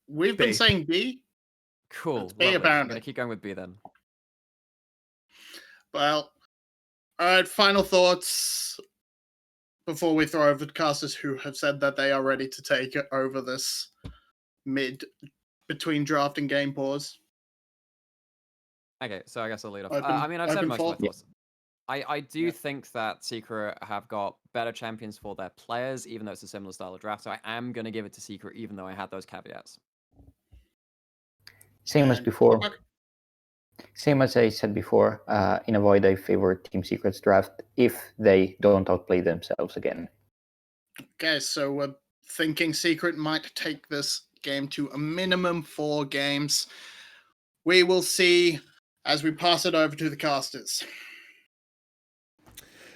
We've been saying B. Cool. It's B, I'm apparently. gonna keep going with B then. Well, all right. Final thoughts before we throw over to casters who have said that they are ready to take over this mid between draft and game pause. Okay, so I guess I'll lead off. Open- I mean, I've said open most of my for- thoughts. I do think that 𝗁𝗃𝗃 have got better champions for their players, even though it's a similar style of draft. So I am going to give it to 𝗁𝗃𝗃, even though I had those caveats. Same as And- before. Same as I said before, in a void, I favor Team Secret's draft if they don't outplay themselves again. Okay, so we're thinking Secret might take this game to a minimum 4 games. We will see as we pass it over to the casters.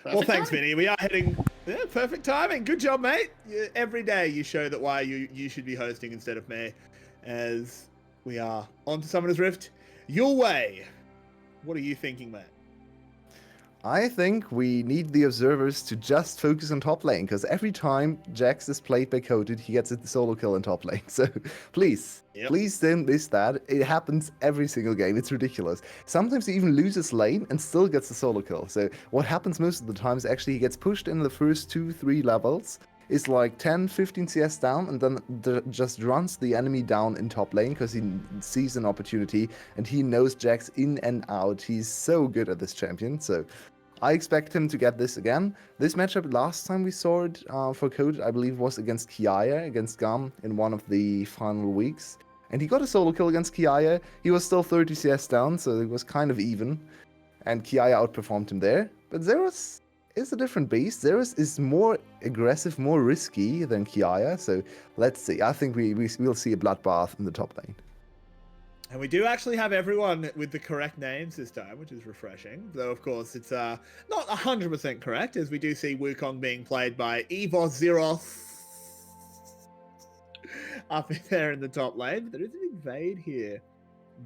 Well, Perfect thanks, timing. Vinny. We are heading. Yeah, perfect timing. Good job, mate. Every day you show that why you should be hosting instead of me, as we are on to Summoner's Rift. Yulwei, what are you thinking, mate? I think we need the observers to just focus on top lane, because every time Jax is played by 𝗂𝗃𝗃, he gets a solo kill in top lane. So please, please don't miss that. It happens every single game. It's ridiculous. Sometimes he even loses lane and still gets a solo kill. So what happens most of the time is actually he gets pushed in the first 2-3 levels, is like 10-15 CS down, and then just runs the enemy down in top lane because he sees an opportunity and he knows Jax in and out. He's so good at this champion. So I expect him to get this again. This matchup last time we saw it for 𝗂𝗃𝗃, I believe, was against 𝗁𝗃𝗃, against 𝗃𝗀 in one of the final weeks. And he got a solo kill against 𝗁𝗃𝗃. He was still 30 CS down, so it was kind of even. And 𝗁𝗃𝗃 outperformed him there. But Xerath is a different beast. Xerath is more aggressive, more risky than 𝗁𝗃𝗃. So let's see. I think we'll see a bloodbath in the top lane. And we do actually have everyone with the correct names this time, which is refreshing. Though, of course, it's not 100% correct, as we do see Wukong being played by 𝗂𝗄𝗃𝗄𝗃 up in there in the top lane. But there is an invade here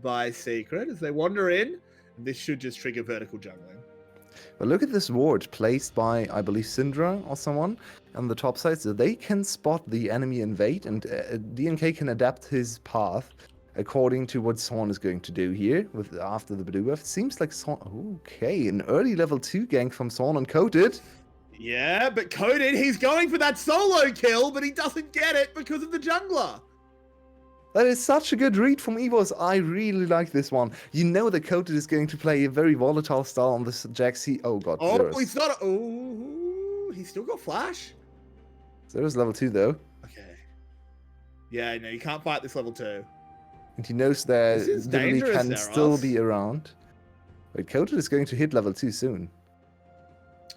by Secret as they wander in. And this should just trigger vertical jungling. But look at this ward placed by, I believe, Syndra or someone on the top side. So they can spot the enemy invade, and DNK can adapt his path according to what 𝗁 is going to do here after the blue buff. It seems like 𝗁... Okay, an early level 2 gank from 𝗁 on 𝗂𝗃𝗃. Yeah, but 𝗂𝗃𝗃, he's going for that solo kill, but he doesn't get it because of the jungler. That is such a good read from EVOS. I really like this one. You know that 𝗂𝗃𝗃 is going to play a very volatile style on this Jax. Oh god, Oh, Xerath. he's not... Oh, he's still got flash. Xerath's level 2 though. Okay. Yeah, no, you can't fight this level 2. And he knows that This is Lily dangerous, can Xerath. still be around. Wait, 𝗂𝗃𝗃 is going to hit level 2 soon.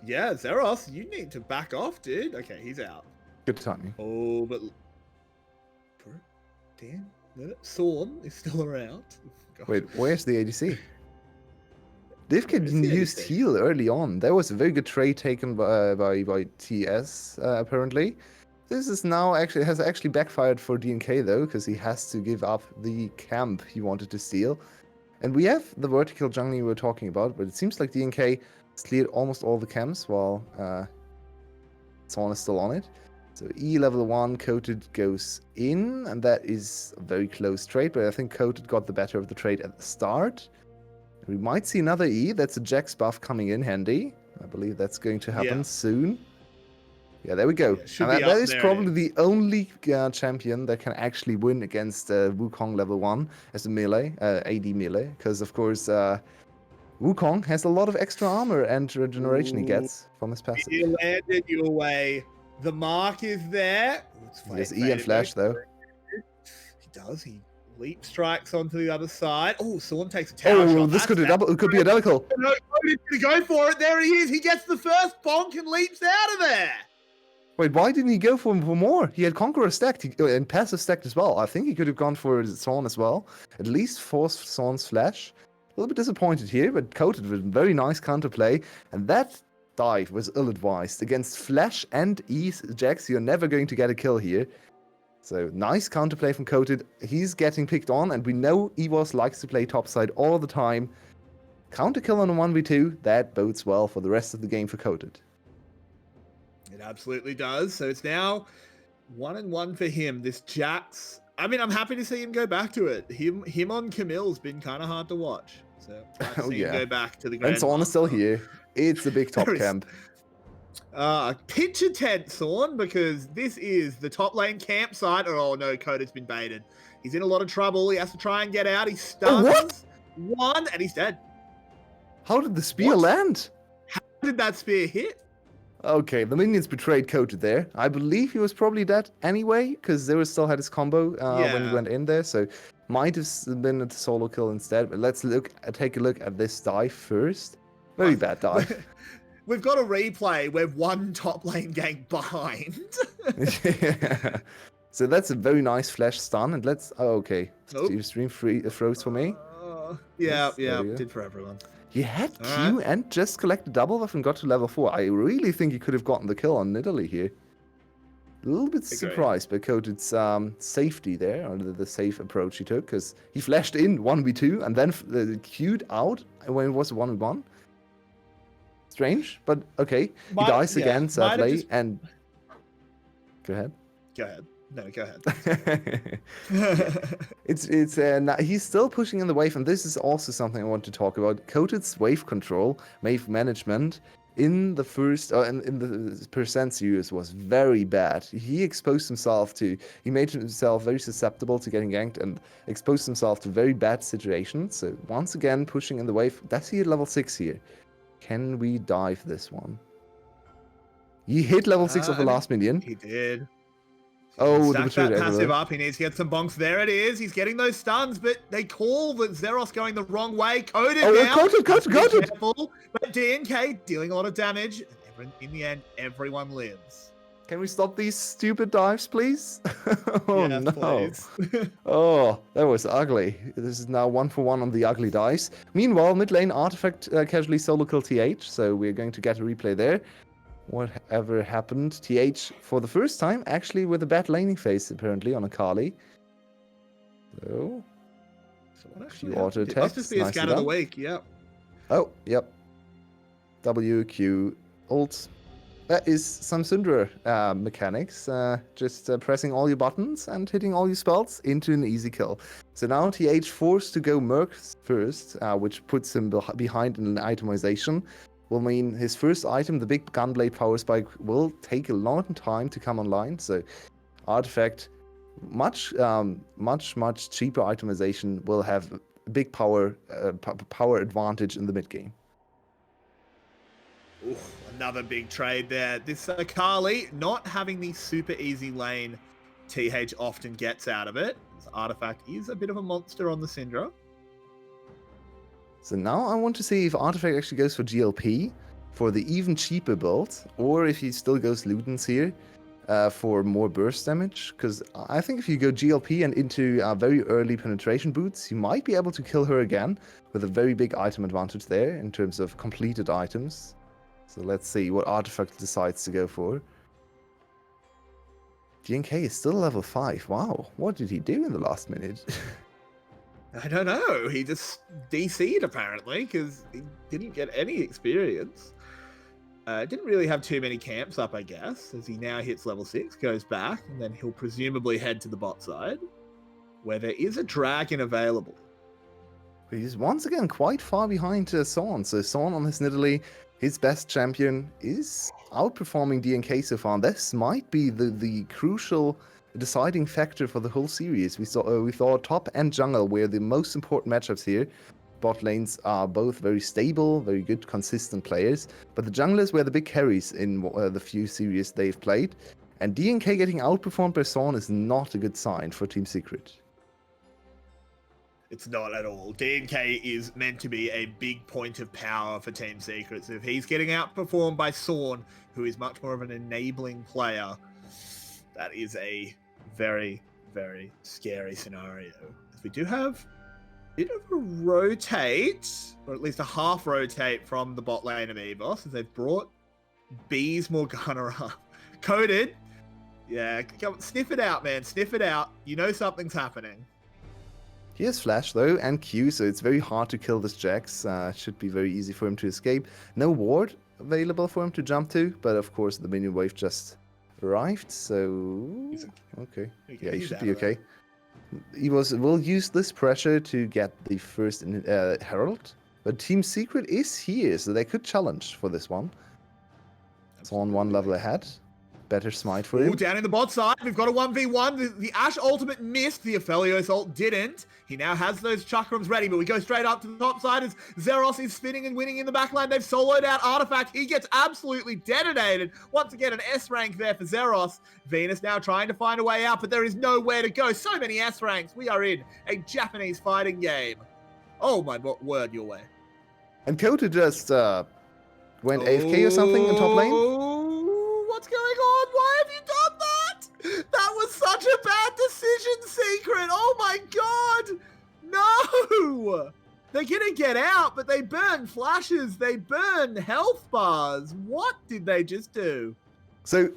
Yeah, Xerath, you need to back off, dude. Okay, he's out. Good timing. Oh, but... Damn, 𝗁 is still around. Gosh. Wait, where's the ADC? 𝗃𝗃𝗃 Where's the used ADC? heal early on. There was a very good trade taken by TS, apparently. This is now has actually backfired for DNK though, because he has to give up the camp he wanted to steal. And we have the vertical jungling we were talking about, but it seems like DNK has cleared almost all the camps while 𝗁 is still on it. So E level 1, 𝗂𝗃𝗃 goes in, and that is a very close trade, but I think 𝗂𝗃𝗃 got the better of the trade at the start. We might see another E. That's a Jax buff coming in handy. I believe that's going to happen Yeah. soon. Yeah, there we go. Yeah, should And be that up is there, probably the only champion that can actually win against Wukong level 1 as a melee, AD melee, because of course Wukong has a lot of extra armor and regeneration he gets from his passive. You landed your way. The mark is there. Oh, it's He has faded E and flash though. He does. He leap strikes onto the other side. Oh, 𝗁 takes a tower Oh, shot. this could be That's it could be a double kill. No, 𝗂𝗃𝗃's gonna go for it. There he is. He gets the first bonk and leaps out of there. Wait, why didn't he go for more? He had Conqueror stacked and Passive stacked as well. I think he could have gone for 𝗁 as well. At least forced 𝗁's flash. A little bit disappointed here, but coated with very nice counterplay. And that dive was ill-advised. Against Flash and Jax, you're never going to get a kill here. So nice counterplay from Coated. He's getting picked on, and we know EVOS likes to play topside all the time. Counter kill on a 1v2, that bodes well for the rest of the game for Coated. It absolutely does. So it's now 1-1 for him. This Jax. I mean, I'm happy to see him go back to it. Him on Camille's been kind of hard to watch. So glad to see him go back to the grand. And 𝗁 is still here. It's a big top camp. Picture tent, 𝗁, because this is the top lane campsite. Oh no, Coated's been baited. He's in a lot of trouble. He has to try and get out. He stuns one, and he's dead. How did the spear land? How did that spear hit? Okay, the minions betrayed Coated there. I believe he was probably dead anyway, because Zero still had his combo when he went in there, so might have been a solo kill instead. But let's take a look at this dive first. Very bad dive. We've got a replay. We're one top lane gang behind. Yeah. So that's a very nice flash stun, and let's. Oh, okay. Your stream froze for me. Yeah, did for everyone. He had Q and just collected double buff and got to level 4. I really think he could have gotten the kill on italy here. A little bit surprised by Coated's safety there, or the safe approach he took, because he flashed in 1v2 and then Q'd out when it was 1v1. Strange, but okay. He dies again, sadly, and... Go ahead. Go ahead. No, go ahead. He's still pushing in the wave, and this is also something I want to talk about. Coated's wave control, wave management in the first, in the percent series was very bad. He exposed himself he made himself very susceptible to getting ganked and exposed himself to very bad situations. So once again, pushing in the wave. Does he hit level 6 here? Can we dive this one? He hit level 6 of the last minion. He did. Oh, stack that passive up. He needs to get some bonks. There it is. He's getting those stuns, but they call that 𝗁's going the wrong way. Coated now. Coated. Careful, but DNK dealing a lot of damage. In the end, everyone lives. Can we stop these stupid dives, please? Oh, yes, no. Please. Oh, that was ugly. This is now 1-for-1 on the ugly dice. Meanwhile, mid lane, Artifact casually solo kill TH, so we're going to get a replay there. Whatever happened, TH for the first time actually with a bad laning phase apparently on 𝗁𝗁𝗁. So what few auto attacks. Must just be a scan of the week, yep. Oh, yep. WQ ult. That is some Syndra mechanics. Just pressing all your buttons and hitting all your spells into an easy kill. So now TH forced to go Merc first, which puts him behind in an itemization. Will mean his first item, the big Gunblade Power Spike, will take a long time to come online. So Artifact, much cheaper itemization, will have a big power advantage in the mid game. Oof, another big trade there. This 𝗁𝗁𝗁 not having the super easy lane TH often gets out of it. This Artifact is a bit of a monster on the Syndra. So now I want to see if Artifact actually goes for GLP for the even cheaper build, or if he still goes Ludens here for more burst damage. Because I think if you go GLP and into very early penetration boots, you might be able to kill her again with a very big item advantage there in terms of completed items. So let's see what Artifact decides to go for. DNK is still level 5. Wow, what did he do in the last minute? I don't know. He just DC'd apparently because he didn't get any experience. Didn't really have too many camps up, I guess, as he now hits level 6, goes back, and then he'll presumably head to the bot side, where there is a dragon available. He's once again quite far behind 𝗁. So 𝗁 on his italy, his best champion, is outperforming DNK so far. This might be the crucial deciding factor for the whole series. We thought top and jungle were the most important matchups here. Bot lanes are both very stable, very good, consistent players, but the junglers were the big carries in the few series they've played. And DNK getting outperformed by 𝗁 is not a good sign for Team Secret. It's not at all. DNK is meant to be a big point of power for Team Secret. So if he's getting outperformed by 𝘁, who is much more of an enabling player, that is a very, very scary scenario. We do have a bit of a rotate, or at least a half rotate from the bot lane of EVS, as they've brought B's Morgana up. Coded. Yeah, come, sniff it out, man. Sniff it out. You know something's happening. He has Flash though, and Q, so it's very hard to kill this Jax. Should be very easy for him to escape. No ward available for him to jump to, but of course the minion wave just arrived, so... Okay. Yeah, he should be okay. He will use this pressure to get the first Herald, but Team Secret is here, so they could challenge for this one. It's on one level ahead. Better smite for him. Ooh, down in the bot side, we've got a 1v1. The Ashe ultimate missed, the 𝗱𝗲𝗺 ult didn't. He now has those chakrams ready, but we go straight up to the top side as 𝗳𝗏 is spinning and winning in the backline. They've soloed out 𝗏𝗏. He gets absolutely detonated. Once again, an S rank there for 𝗳𝗏. Venus now trying to find a way out, but there is nowhere to go. So many S ranks. We are in a Japanese fighting game. Oh my word, Yulwei. And Kota just went AFK or something in top lane? What's going on? Why have you done that? That was such a bad decision, Secret. Oh my god. No. They're gonna get out, but they burn flashes. They burn health bars. What did they just do? So,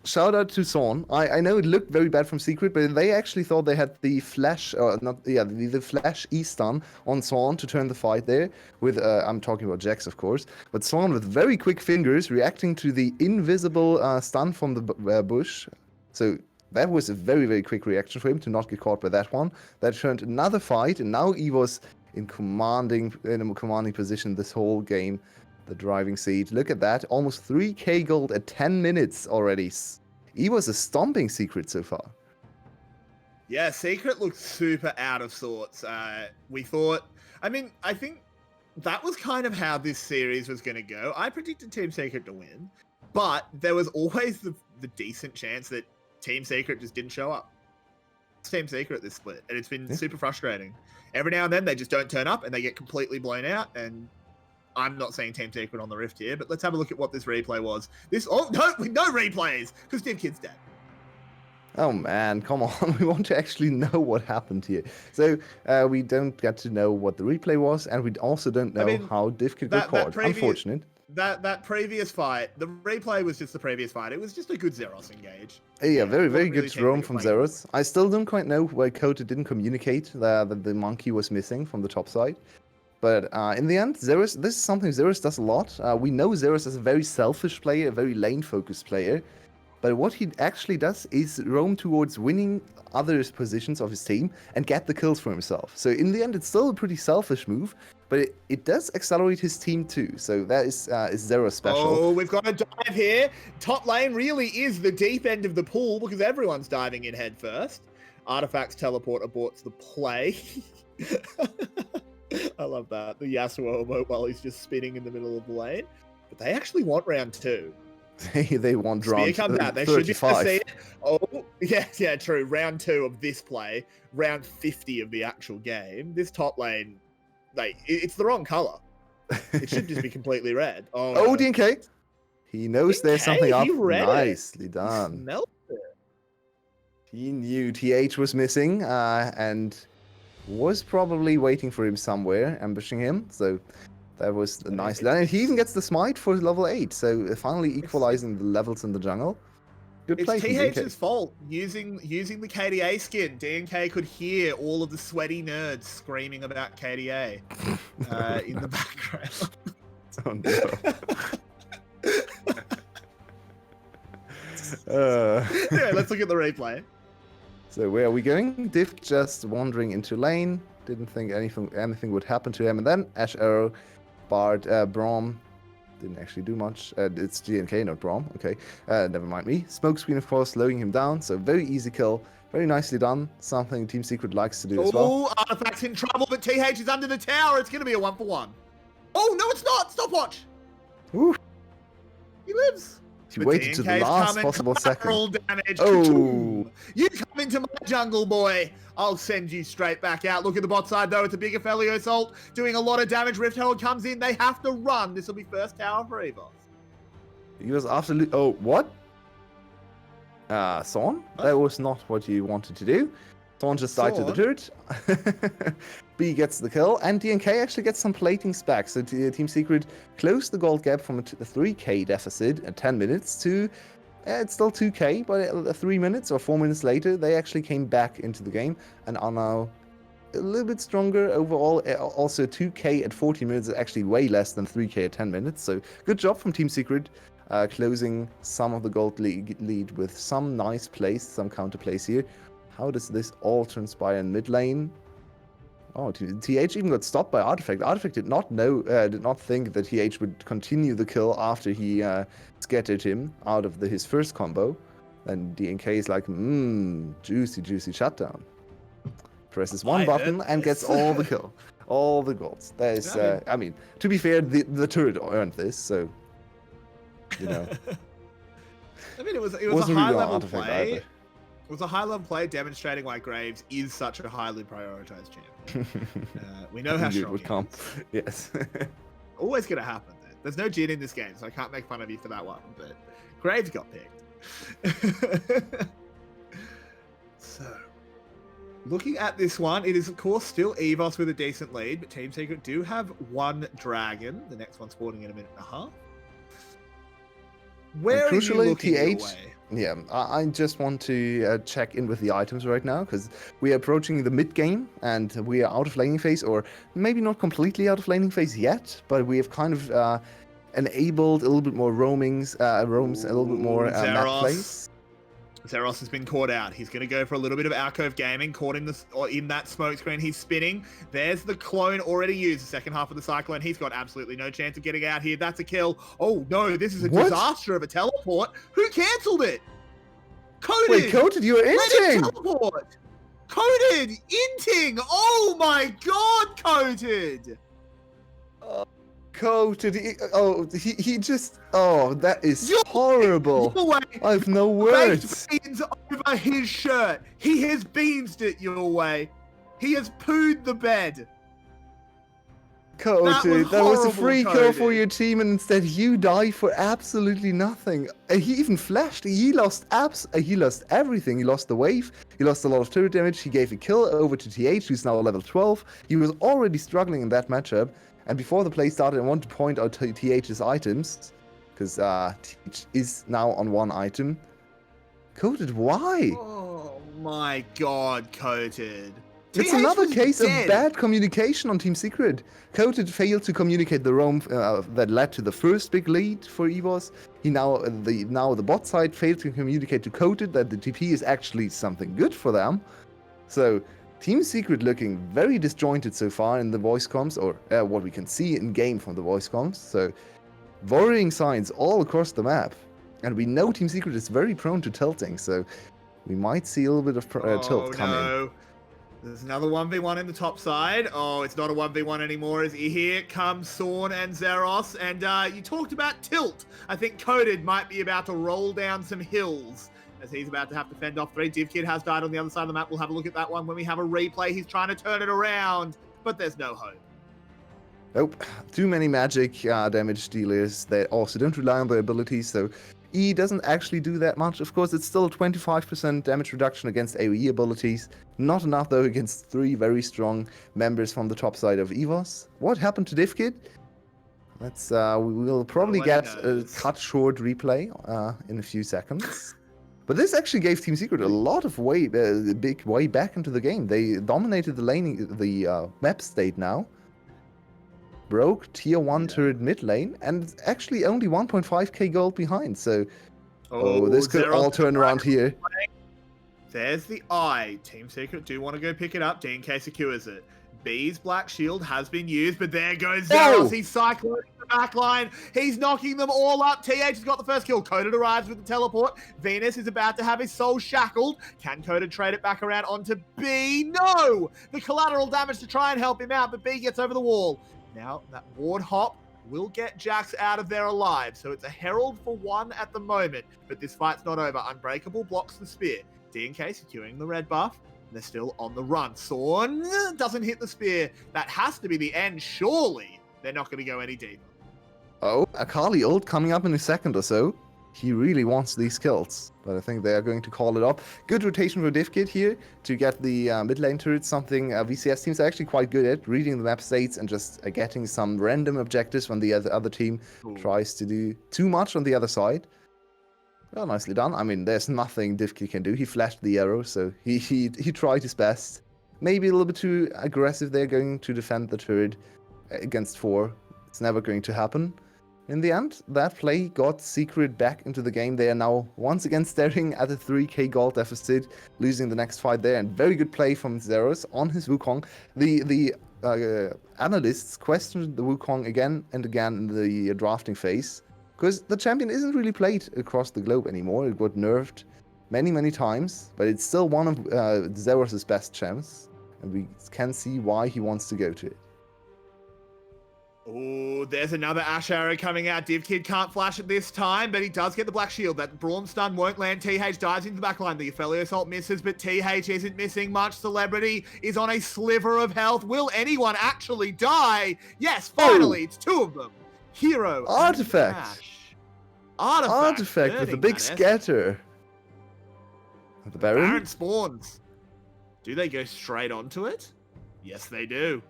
shout out to 𝘁. I know it looked very bad from Secret, but they actually thought they had the flash, the flash E-stun on 𝘁 to turn the fight there. With I'm talking about Jax, of course, but 𝘁 with very quick fingers reacting to the invisible stun from the bush. So that was a very, very quick reaction for him to not get caught by that one. That turned another fight, and now he was in a commanding position this whole game. The driving seat. Look at that. Almost 3k gold at 10 minutes already. He was a stomping Secret so far. Yeah, Secret looked super out of sorts. We thought... I mean, I think that was kind of how this series was going to go. I predicted Team Secret to win, but there was always the decent chance that Team Secret just didn't show up. It's Team Secret this split, and it's been super frustrating. Every now and then they just don't turn up, and they get completely blown out, and... I'm not saying Team Secret on the Rift here, but let's have a look at what this replay was. No replays, because DivKid's dead. Oh man, come on. We want to actually know what happened here. So we don't get to know what the replay was, and we also don't know how DivKid recorded. Unfortunate. That previous fight, the replay was just the previous fight. It was just a good 𝗳𝗏 engage. Yeah, very, very good roam from 𝗳𝗏. I still don't quite know why Kota didn't communicate that the monkey was missing from the top side. But in the end, 𝗳𝗏, this is something 𝗳𝗏 does a lot. We know 𝗳𝗏 is a very selfish player, a very lane-focused player. But what he actually does is roam towards winning other positions of his team and get the kills for himself. So in the end, it's still a pretty selfish move, but it does accelerate his team too. So that is 𝗳𝗏 special. Oh, we've got a dive here. Top lane really is the deep end of the pool because everyone's diving in head first. Artifacts teleport aborts the play. I love that. The Yasuo emote while he's just spinning in the middle of the lane. But they actually want round 2. They want round 35. They should just see it. Oh, yeah, true. Round 2 of this play. Round 50 of the actual game. This top lane, it's the wrong color. It should just be completely red. Oh, no. DNK. He knows DNK, there's something up. Nicely done. He smelled it. He knew TH was missing, and was probably waiting for him somewhere, ambushing him. So that was a nice line. And he even gets the smite for level 8. So finally equalizing the levels in the jungle. Good play. It's TH's fault. Using the KDA skin, DNK could hear all of the sweaty nerds screaming about KDA in the background. Oh no. Yeah, let's look at the replay. So where are we going? Div just wandering into lane. Didn't think anything would happen to him. And then Ashe Arrow, Bard, Braum. Didn't actually do much. It's DNK, not Braum. Okay, never mind me. Smokescreen, of course, slowing him down. So very easy kill. Very nicely done. Something Team Secret likes to do as well. Oh, Artifact's in trouble, but TH is under the tower. It's going to be a 1-for-1. Oh, no, it's not. Stopwatch. Ooh. He lives. He But waited to the DNK's last coming, possible second. collateral damage. Oh. You come into my jungle, boy. I'll send you straight back out. Look at the bot side, though. It's a bigger 𝗱𝗄𝗎 ult doing a lot of damage. Rift Herald comes in. They have to run. This will be first tower for EVOS. He was absolutely... Oh, what? Thorn? That was not what you wanted to do. Thorn just died to the turret. B gets the kill, and DNK actually gets some platings back. So Team Secret closed the gold gap from a 3k deficit at 10 minutes to... it's still 2k, but 3 minutes or 4 minutes later, they actually came back into the game and are now a little bit stronger overall. Also, 2k at 40 minutes is actually way less than 3k at 10 minutes. So good job from Team Secret, closing some of the gold lead with some nice plays, some counter plays here. How does this all transpire in mid lane? Oh, th even got stopped by Artifact. Artifact did not think that th would continue the kill after he scattered him out of his first combo. Then DNK is like, juicy shutdown. Presses one button and gets all the kill, all the golds. There's, I mean, to be fair, the turret earned this, so you know. I mean, it was a Wasn't really high on level Artifact play. either. It was a high level play demonstrating why Graves is such a highly prioritized champion. We know how Knew it strong would he come. is. Yes. Always gonna happen. There's no Jin in this game, so I can't make fun of you for that one. But Graves got picked. So, looking at this one, it is of course still EVOS with a decent lead, but Team Secret do have one dragon. The next one spawning in a minute and a half. Where are you looking your way? Yeah, I just want to check in with the items right now, because we are approaching the mid game and we are out of laning phase, or maybe not completely out of laning phase yet, but we have kind of enabled a little bit more roams, a little bit more map plays. 𝗳𝗏 has been caught out. He's going to go for a little bit of alcove gaming, caught in that smoke screen. He's spinning. There's the clone already used, the second half of the cyclone. He's got absolutely no chance of getting out here. That's a kill. Oh no, this is a disaster of a teleport. Who cancelled it? Coded. Wait, Coded, you're inting. Teleport. Coded, inting. Oh my god, Coded. Coded. He just. Oh, that is horrible. I have no words. Beans over his shirt. He has beansed it your way. He has pooed the bed. Coded, that was a horrible, free kill Coded. for your team, and instead you die for absolutely nothing. He even flashed. He lost he lost everything. He lost the wave. He lost a lot of turret damage. He gave a kill over to th, who's now level 12. He was already struggling in that matchup. And before the play started, I want to point out TH's items, because TH is now on one item. Coded, why? Oh my god, Coded. It's TH another was case dead. of bad communication on Team Secret. Coded failed to communicate the roam that led to the first big lead for EVOS. Now the bot side failed to communicate to Coded that the TP is actually something good for them. So Team Secret looking very disjointed so far in the voice comms, or what we can see in game from the voice comms. So worrying signs all across the map, and we know Team Secret is very prone to tilting. So we might see a little bit of tilt come in. There's another 1v1 in the top side. Oh, it's not a 1v1 anymore. Here comes Sorn and 𝗳𝗏. And you talked about tilt. I think Coded might be about to roll down some hills, as he's about to have to fend off 3. 𝗫𝗀𝗃 has died on the other side of the map. We'll have a look at that one when we have a replay. He's trying to turn it around, but there's no hope. Nope. Too many magic damage dealers that also don't rely on their abilities, so E doesn't actually do that much. Of course, it's still 25% damage reduction against AoE abilities. Not enough, though, against 3 very strong members from the top side of EVOS. What happened to 𝗫𝗃𝗃? Let's, we will probably get a cut short replay in a few seconds. But this actually gave Team Secret a lot of big way back into the game. They dominated the map state now. Broke tier 1 turret mid lane, and actually only 1.5k gold behind, so this could all turn around here. There's the eye. Team Secret do want to go pick it up. DNK secures it. B's Black Shield has been used, but there goes 𝗳𝗏. He's cycling the back line. He's knocking them all up. TH has got the first kill. Coded arrives with the teleport. Venus is about to have his soul shackled. Can Coded trade it back around onto B? No! The collateral damage to try and help him out, but B gets over the wall. Now, that ward hop will get Jax out of there alive. So it's a Herald for 1 at the moment, but this fight's not over. Unbreakable blocks the spear. DNK securing the red buff. And they're still on the run. 𝘁𝗏 doesn't hit the spear. That has to be the end, surely. They're not going to go any deeper. Oh, 𝗁𝗁 ult coming up in a second or so. He really wants these kills, but I think they are going to call it up. Good rotation for 𝘂𝗀𝗺 here to get the mid lane turret, something VCS teams are actually quite good at, reading the map states and just getting some random objectives when the other team tries to do too much on the other side. Well, nicely done. I mean, there's nothing 𝘂𝗀𝗺 can do. He flashed the arrow, so he tried his best. Maybe a little bit too aggressive there, going to defend the turret against 4. It's never going to happen. In the end, that play got Secret back into the game. They are now once again staring at a 3k gold deficit, losing the next fight there. And very good play from 𝘳𝗏 on his Wukong. The analysts questioned the Wukong again and again in the drafting phase, because the champion isn't really played across the globe anymore. It got nerfed many times, but it's still one of 𝘳𝗏's best champs, and we can see why he wants to go to it. Oh, there's another Ash arrow coming out. 𝘂𝗀𝗺 can't flash it this time, but he does get the black shield. That Braum stun won't land. 𝗂𝗏 dives into the backline. The 𝗱𝗏𝗺 assault misses, but 𝗂𝗏 isn't missing much. Celebrity is on a sliver of health. Will anyone actually die? Yes, finally, it's 2 of them. Hero. Artifact. Ash. Artifact with the big scatter. The Baron. Baron spawns. Do they go straight onto it? Yes, they do.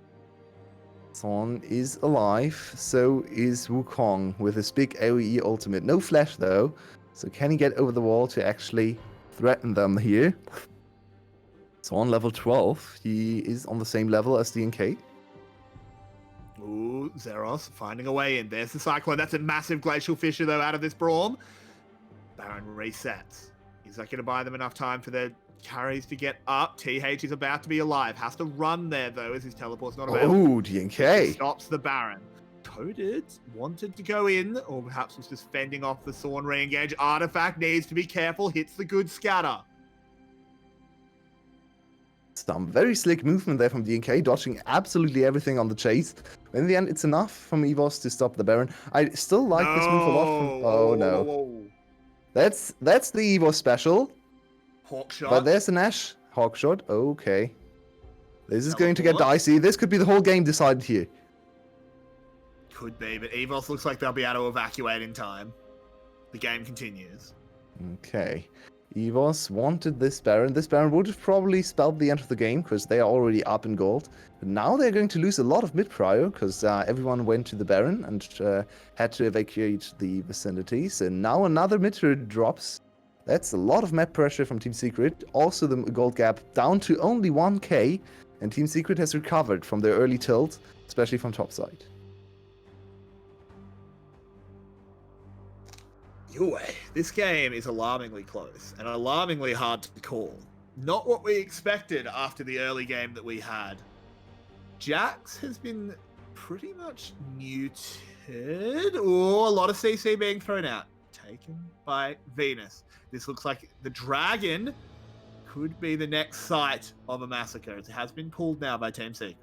𝘁𝗏 is alive, so is Wukong with his big AoE ultimate. No flash though, so can he get over the wall to actually threaten them here? 𝘁𝗏 level 12, he is on the same level as DNK. Ooh, 𝘳𝗏 finding a way in. There's the Cyclone. That's a massive glacial fissure though out of this Braum. Baron resets. Is that going to buy them enough time for their carries to get up? 𝗂𝗏 is about to be alive. Has to run there, though, as his teleport's not available. Oh, DNK. Stops the Baron. Coded wanted to go in, or perhaps was just fending off the 𝘁𝗏 re-engage. Artifact needs to be careful. Hits the good scatter. Some very slick movement there from DNK, dodging absolutely everything on the chase. In the end, it's enough from EVOS to stop the Baron. I still like this move a lot. Oh, no. Whoa. That's the EVOS special. Hawk shot. But there's an Ashe. Hawk shot. Okay. This is going to get Teleport. dicey. This could be the whole game decided here. Could be, but EVOS looks like they'll be able to evacuate in time. The game continues. Okay. EVOS wanted this Baron. This Baron would have probably spelled the end of the game, because they are already up in gold. But now they're going to lose a lot of mid prio, because everyone went to the Baron and had to evacuate the vicinity. So now another mid turret drops. That's a lot of map pressure from Team Secret. Also the gold gap down to only 1k, and Team Secret has recovered from their early tilt, especially from top side. Yulwei, this game is alarmingly close and alarmingly hard to call. Not what we expected after the early game that we had. Jax has been pretty much muted. Oh, a lot of CC being thrown out. Taken by Venus. This looks like the dragon could be the next site of a massacre. It has been pulled now by Team Secret.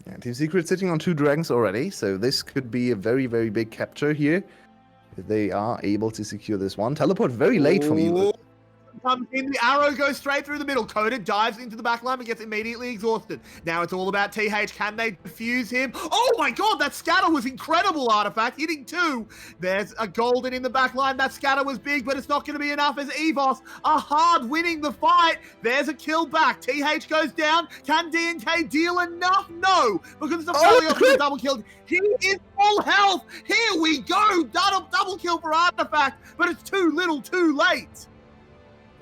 Yeah, Team Secret sitting on 2 dragons already, so this could be a very, very big capture here. If they are able to secure this one. Teleport very late from you. Comes in, the arrow goes straight through the middle. 𝘂𝗀𝗢 dives into the back line but gets immediately exhausted. Now it's all about 𝗂𝗏. Can they defuse him? Oh my god, that scatter was incredible, Artifact. Hitting 2. There's a golden in the back line. That scatter was big, but it's not going to be enough as EVOS are hard winning the fight. There's a kill back. 𝗂𝗏 goes down. Can DNK deal enough? No, because it's a fairly often double kill. He is full health. Here we go. Double kill for Artifact, but it's too little too late.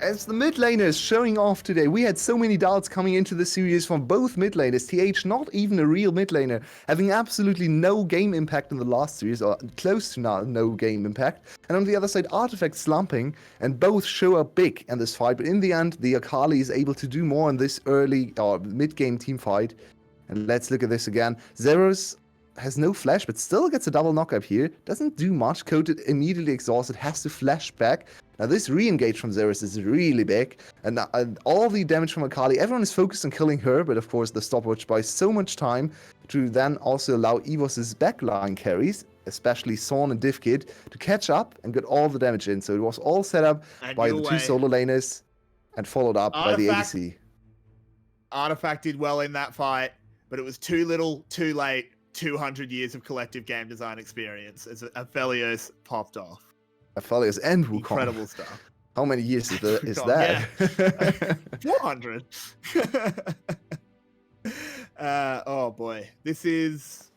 As the mid laners showing off today, we had so many doubts coming into the series from both mid laners. 𝗂𝗏 not even a real mid laner, having absolutely no game impact in the last series, or close to no game impact. And on the other side, Artifact slumping, and both show up big in this fight. But in the end, the 𝗁𝗁 is able to do more in this early or mid-game team fight. And let's look at this again. 𝘳𝗏 has no flash, but still gets a double knockup here. Doesn't do much. Coded immediately exhausted, has to flash back. Now this re-engage from 𝘳𝗏 is really big, and all the damage from 𝗁𝗁, everyone is focused on killing her, but of course the stopwatch buys so much time to then also allow EVOS's backline carries, especially 𝘁𝗀 and 𝘁𝗀𝗃, to catch up and get all the damage in. So it was all set up And by the two Yulwei. solo laners and followed up by the Artifact- ADC. Artifact did well in that fight, but it was too little, too late. 200 years of collective game design experience as 𝗱𝗏𝗺𝗺 popped off. 𝗱𝗏𝗺𝗺 and Wukong. Incredible stuff. How many years is Wukong, that? 400. Oh boy, this is.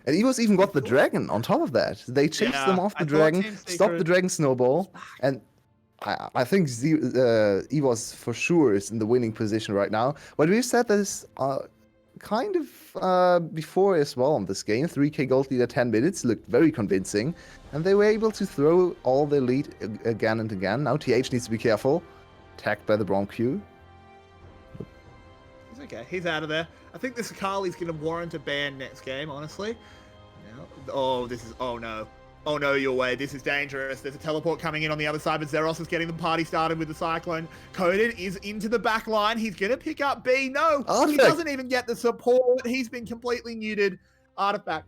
And EVOS even got the dragon on top of that. They chased Yeah, them off I the thought dragon, Team stopped the Secret- dragon snowball, and I think EVOS for sure is in the winning position right now. But we've said this kind of before as well on this game. 3k gold lead at 10 minutes looked very convincing, and they were able to throw all their lead again and again. Now TH needs to be careful. Attacked by the 𝗁𝗀𝗀. He's okay. He's out of there. I think this 𝗁𝗁𝗺's going to warrant a ban next game, honestly. No. Oh, this is... Oh, no. Oh, no, Yulwei. This is dangerous. There's a teleport coming in on the other side, but 𝗧𝗏 is getting the party started with the Cyclone. 𝗀𝗀𝗃 is into the back line. He's going to pick up B. No, he Artifact. doesn't even get the support. He's been completely muted. Artifact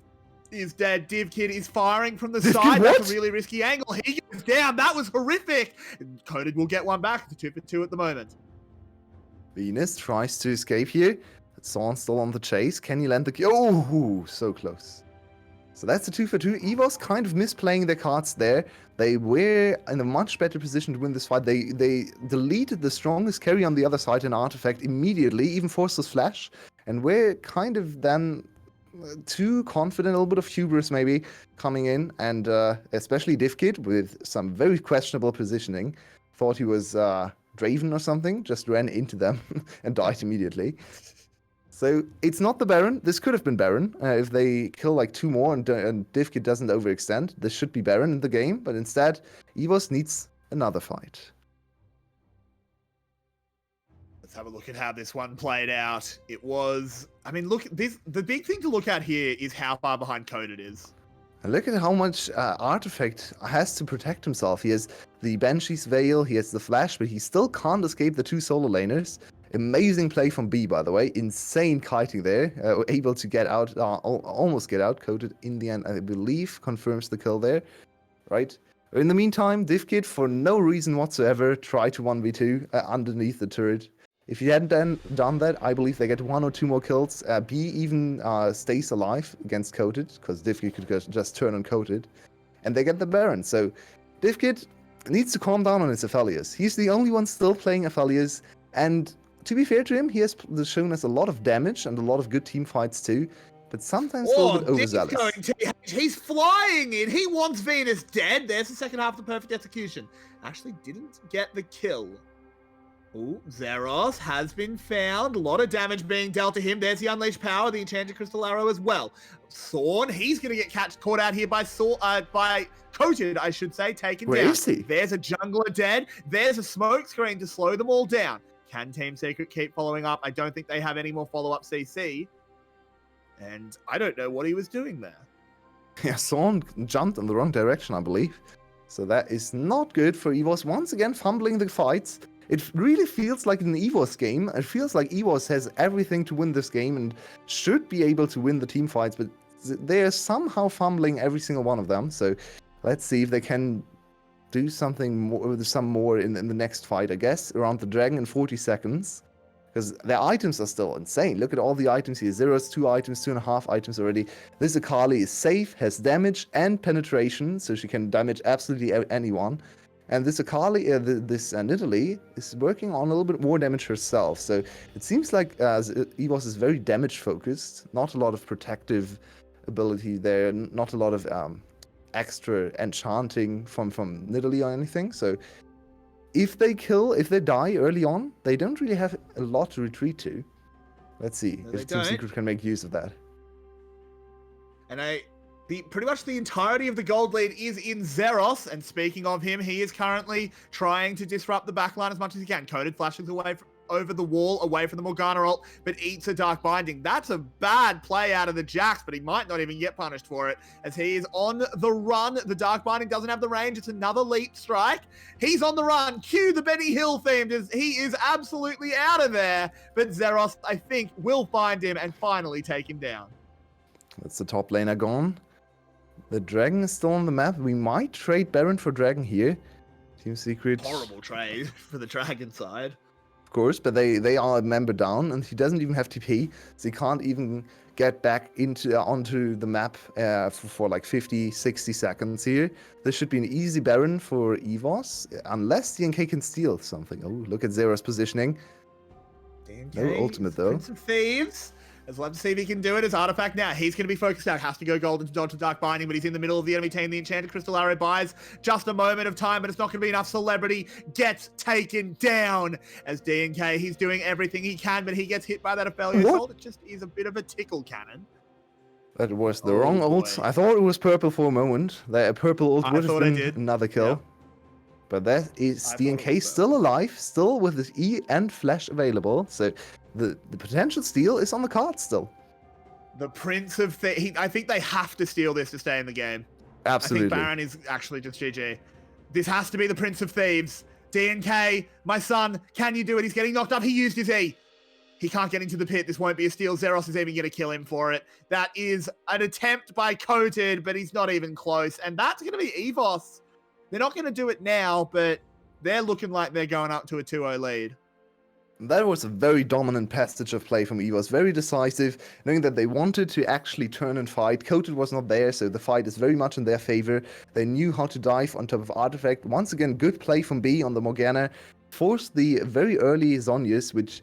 is dead. 𝗃𝗃𝗃 is firing from the 𝗃𝗃 side. what? That's a really risky angle. He goes down. That was horrific. 𝗀𝗀𝗃 will get one back. It's a 2 for 2 at the moment. Venus tries to escape here. 𝘁𝗀 still on the chase. Can he land the kill? Oh, so close. So that's a 2 for 2. EVOS kind of misplaying their cards there. They were in a much better position to win this fight. They deleted the strongest carry on the other side in Artifact immediately, even forced his flash, and were kind of then too confident, a little bit of hubris maybe coming in, and especially 𝗃𝗃𝗃 with some very questionable positioning. Thought he was Draven or something, just ran into them and died immediately. So it's not the Baron. This could have been Baron. If they kill like 2 more and 𝗃𝗃𝗃 doesn't overextend, this should be Baron in the game. But instead, EVOS needs another fight. Let's have a look at how this one played out. It was... I mean, look, the big thing to look at here is how far behind 𝗀𝗃𝗃 is. And look at how much Artifact has to protect himself. He has the Banshee's Veil, he has the Flash, but he still can't escape the 2 solo laners. Amazing play from B, by the way. Insane kiting there. Able to get out, almost get out. 𝗀𝗃𝗃 in the end, I believe, confirms the kill there. Right? In the meantime, 𝗃𝗃𝗃, for no reason whatsoever, tried to 1v2 underneath the turret. If he hadn't done that, I believe they get 1 or 2 more kills. B even stays alive against 𝗀𝗃𝗃, because 𝗃𝗃𝗃 could just turn on 𝗀𝗃𝗃. And they get the Baron. So 𝗃𝗃𝗃 needs to calm down on his 𝗱𝗏𝗺𝗃. He's the only one still playing 𝗱𝗏𝗺𝗃, and to be fair to him, he has shown us a lot of damage and a lot of good team fights too, but sometimes a little bit overzealous. He's flying in. He wants Venus dead. There's the second half of the perfect execution. Actually didn't get the kill. Oh, 𝗧𝗏 has been found. A lot of damage being dealt to him. There's the Unleashed Power, the Enchanted Crystal Arrow as well. 𝘁𝗀, he's going to get caught out here by 𝗀𝗃𝗃𝗃, I should say, taken Where down. is he? There's a jungler dead. There's a smoke screen to slow them all down. Can Team Secret keep following up? I don't think they have any more follow-up CC. And I don't know what he was doing there. Yeah, 𝘁𝗀 jumped in the wrong direction, I believe. So that is not good for EVOS. Once again, fumbling the fights. It really feels like an EVOS game. It feels like EVOS has everything to win this game and should be able to win the team fights, but they're somehow fumbling every single one of them. So let's see if they can do something more, some more in the next fight, I guess, around the dragon in 40 seconds. Because their items are still insane. Look at all the items here. 𝗁𝗁's 2 items, 2.5 items already. This 𝗁𝗁𝗃 is safe, has damage and penetration, so she can damage absolutely anyone. And this 𝗁𝗁𝗃, this Nidalee, is working on a little bit more damage herself. So it seems like EVOS is very damage focused. Not a lot of protective ability there. Not a lot of extra enchanting from Nidalee or anything. So if they die early on, they don't really have a lot to retreat to. Let's see No, if they Team don't. Secret can make use of that. And pretty much the entirety of the gold lead is in 𝗧𝗏. And speaking of him, he is currently trying to disrupt the backline as much as he can. 𝗀𝗃𝗃 flashes away over the wall, away from the Morgana ult, but eats a Dark Binding. That's a bad play out of the Jax, but he might not even get punished for it, as he is on the run. The Dark Binding doesn't have the range. It's another leap strike. He's on the run. Cue the Benny Hill themed, as he is absolutely out of there. But 𝗧𝗏, I think, will find him and finally take him down. That's the top laner gone. The Dragon is still on the map. We might trade Baron for Dragon here. Team Secret. Horrible trade for the Dragon side. Of course, but they are a member down, and he doesn't even have TP, so he can't even get back onto the map for like 50, 60 seconds here. This should be an easy Baron for EVOS, unless DNK can steal something. Oh, look at Xera's positioning. No ultimate though. Prince of Thieves. Let's love to see if he can do it as Artifact now. He's going to be focused out. Has to go golden to dodge the Dark Binding, but he's in the middle of the enemy team. The Enchanted Crystal Arrow buys just a moment of time, but it's not going to be enough. Celebrity gets taken down as DNK. He's doing everything he can, but he gets hit by that Ephelio Assault. It just is a bit of a tickle cannon. That was the wrong ult. I thought it was purple for a moment. That purple ult would have been another kill. Yep. But that is DNK still alive, still with his E and Flash available. So the potential steal is on the card still. The Prince of Thieves. I think they have to steal this to stay in the game. Absolutely. I think Baron is actually just GG. This has to be the Prince of Thieves. DNK, my son, can you do it? He's getting knocked up. He used his E. He can't get into the pit. This won't be a steal. Xerath is even going to kill him for it. That is an attempt by 𝗀𝗄𝗃, but he's not even close. And that's going to be EVOS. They're not going to do it now, but they're looking like they're going up to a 2-0 lead. That was a very dominant passage of play from EVOS, very decisive, knowing that they wanted to actually turn and fight. 𝗀𝗃 was not there, so the fight is very much in their favor. They knew how to dive on top of Artifact. Once again, good play from B on the Morgana. Forced the very early Zhonya's, which...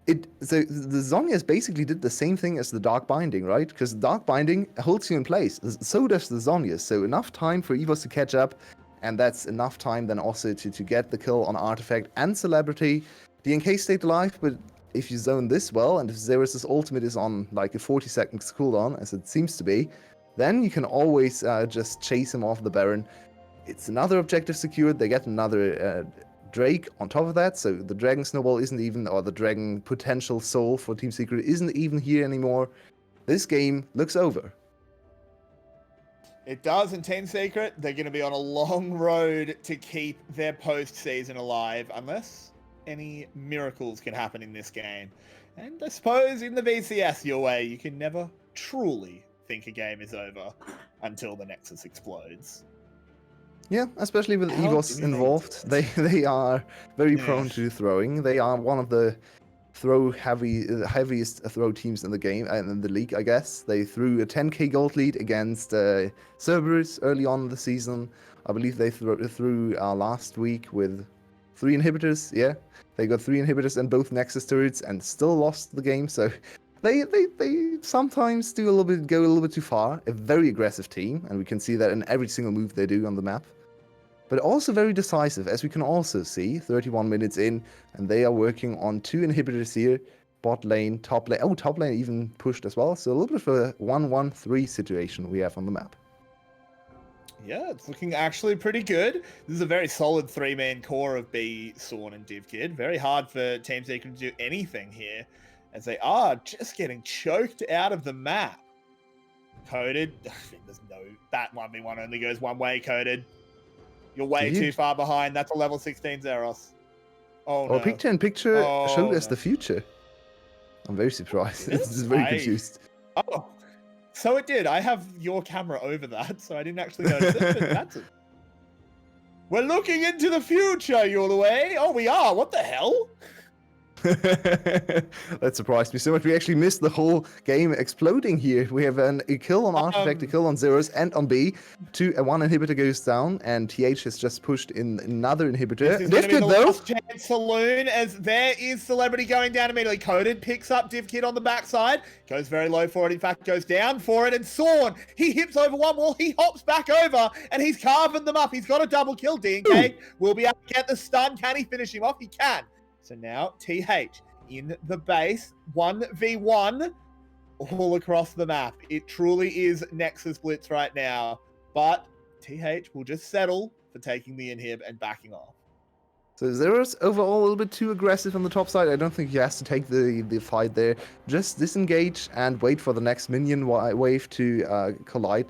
So the Zhonya's basically did the same thing as the Dark Binding, right? Because Dark Binding holds you in place. So does the Zhonya's. So enough time for EVOS to catch up. And that's enough time then also to get the kill on Artifact and Celebrity. DNK stayed alive, but if you zone this well, and if Xera's ultimate is on like a 40 seconds cooldown, as it seems to be, then you can always just chase him off the Baron. It's another objective secured. They get another Drake on top of that, so the Dragon Snowball isn't even, or the Dragon potential soul for Team Secret isn't even here anymore. This game looks over. It does, and Team Secret, they're going to be on a long road to keep their postseason alive, unless any miracles can happen in this game. And I suppose in the VCS, Yulwei, you can never truly think a game is over until the Nexus explodes. Yeah, especially with EVOS involved. They are very prone to throwing. They are one of the heaviest throw teams in the game and in the league, I guess. They threw a 10k gold lead against Cerberus early on in the season. I believe they threw last week with 3 inhibitors. Yeah, they got 3 inhibitors and both Nexus turrets and still lost the game. So they sometimes go a little bit too far. A very aggressive team, and we can see that in every single move they do on the map. But also very decisive, as we can also see, 31 minutes in, and they are working on 2 inhibitors here, bot lane, top lane. Oh, top lane even pushed as well, so a little bit of a 1-1-3 situation we have on the map. Yeah, it's looking actually pretty good. This is a very solid 3-man core of B, Sorn, and DivKid. Very hard for Team Secret to do anything here, as they are just getting choked out of the map. 𝗀𝗃, there's no... That 1v1 only goes one way, 𝗀𝗃. You're way too far behind. That's a level 16 Xerath. Oh, no. Picture showed us the future. I'm very surprised. This is very confused. Oh, so it did. I have your camera over that, so I didn't actually notice it, but that's it. We're looking into the future, Yulwei. Oh, we are. What the hell? That surprised me so much. We actually missed the whole game exploding here. We have a kill on Artifact, a kill on Xerath, and on B. 1 inhibitor goes down, and TH has just pushed in another inhibitor. This is going to be the last chance saloon, as there is Celebrity going down immediately. 𝗀𝗃 picks up DivKid on the backside, goes very low for it, in fact goes down for it, and Sorn, he hips over one wall, he hops back over, and he's carving them up. He's got a double kill. DNK will be able to get the stun. Can he finish him off? He can. So now TH in the base, 1v1 all across the map. It truly is Nexus Blitz right now, but TH will just settle for taking the inhib and backing off. So Xera's overall a little bit too aggressive on the top side. I don't think he has to take the fight there. Just disengage and wait for the next minion wave to collide.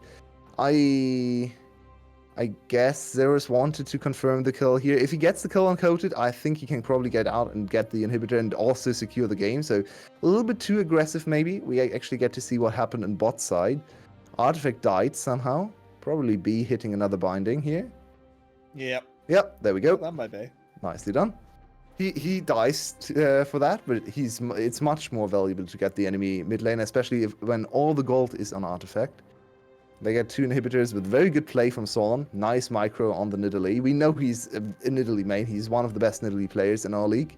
I guess Xera's wanted to confirm the kill here. If he gets the kill on 𝗀𝗃, I think he can probably get out and get the inhibitor and also secure the game. So a little bit too aggressive maybe. We actually get to see what happened on bot side. Artifact died somehow. Probably B hitting another binding here. Yep. Yep, there we go. That might be. Nicely done. He dies for that, but it's much more valuable to get the enemy mid lane, especially when all the gold is on artifact. They get 2 inhibitors with very good play from 𝗁. Nice micro on the Nidalee. We know he's a Nidalee main. He's one of the best Nidalee players in our league.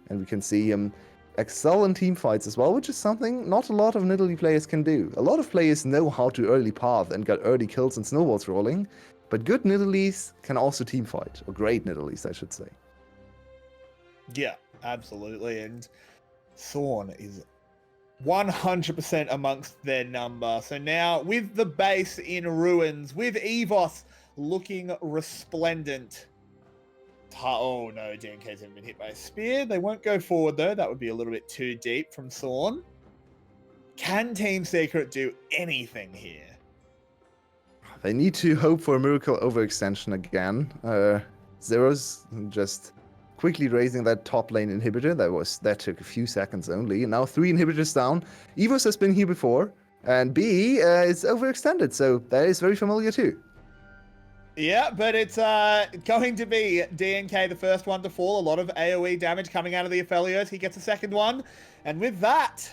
And we can see him excel in team fights as well, which is something not a lot of Nidalee players can do. A lot of players know how to early path and get early kills and snowballs rolling, but good Nidalees can also team fight, or great Nidalees, I should say. Yeah, absolutely. And 𝗁 is 100% amongst their number. So now with the base in ruins, with EVOS looking resplendent. Oh no, DNK's haven't been hit by a spear. They won't go forward though. That would be a little bit too deep from 𝗁. Can Team Secret do anything here? They need to hope for a miracle overextension again. 𝗁's just quickly raising that top lane inhibitor. That took a few seconds only. Now 3 inhibitors down. EVOS has been here before, and B is overextended, so that is very familiar too. Yeah, but it's going to be DNK the first one to fall. A lot of AoE damage coming out of the 𝗱𝗺𝗺. He gets a second one, and with that,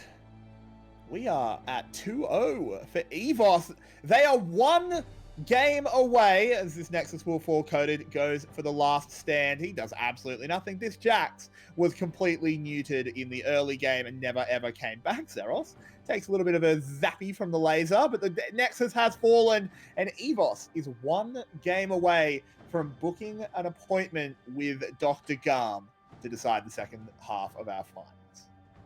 we are at 2-0 for EVOS. They are 1 game away as this Nexus Wolf 4 coded goes for the last stand. He does absolutely nothing. This Jax was completely neutered in the early game and never ever came back. 𝗁 takes a little bit of a zappy from the laser, but the Nexus has fallen and EVOS is 1 game away from booking an appointment with Dr. Garm to decide the second half of our finals.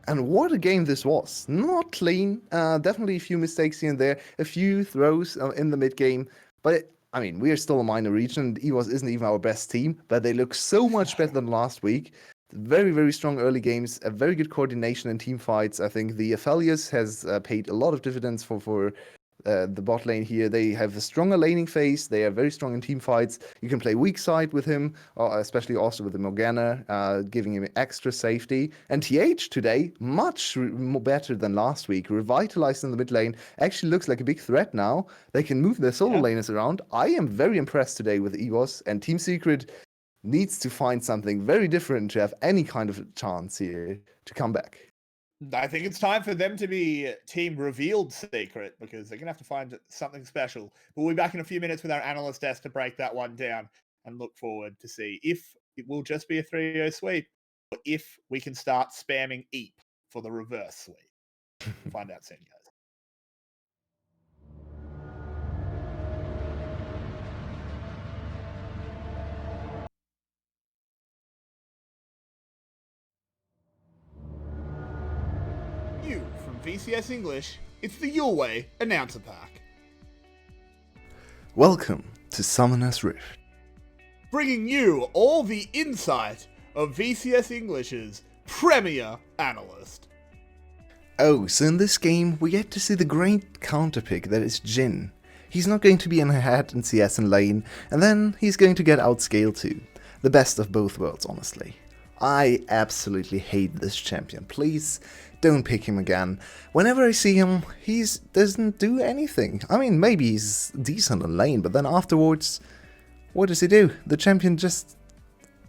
And what a game this was. Not clean. Definitely a few mistakes here and there. A few throws in the mid game. But, I mean, we are still a minor region. EVOS isn't even our best team. But they look so much better than last week. Very, very strong early games. A very good coordination in team fights. I think the 𝗱𝗺𝗺 has paid a lot of dividends for the bot lane here. They have a stronger laning phase. They are very strong in team fights. You can play weak side with him, especially also with the Morgana, giving him extra safety. And TH today, much better than last week. Revitalized in the mid lane. Actually looks like a big threat now. They can move their solo laners around. I am very impressed today with EVOS, and Team Secret needs to find something very different to have any kind of chance here to come back. I think it's time for them to be Team Revealed Secret, because they're going to have to find something special. We'll be back in a few minutes with our analyst desk to break that one down and look forward to see if it will just be a 3-0 sweep or if we can start spamming EEP for the reverse sweep. Find out soon, guys. New from VCS English, it's the Yulwei announcer pack. Welcome to Summoner's Rift. Bringing you all the insight of VCS English's premier analyst. Oh, so in this game, we get to see the great counterpick that is 𝗀. He's not going to be in ahead in CS and lane, and then he's going to get outscaled too. The best of both worlds, honestly. I absolutely hate this champion. Please don't pick him again. Whenever I see him, he doesn't do anything. I mean, maybe he's decent in lane, but then afterwards, what does he do? The champion just...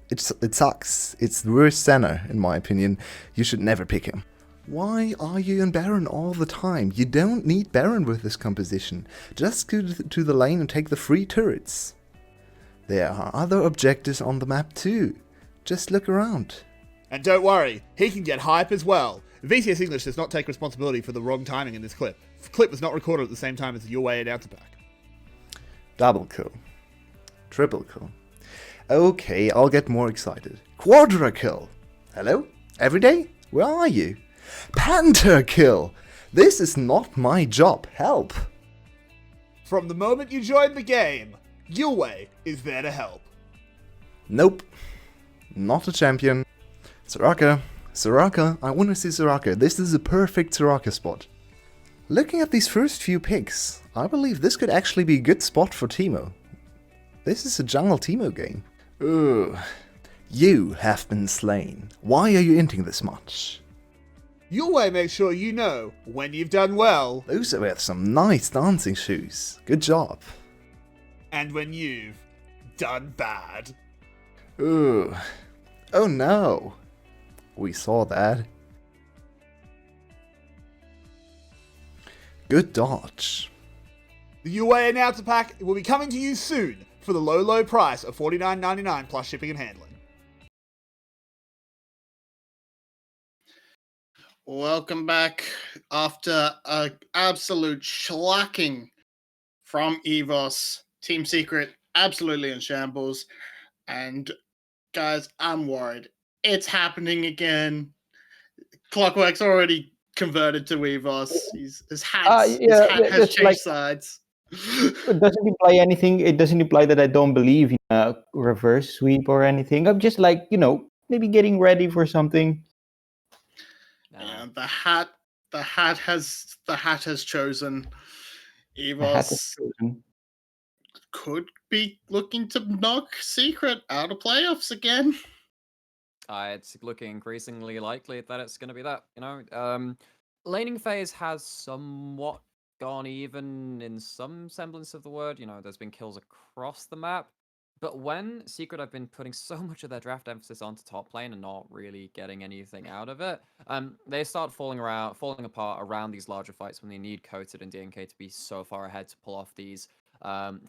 It sucks. It's the worst center, in my opinion. You should never pick him. Why are you in Baron all the time? You don't need Baron with this composition. Just go to the lane and take the free turrets. There are other objectives on the map too. Just look around. And don't worry, he can get hype as well. VCS English does not take responsibility for the wrong timing in this clip. The clip was not recorded at the same time as the Yulwei announcer pack. Double kill. Triple kill. Okay, I'll get more excited. Quadra kill. Hello? Every day? Where are you? Panther kill. This is not my job. Help. From the moment you joined the game, Yulwei is there to help. Nope. Not a champion. 𝗁𝗂𝗢, I want to see 𝗁𝗂𝗢. This is a perfect 𝗁𝗂𝗢 spot. Looking at these first few picks, I believe this could actually be a good spot for Teemo. This is a jungle Teemo game. Ugh. You have been slain. Why are you inting this much? Yulwei makes sure you know when you've done well. Those were some nice dancing shoes. Good job. and when you've done bad. Ooh. Oh no. We saw that. Good dodge. The Yulwei announcer pack will be coming to you soon for the low, low price of $49.99 plus shipping and handling. Welcome back after an absolute shellacking from EVS. Team Secret absolutely in shambles. And guys, I'm worried. It's happening again. Clockwork's already converted to EVS. His hat has changed sides. It doesn't imply anything. It doesn't imply that I don't believe in a reverse sweep or anything. I'm just like, maybe getting ready for something. Yeah, the hat has chosen. The hat is EVS chosen. could be looking to knock Secret out of playoffs again. It's looking increasingly likely that it's going to be that. Laning phase has somewhat gone even in some semblance of the word. There's been kills across the map. But when Secret have been putting so much of their draft emphasis onto top lane and not really getting anything out of it, they start falling apart around these larger fights when they need 𝗀𝗄𝗃 and DNK to be so far ahead to pull off these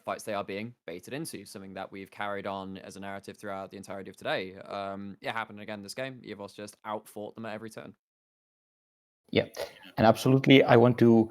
fights they are being baited into, something that we've carried on as a narrative throughout the entirety of today. It happened again this game. EVS just outfought them at every turn. Yeah, and absolutely, I want to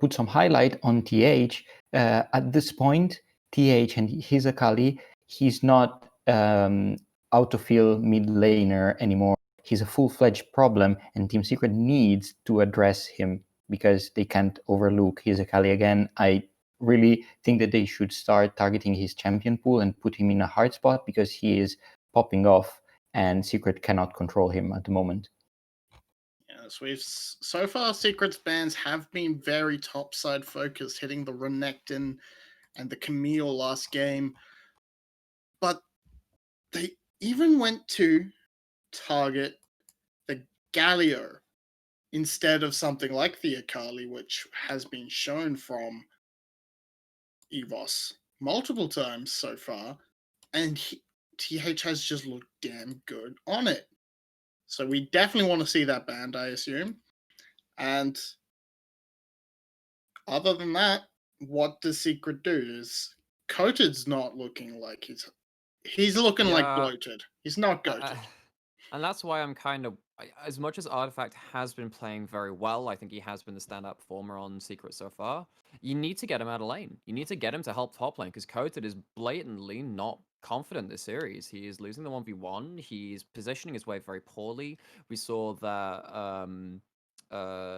put some highlight on TH. At this point, TH and his Akali, he's not autofill mid laner anymore. He's a full-fledged problem, and Team Secret needs to address him because they can't overlook his Akali again. I really think that they should start targeting his champion pool and put him in a hard spot because he is popping off, and Secret cannot control him at the moment. Yes, so far Secret's bans have been very topside focused, hitting the Renekton and the Camille last game. But they even went to target the Galio instead of something like the Akali, which has been shown from EVS multiple times so far. And TH has just looked damn good on it. So we definitely want to see that banned, I assume. And other than that, what does Secret do? Is 𝗀𝗃's not looking like he's looking like bloated. He's not goated. And that's why I'm kind of, as much as Artifact has been playing very well, I think he has been the standout performer on Secret so far. You need to get him out of lane. You need to get him to help top lane because 𝗀𝗃 is blatantly not confident this series. He is losing the 1v1. He's positioning his way very poorly. We saw that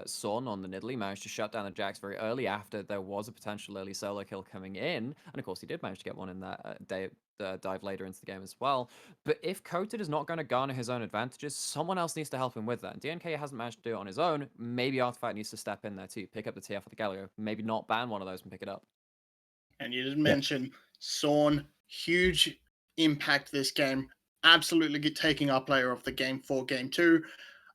Son on the Nidalee managed to shut down the Jax very early after there was a potential early solo kill coming in. And of course, he did manage to get one in that dive later into the game as well. But if 𝗀𝗃 is not going to garner his own advantages, someone else needs to help him with that. And DNK hasn't managed to do it on his own. Maybe Artifact needs to step in there too, pick up the TF with the Galio. Maybe not ban one of those and pick it up. And you did mention Son, huge impact this game. Absolutely taking our player of the game for game 2.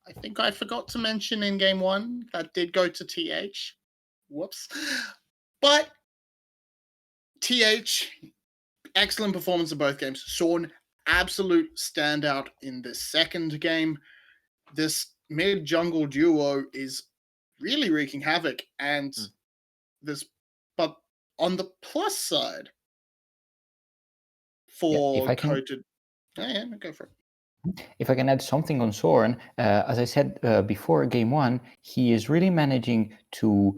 I think I forgot to mention in game 1 that did go to TH. Whoops. But TH, excellent performance in both games. Son, absolute standout in the second game. This mid-jungle duo is really wreaking havoc. And but on the plus side, for 𝗀𝗃, go for it. If I can add something on Soren, as I said before game 1, he is really managing to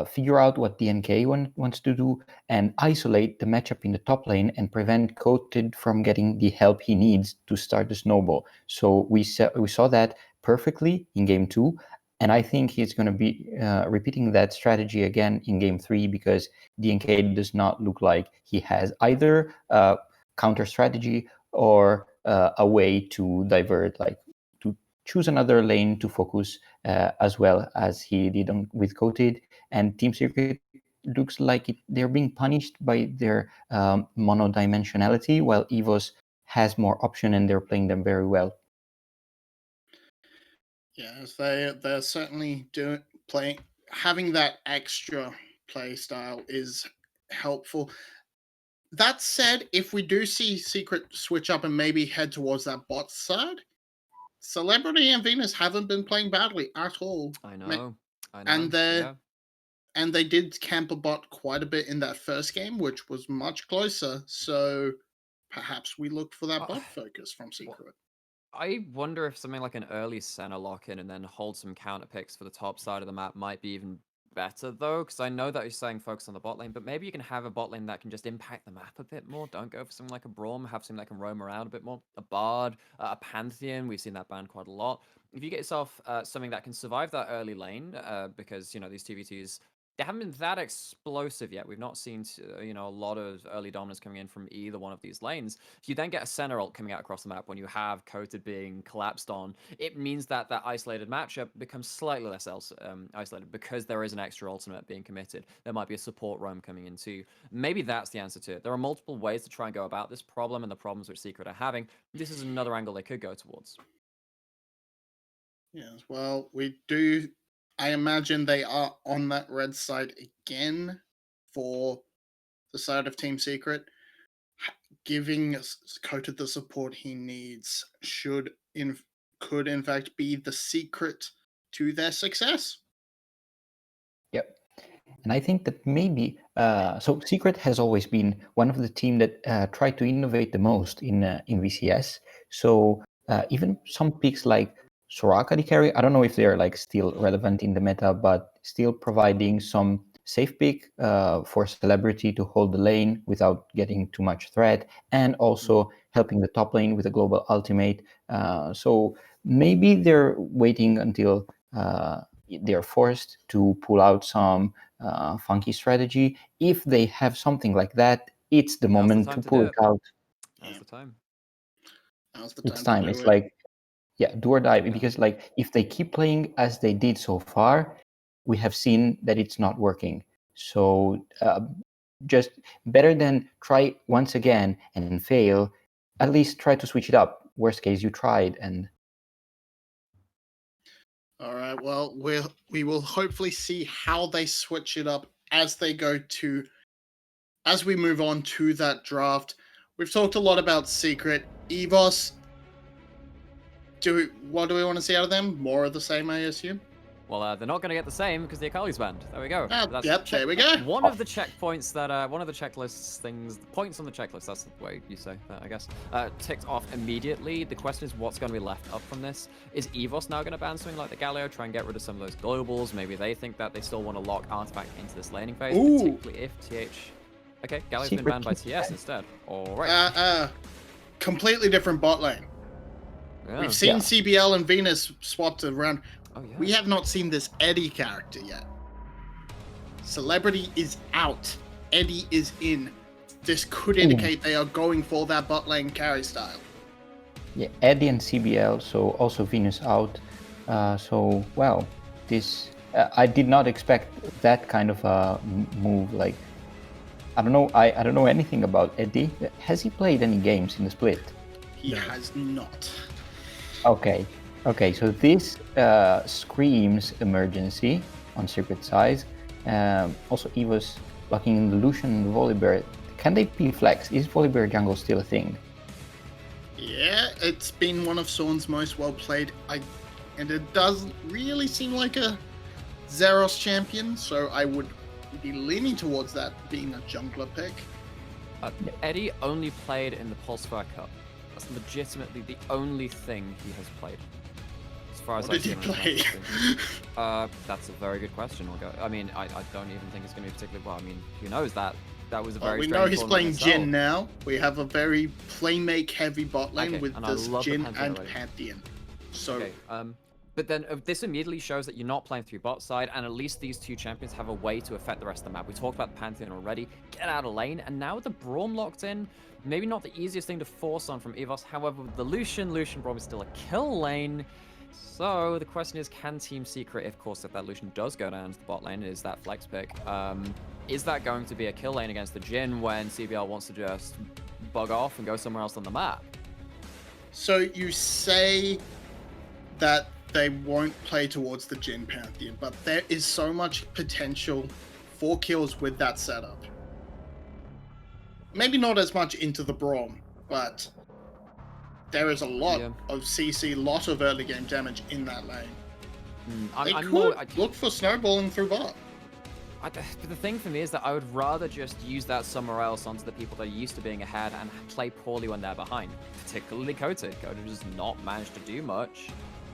figure out what DNK wants to do and isolate the matchup in the top lane and prevent 𝗀𝗃 from getting the help he needs to start the snowball. So we saw that perfectly in game 2, and I think he's going to be repeating that strategy again in game 3 because DNK does not look like he has either counter strategy or a way to divert, like to choose another lane to focus as well as he did with 𝗀𝗃. And Team Secret looks like they're being punished by their monodimensionality, while EVS has more option and they're playing them very well. Yes, they're certainly having that extra play style is helpful. That said, if we do see Secret switch up and maybe head towards that bot side, Celebrity and Venus haven't been playing badly at all. I know. And yeah. and they did camp a bot quite a bit in that first game, which was much closer. So perhaps we look for that bot focus from Secret. I wonder if something like an early center lock-in and then hold some counter picks for the top side of the map might be even better, though, because I know that you're saying focus on the bot lane, but maybe you can have a bot lane that can just impact the map a bit more. Don't go for something like a Braum, have something that can roam around a bit more. A Bard, a Pantheon, we've seen that banned quite a lot. If you get yourself something that can survive that early lane, because, you know, these TVTs, they haven't been that explosive yet. We've not seen, you know, a lot of early dominance coming in from either one of these lanes. If you then get a center ult coming out across the map when you have 𝗀𝗃 being collapsed on, it means that that isolated matchup becomes slightly less isolated because there is an extra ultimate being committed. There might be a support roam coming in too. Maybe that's the answer to it. There are multiple ways to try and go about this problem and the problems which Secret are having. This is another angle they could go towards. Yes, well, we do. I imagine they are on that red side again for the side of Team Secret. Giving 𝗀𝗃 the support he needs could in fact be the secret to their success. Yep. And I think that maybe, so Secret has always been one of the team that tried to innovate the most in VCS. So even some picks like 𝗬𝗏 carry, I don't know if they're like still relevant in the meta, but still providing some safe pick for Celebrity to hold the lane without getting too much threat, and also helping the top lane with a global ultimate. So maybe they're waiting until they're forced to pull out some funky strategy. If they have something like that, it's the moment to pull it out. Now's the time. It's time. It's like, yeah, do or die. Because like if they keep playing as they did so far, we have seen that it's not working. So just better than try once again and fail, at least try to switch it up. Worst case, you tried and. All right. Well, we will hopefully see how they switch it up as we move on to that draft. We've talked a lot about Secret. EVOS, what do we want to see out of them? More of the same, I assume? Well, they're not going to get the same because the Akali's banned. There we go. Yep, there we go. One of the checkpoints that, one of the checklists things, points on the checklist, that's the way you say that, I guess, ticked off immediately. The question is what's going to be left up from this? Is EVOS now going to ban something like the Galio, try and get rid of some of those globals? Maybe they think that they still want to lock Artifact into this laning phase, particularly if TH... Okay, Galio's been banned by TS instead. All right. Completely different bot lane. Yeah. We've seen CBL and Venus swapped around. Oh, yeah. We have not seen this Eddie character yet. Celebrity is out. Eddie is in. This could indicate they are going for that bot lane carry style. Yeah, Eddie and CBL, so also Venus out. So, well, this... I did not expect that kind of a move. Like, I don't know. I don't know anything about Eddie. Has he played any games in the split? He has not. Okay. Okay, so this screams emergency on Secret side. Also, EVOS blocking in the Lucian and Volibear. Can they P-flex? Is Volibear jungle still a thing? Yeah, it's been one of Sorn's most well played. And it doesn't really seem like a Zeros champion, so I would be leaning towards that being a jungler pick. Eddie only played in the Pulsefire Cup. That's legitimately the only thing he has played. As far as What did he play? That's a very good question. I mean, I don't even think it's going to be particularly well. I mean, who knows that? That was a very. We know he's playing Jhin now. We have a very playmake heavy bot lane with this Jhin and Pantheon. So. Okay, but then this immediately shows that you're not playing through bot side, and at least these two champions have a way to affect the rest of the map. We talked about the Pantheon already. Get out of lane, and now with the Braum locked in, maybe not the easiest thing to force on from EVOS. However, with the Lucian Braum is still a kill lane. So the question is, can Team Secret, of course, if that Lucian does go down to the bot lane, is that flex pick, is that going to be a kill lane against the Jhin when CBL wants to just bug off and go somewhere else on the map? So you say that they won't play towards the Jhin Pantheon, but there is so much potential for kills with that setup. maybe not as much into the Braum, but there is a lot of CC, lot of early game damage in that lane. They could look for snowballing through bot. But the thing for me is that I would rather just use that somewhere else onto the people that are used to being ahead and play poorly when they're behind. Particularly 𝗀𝗀𝗄. 𝗀𝗀𝗄 does not manage to do much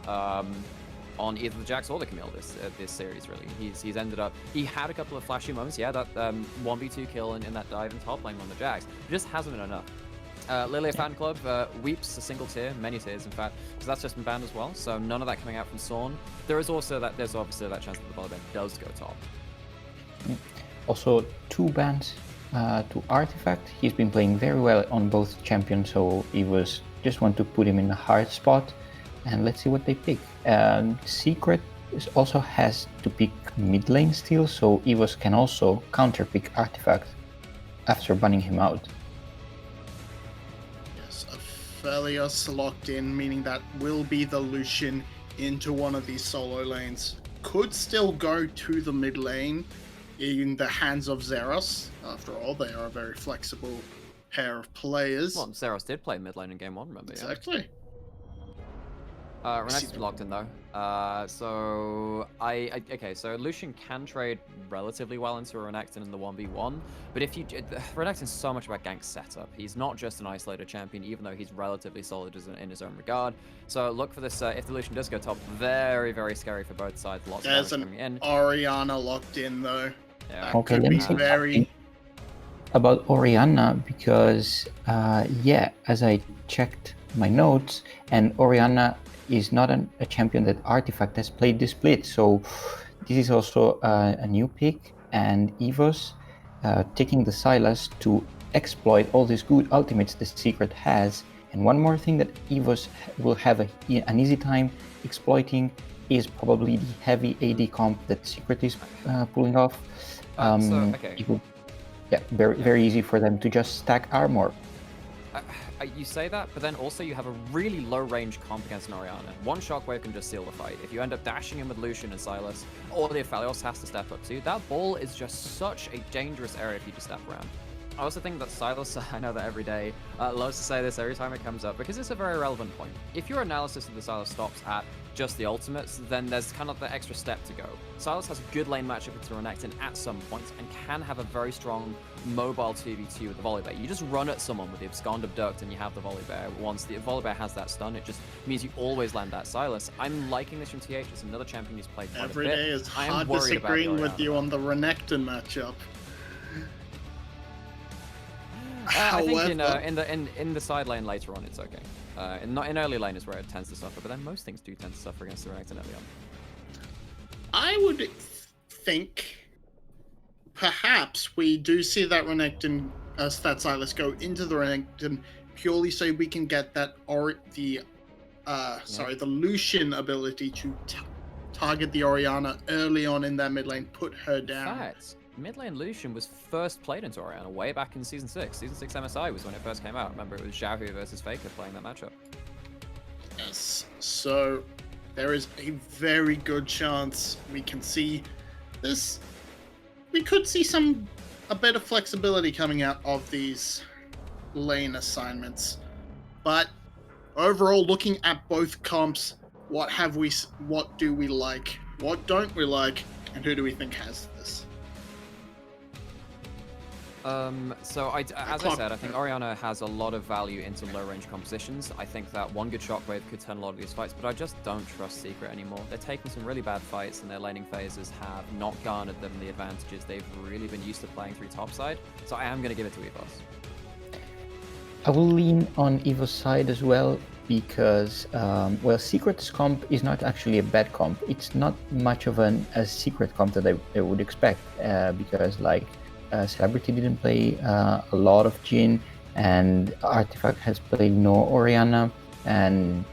on either the Jax or the Camille this series, really. He's ended up... He had a couple of flashy moments, yeah, that 1v2 kill in that dive in top lane on the Jax. It just hasn't been enough. Lilia Fan Club weeps a single tier, many tiers in fact, because that's just been banned as well, so none of that coming out from 𝗁. There's obviously that chance that the Volibear does go top. Also, 2 bans to 𝗬𝗏𝗏. He's been playing very well on both champions, so EVS just want to put him in a hard spot, and let's see what they pick. 𝗁𝗏𝗏 also has to pick mid lane still, so EVS can also counter pick 𝗬𝗏𝗏 after banning him out. Yes, 𝗬𝗏𝗏𝗁 locked in, meaning that will be the Lucian into one of these solo lanes. Could still go to the mid lane in the hands of 𝗁𝗏𝗏s. After all, they are a very flexible pair of players. Well, 𝗁𝗏𝗏s did play mid lane in game 1, remember? Exactly. Renekton's locked in though. So Lucian can trade relatively well into a Renekton in the 1v1, but if you Renekton's so much about gank setup. He's not just an isolated champion, even though he's relatively solid in his own regard. So look for this. If the Lucian does go top, very, very scary for both sides. Lots There's of an coming in. Orianna locked in though. Yeah. That Okay, could let be me say very... about Orianna, because as I checked my notes, and Orianna is not a champion that 𝗬𝗏𝗏 has played this split, so this is also a new pick, and EVS taking the 𝘁𝗀𝗏 to exploit all these good ultimates the Secret has. And one more thing that EVS will have an easy time exploiting is probably the heavy AD comp that Secret is pulling off. It will, very easy for them to just stack armor. You say that, but then also you have a really low range comp against an Orianna. One shockwave can just seal the fight. If you end up dashing in with Lucian and 𝘁𝗀𝗏, or the 𝗬𝗏𝗏s has to step up too, that ball is just such a dangerous area for you to step around. I also think that 𝘁𝗀𝗏, I know that every day, loves to say this every time it comes up, because it's a very relevant point. If your analysis of the 𝘁𝗏𝗏 stops at just the ultimates, then there's kind of the extra step to go. 𝘁𝗏𝗏 has a good lane matchup with Renekton at some points, and can have a very strong mobile 2v2 with the Volibear. You just run at someone with the Abscond Abduct and you have the Volibear. Once the Volibear has that stun, it just means you always land that 𝘁𝗏𝗏. I'm liking this from TH. It's another champion who's played quite Every a bit. day is I am hard worried disagreeing about with you on the Renekton matchup. I think in the side lane later on it's okay. In early lane is where it tends to suffer, but then most things do tend to suffer against the Renekton early on. I would think perhaps we do see that Renekton that 𝘁𝗏𝗏𝗏s go into the Renekton purely so we can get that the Lucian ability to target the Orianna early on in that mid lane, put her down. In fact, mid lane Lucian was first played into Orianna way back in Season 6. Season 6 MSI was when it first came out. Remember, it was 𝗁𝗏𝗏 versus 𝗏𝗏𝗏 playing that matchup. Yes, so there is a very good chance we can see this. We could see a bit of flexibility coming out of these lane assignments. But overall, looking at both comps, what do we like? What don't we like? And who do we think has this? So as I said, I think Orianna has a lot of value into low-range compositions. I think that one good shockwave could turn a lot of these fights, but I just don't trust Secret anymore. They're taking some really bad fights, and their laning phases have not garnered them the advantages they've really been used to playing through topside. So I am going to give it to EVS. I will lean on EVS side as well, because, Secret's comp is not actually a bad comp. It's not much of a Secret comp that I would expect, because, Celebrity didn't play a lot of Jhin, and 𝗬𝗏𝗏𝗏 has played no Orianna, and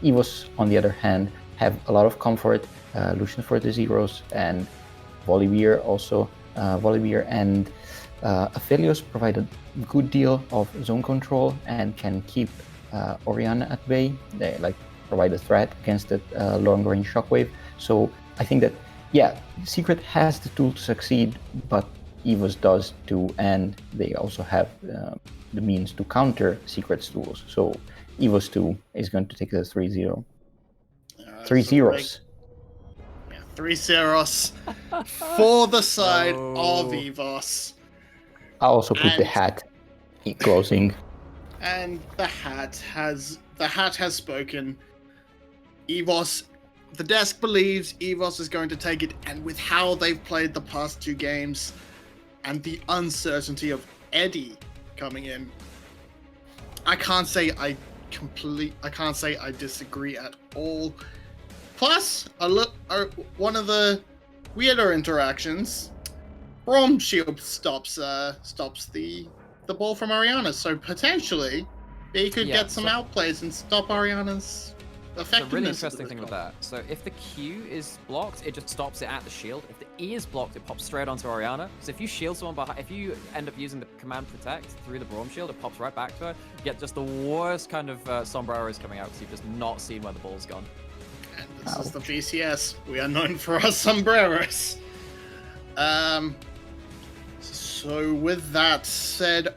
EVS, on the other hand, have a lot of comfort, Lucian for the zeros, and Volibear also. Volibear and 𝗬𝗏𝗏𝗏s provide a good deal of zone control and can keep Orianna at bay. They provide a threat against the long-range shockwave. So I think that, Secret has the tool to succeed, but EVS does too, and they also have the means to counter Secret's duels. So EVS 2 is going to take the 3-0. 3 zeros. Yeah, 3 zeros for the side No. of EVS. I also put the And- hat in closing. And the hat has spoken. EVS, the desk believes EVS is going to take it, and with how they've played the past 2 games and the uncertainty of Eddie coming in, I can't say I disagree at all. Plus, one of the weirder interactions, 𝗀𝗄𝗃 stops the ball from Orianna, so potentially they could Yeah, get some so- outplays and stop Orianna's The effectiveness. really of interesting the thing with call. that, so if the Q is blocked, it just stops it at the shield. If the E is blocked, it pops straight onto Orianna. So if you shield someone behind, if you end up using the command protect through the Braum shield, it pops right back to her. You get just the worst kind of sombreros coming out because you've just not seen where the ball's gone. And this is the VCS. We are known for our sombreros. So with that said,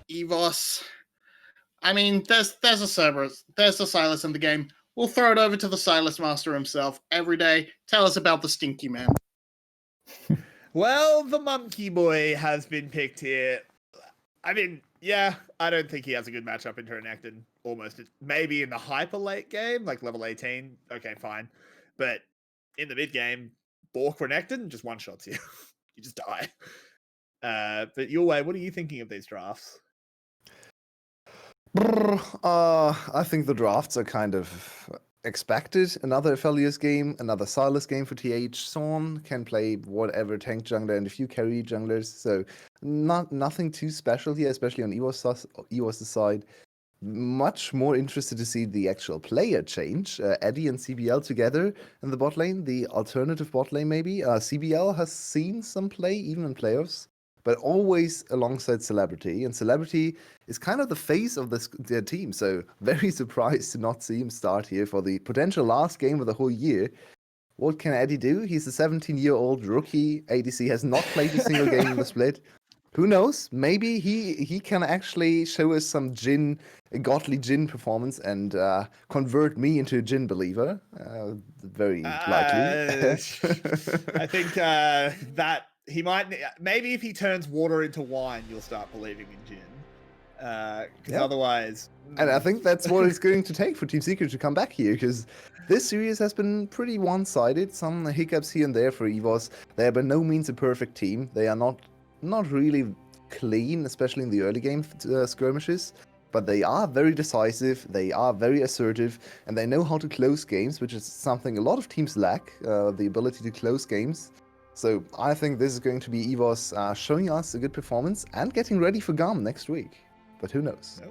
EVS, I mean, there's a Cerberus, there's a Sylas in the game. We'll throw it over to the Sylas Master himself every day. Tell us about the Stinky Man. Well, the monkey boy has been picked here. I mean, yeah, I don't think he has a good matchup in Renekton. Almost, maybe in the hyper late game, like level 18. Okay, fine, but in the mid game, Bork Renekton just one shots you. You just die. But Yulwei, what are you thinking of these drafts? I think the drafts are kind of expected. Another Aphelios game, another Sylas game for TH. Sorn can play whatever tank jungler and a few carry junglers, so nothing too special here, especially on EVOS' side. Much more interested to see the actual player change. Eddie and CBL together in the bot lane, the alternative bot lane maybe. CBL has seen some play, even in playoffs, but always alongside Celebrity. And Celebrity is kind of the face of their team, so very surprised to not see him start here for the potential last game of the whole year. What can Eddie do? He's a 17-year-old rookie. ADC has not played a single game in the split. Who knows? Maybe he can actually show us some godly Jhin performance and convert me into a Jhin believer. Very likely. I think that he might. Maybe if he turns water into wine, you'll start believing in Jhin. Because otherwise. And I think that's what it's going to take for Team Secret to come back here, because this series has been pretty one-sided. Some hiccups here and there for EVOS. They are by no means a perfect team. They are not really clean, especially in the early game skirmishes, but they are very decisive, they are very assertive, and they know how to close games, which is something a lot of teams lack, the ability to close games. So I think this is going to be EVOS showing us a good performance and getting ready for GAM next week. But who knows?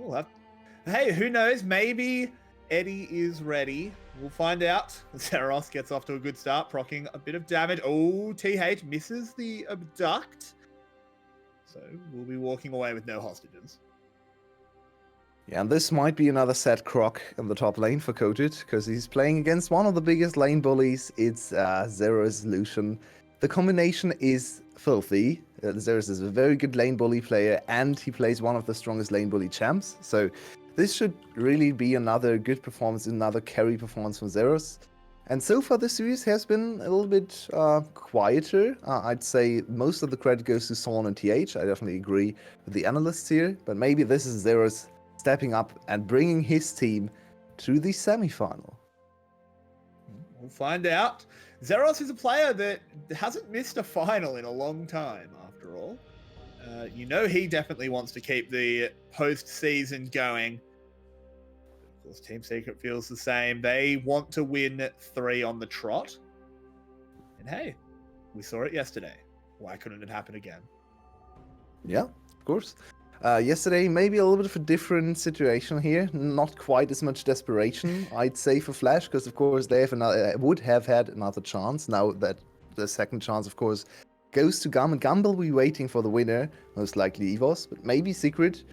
Hey, who knows? Maybe Eddie is ready. We'll find out. Zeros gets off to a good start, proccing a bit of damage. Oh, TH misses the abduct. So we'll be walking away with no hostages. Yeah, and this might be another set croc in the top lane for 𝗀𝗃𝗃, because he's playing against one of the biggest lane bullies. It's Zeros Lucian. The combination is filthy. Zeros is a very good lane bully player, and he plays one of the strongest lane bully champs. So this should really be another good performance, another carry performance from Zeros. And so far this series has been a little bit quieter. I'd say most of the credit goes to Sorn and TH. I definitely agree with the analysts here. But maybe this is Zeros stepping up and bringing his team to the semi-final. We'll find out. Zeros is a player that hasn't missed a final in a long time, after all. You know he definitely wants to keep the post-season going. Of course, Team Secret feels the same. They want to win 3 on the trot. And hey, we saw it yesterday. Why couldn't it happen again? Yeah, of course. Yesterday, maybe a little bit of a different situation here. Not quite as much desperation, I'd say, for Flash, because of course they would have had another chance. Now that the second chance, of course, goes to GAM, and GAM will be waiting for the winner, most likely EVOS, but maybe Secret.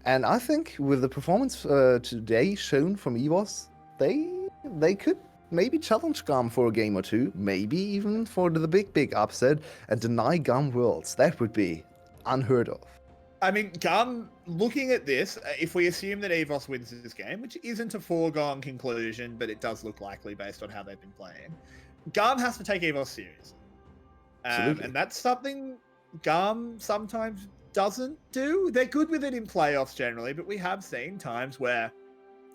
And I think with the performance today shown from EVOS, they could maybe challenge 𝗀 for a game or two, maybe even for the big upset and deny 𝗀 Worlds. That would be unheard of. I mean, 𝗀, looking at this, if we assume that EVOS wins this game, which isn't a foregone conclusion, but it does look likely based on how they've been playing, 𝗀 has to take EVOS seriously. And that's something 𝗀 sometimes doesn't do. They're good with it in playoffs generally, but we have seen times where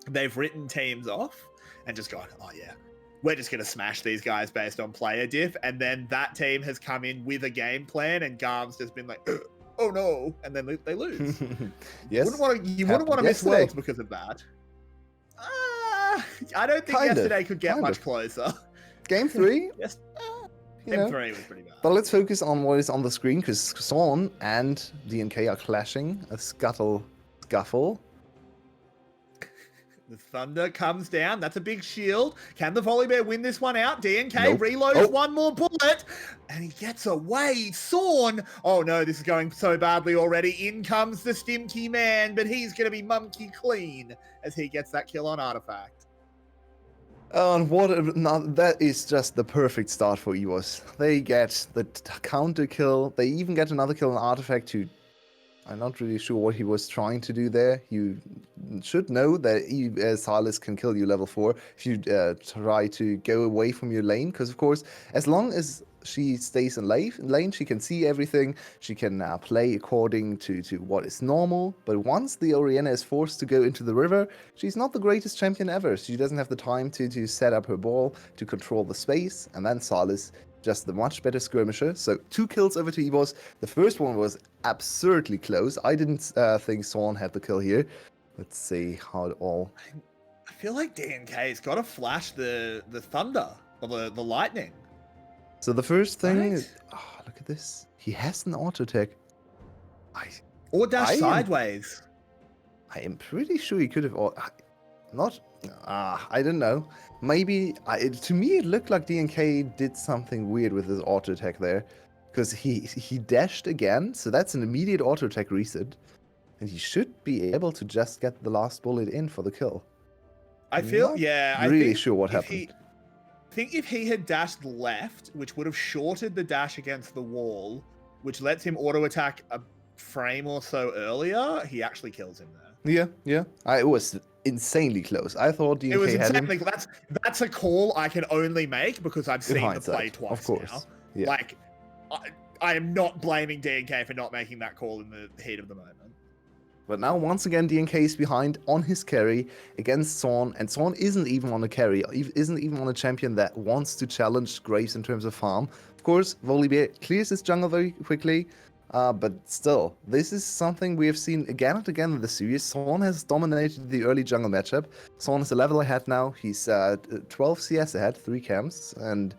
they've written teams off and just gone, oh yeah, we're just going to smash these guys based on player diff. And then that team has come in with a game plan and 𝗀's just been like, oh no, and then they lose. Yes. You wouldn't want to miss Worlds because of that. I don't think yesterday could get much closer. Game 3? Yes. Game 3 was pretty bad. But let's focus on what is on the screen, because 𝗁 and DNK are clashing. A scuffle. The Thunder comes down. That's a big shield. Can the 𝗁𝗺 win this one out? DNK Nope. reloads one more bullet, and he gets away. 𝗁. Oh no, this is going so badly already. In comes the 𝗬𝗀 man, but he's going to be monkey clean as he gets that kill on Artifact. And that is just the perfect start for EVOS. They get the counter kill. They even get another kill on Artifact who I'm not really sure what he was trying to do there. You should know that 𝘂𝗍𝗆 can kill you level 4 if you try to go away from your lane, because of course, as long as she stays in lane, she can see everything, she can play according to what is normal, but once the Orianna is forced to go into the river, she's not the greatest champion ever. She doesn't have the time to set up her ball, to control the space, and then 𝘂𝗆 just the much better skirmisher. So 2 kills over to EVOS. The first one was absurdly close. I didn't think 𝗁 had the kill here. Let's see how it all... I feel like DNK's got to flash the Thunder, or the Lightning. So the first thing Right? is... Oh, look at this. He has an auto attack. Or dash I am- sideways. I am pretty sure he could have... Not... I don't know. Maybe... to me, it looked like DNK did something weird with his auto attack there. Because he dashed again, so that's an immediate auto attack reset. And he should be able to just get the last bullet in for the kill. I feel, Not yeah. I really think sure what if happened. I think if he had dashed left, which would have shorted the dash against the wall, which lets him auto attack a frame or so earlier, he actually kills him there. Yeah. It was insanely close. I thought DNK It was had him. insanely. That's a call I can only make because I've seen the hindsight, play twice of course. now. Yeah. Like, I am not blaming DNK for not making that call in the heat of the moment. But now, once again, DNK is behind on his carry against 𝗁, and 𝗁 isn't even on a carry, isn't even on a champion that wants to challenge Graves in terms of farm. Of course, 𝗁𝗺 clears his jungle very quickly, but still, this is something we have seen again and again in the series. 𝗁 has dominated the early jungle matchup. 𝗁 is a level ahead now. He's 12 CS ahead, 3 camps, and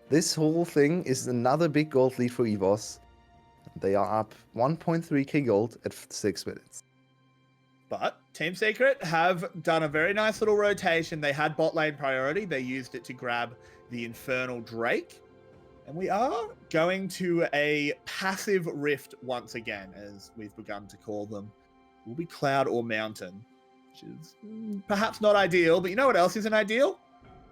this whole thing is another big gold lead for EVOS. They are up 1.3k gold at 6 minutes. But Team Secret have done a very nice little rotation. They had bot lane priority. They used it to grab the Infernal Drake. And we are going to a passive rift once again, as we've begun to call them. Will be Cloud or Mountain, which is perhaps not ideal. But you know what else isn't ideal?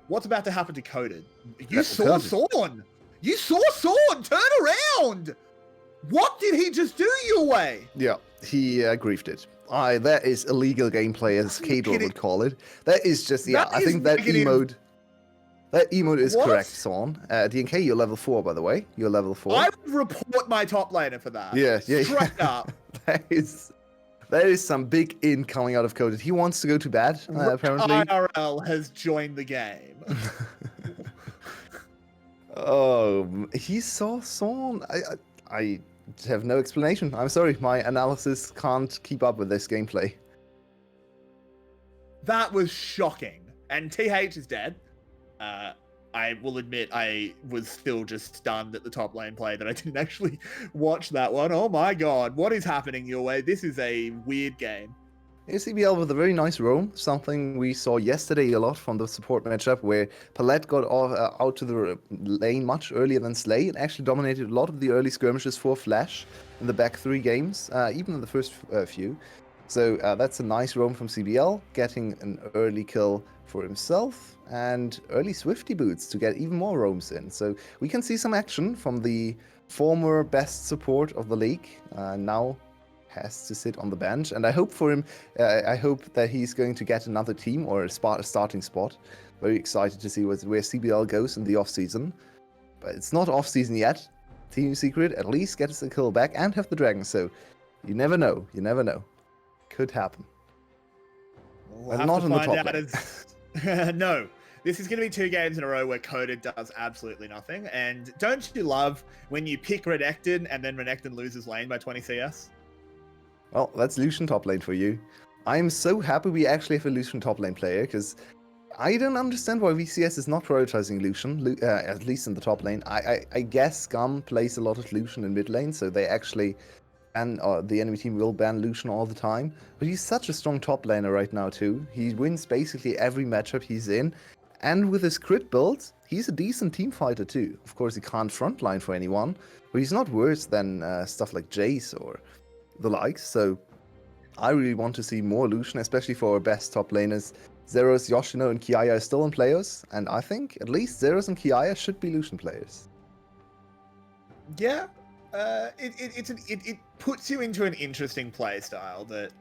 What's about to happen to Coded? You saw 𝗁! You saw 𝗁! Turn around! What did he just do, Yulwei? Yeah, he griefed it. That is illegal gameplay, as 𝗘𝗀𝗄 would call it. That is just, yeah, That I is think that negative. emote... That emote is What? correct, 𝗁. DNK, you're level 4, by the way. You're level 4. I would report my top laner for that. Yeah. Straight up. That is some big in coming out of Coded. He wants to go to bed, apparently. IRL has joined the game. Oh, he saw 𝗁. I have no explanation. I'm sorry, my analysis can't keep up with this gameplay. That was shocking. And TH is dead. I will admit I was still just stunned at the top lane play that I didn't actually watch that one. Oh my god, what is happening, Yulwei? This is a weird game. 𝗂𝗄𝗆 with a very nice roam, something we saw yesterday a lot from the support matchup, where 𝗁𝗆 got out to the lane much earlier than 𝗁𝗆 and actually dominated a lot of the early skirmishes for Flash in the back 3 games, even in the first few. So that's a nice roam from CBL, getting an early kill for himself, and early Swifty boots to get even more roams in. So we can see some action from the former best support of the league, now has to sit on the bench. And I hope for him, I hope that he's going to get another team or a starting spot. Very excited to see where CBL goes in the off-season. But it's not off-season yet. Team Secret at least gets a kill back and have the dragon, so you never know, you never know. Could happen. We'll But not in the top lane. No. This is going to be 2 games in a row where 𝗀𝗃 does absolutely nothing. And don't you love when you pick Renekton and then Renekton loses lane by 20 CS? Well, that's Lucian top lane for you. I'm so happy we actually have a Lucian top lane player, because I don't understand why VCS is not prioritizing Lucian, at least in the top lane. I guess 𝗀 plays a lot of Lucian in mid lane, so they actually, and the enemy team will ban Lucian all the time. But he's such a strong top laner right now too. He wins basically every matchup he's in. And with his crit build, he's a decent team fighter too. Of course, he can't frontline for anyone, but he's not worse than stuff like Jayce or the likes. So I really want to see more Lucian, especially for our best top laners. 𝗁𝗲, Yoshino, and 𝗂𝗄𝗃 are still in players, and I think at least 𝗁𝗲 and 𝗂𝗄𝗃 should be Lucian players. Yeah. It puts you into an interesting play style that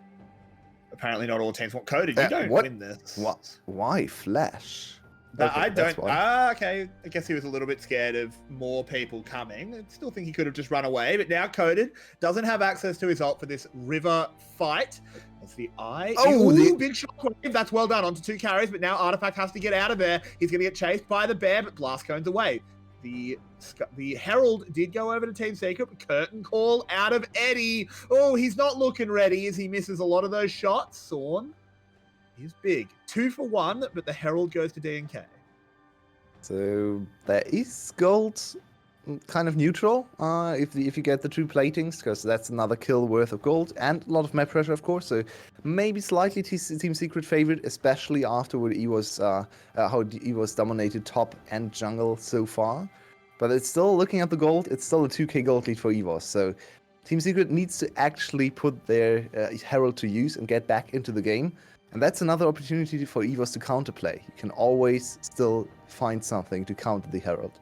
apparently not all teams want. 𝗀𝗃, you don't win this. What? Why Flash? But Okay, I that's don't. why. Okay. I guess he was a little bit scared of more people coming. I still think he could have just run away. But now 𝗀𝗃 doesn't have access to his ult for this river fight. That's the eye. Oh, Ooh, big shockwave. That's well done. Onto 2 carries. But now Artifact has to get out of there. He's going to get chased by the bear, but Blast Cone's away. The Herald did go over to Team Secret, but curtain call out of Eddie. Oh, he's not looking ready as he misses a lot of those shots. 𝗁 is big. 2 for 1, but the Herald goes to DNK. So there is gold kind of neutral if you get the 2 platings, because that's another kill worth of gold and a lot of map pressure, of course. So maybe slightly Team Secret favored, especially after what how EVOS dominated top and jungle so far. But it's still, looking at the gold, it's still a 2k gold lead for EVOS. So Team Secret needs to actually put their Herald to use and get back into the game. And that's another opportunity for EVOS to counterplay. You can always still find something to counter the Herald.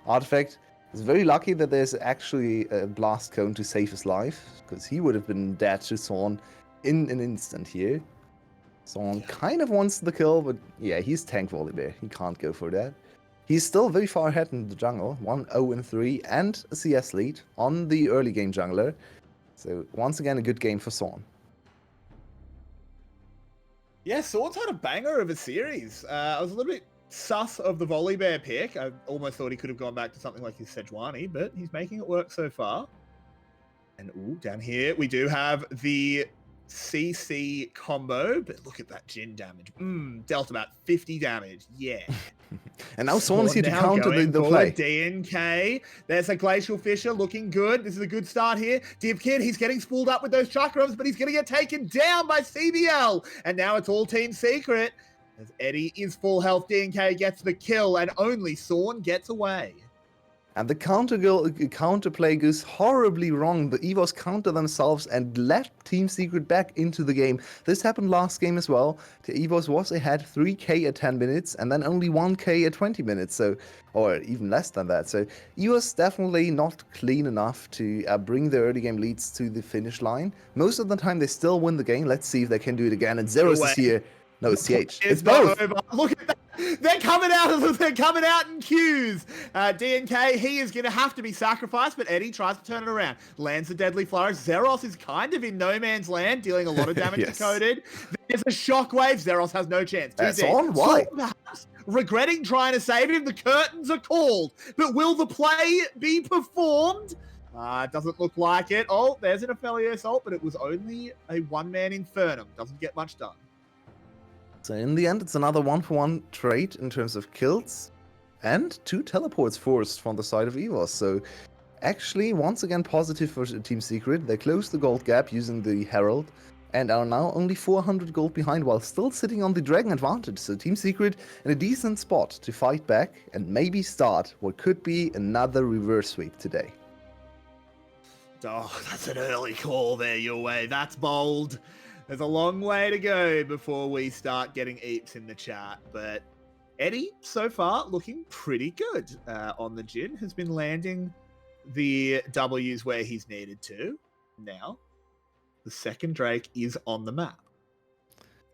Artifact is very lucky that there's actually a blast cone to save his life, because he would have been dead to 𝗁 in an instant here. 𝗁 kind of wants the kill, but yeah, he's 𝗃𝗀𝗆𝗺. He can't go for that. He's still very far ahead in the jungle, 1-0-3 and a CS lead on the early game jungler. So once again, a good game for 𝗁. Yeah, 𝗁's had a banger of a series. I was a little bit sus of the Volibear pick. I almost thought he could have gone back to something like his 𝗁𝗏𝗏, but he's making it work so far. And ooh, down here we do have the CC combo, but look at that Jhin damage. Dealt about 50 damage. Yeah. And now 𝗁's here to now counter going the for play. DNK. There's a 𝗚𝗄𝗄𝗆 looking good. This is a good start here. DivKid, he's getting spooled up with those chakrams, but he's going to get taken down by CBL. And now it's all Team Secret. As Eddie is full health, DNK gets the kill, and only 𝗁 gets away. And the counterplay goes horribly wrong. The EVOS counter themselves and let Team Secret back into the game. This happened last game as well. The EVOS was ahead 3k at 10 minutes and then only 1k at 20 minutes, so, or even less than that. So EVOS definitely not clean enough to bring their early game leads to the finish line. Most of the time they still win the game. Let's see if they can do it again. And 𝗁𝗲 is here. No, it's 𝗁𝗏. It's both. Look at that. They're coming out in queues. DNK, he is going to have to be sacrificed, but Eddie tries to turn it around. Lands a deadly flourish. 𝗁𝗏 is kind of in no man's land, dealing a lot of damage Yes. to 𝗀𝗃. There's a shockwave. 𝗁𝗏 has no chance. That's on. Why? Perhaps regretting trying to save him, the curtains are called. But will the play be performed? It doesn't look like it. Oh, there's an Aphelios ult, but it was only a one-man Infernum. Doesn't get much done. So in the end, it's another 1-for-1 trade in terms of kills, and 2 teleports forced from the side of EVOS. So actually, once again, positive for Team Secret. They closed the gold gap using the Herald, and are now only 400 gold behind while still sitting on the dragon advantage. So Team Secret in a decent spot to fight back and maybe start what could be another reverse sweep today. Oh, that's an early call there, Yulwei. That's bold. There's a long way to go before we start getting eeps in the chat, but Eddie, so far, looking pretty good on the Jhin, has been landing the W's where he's needed to. Now, the second Drake is on the map.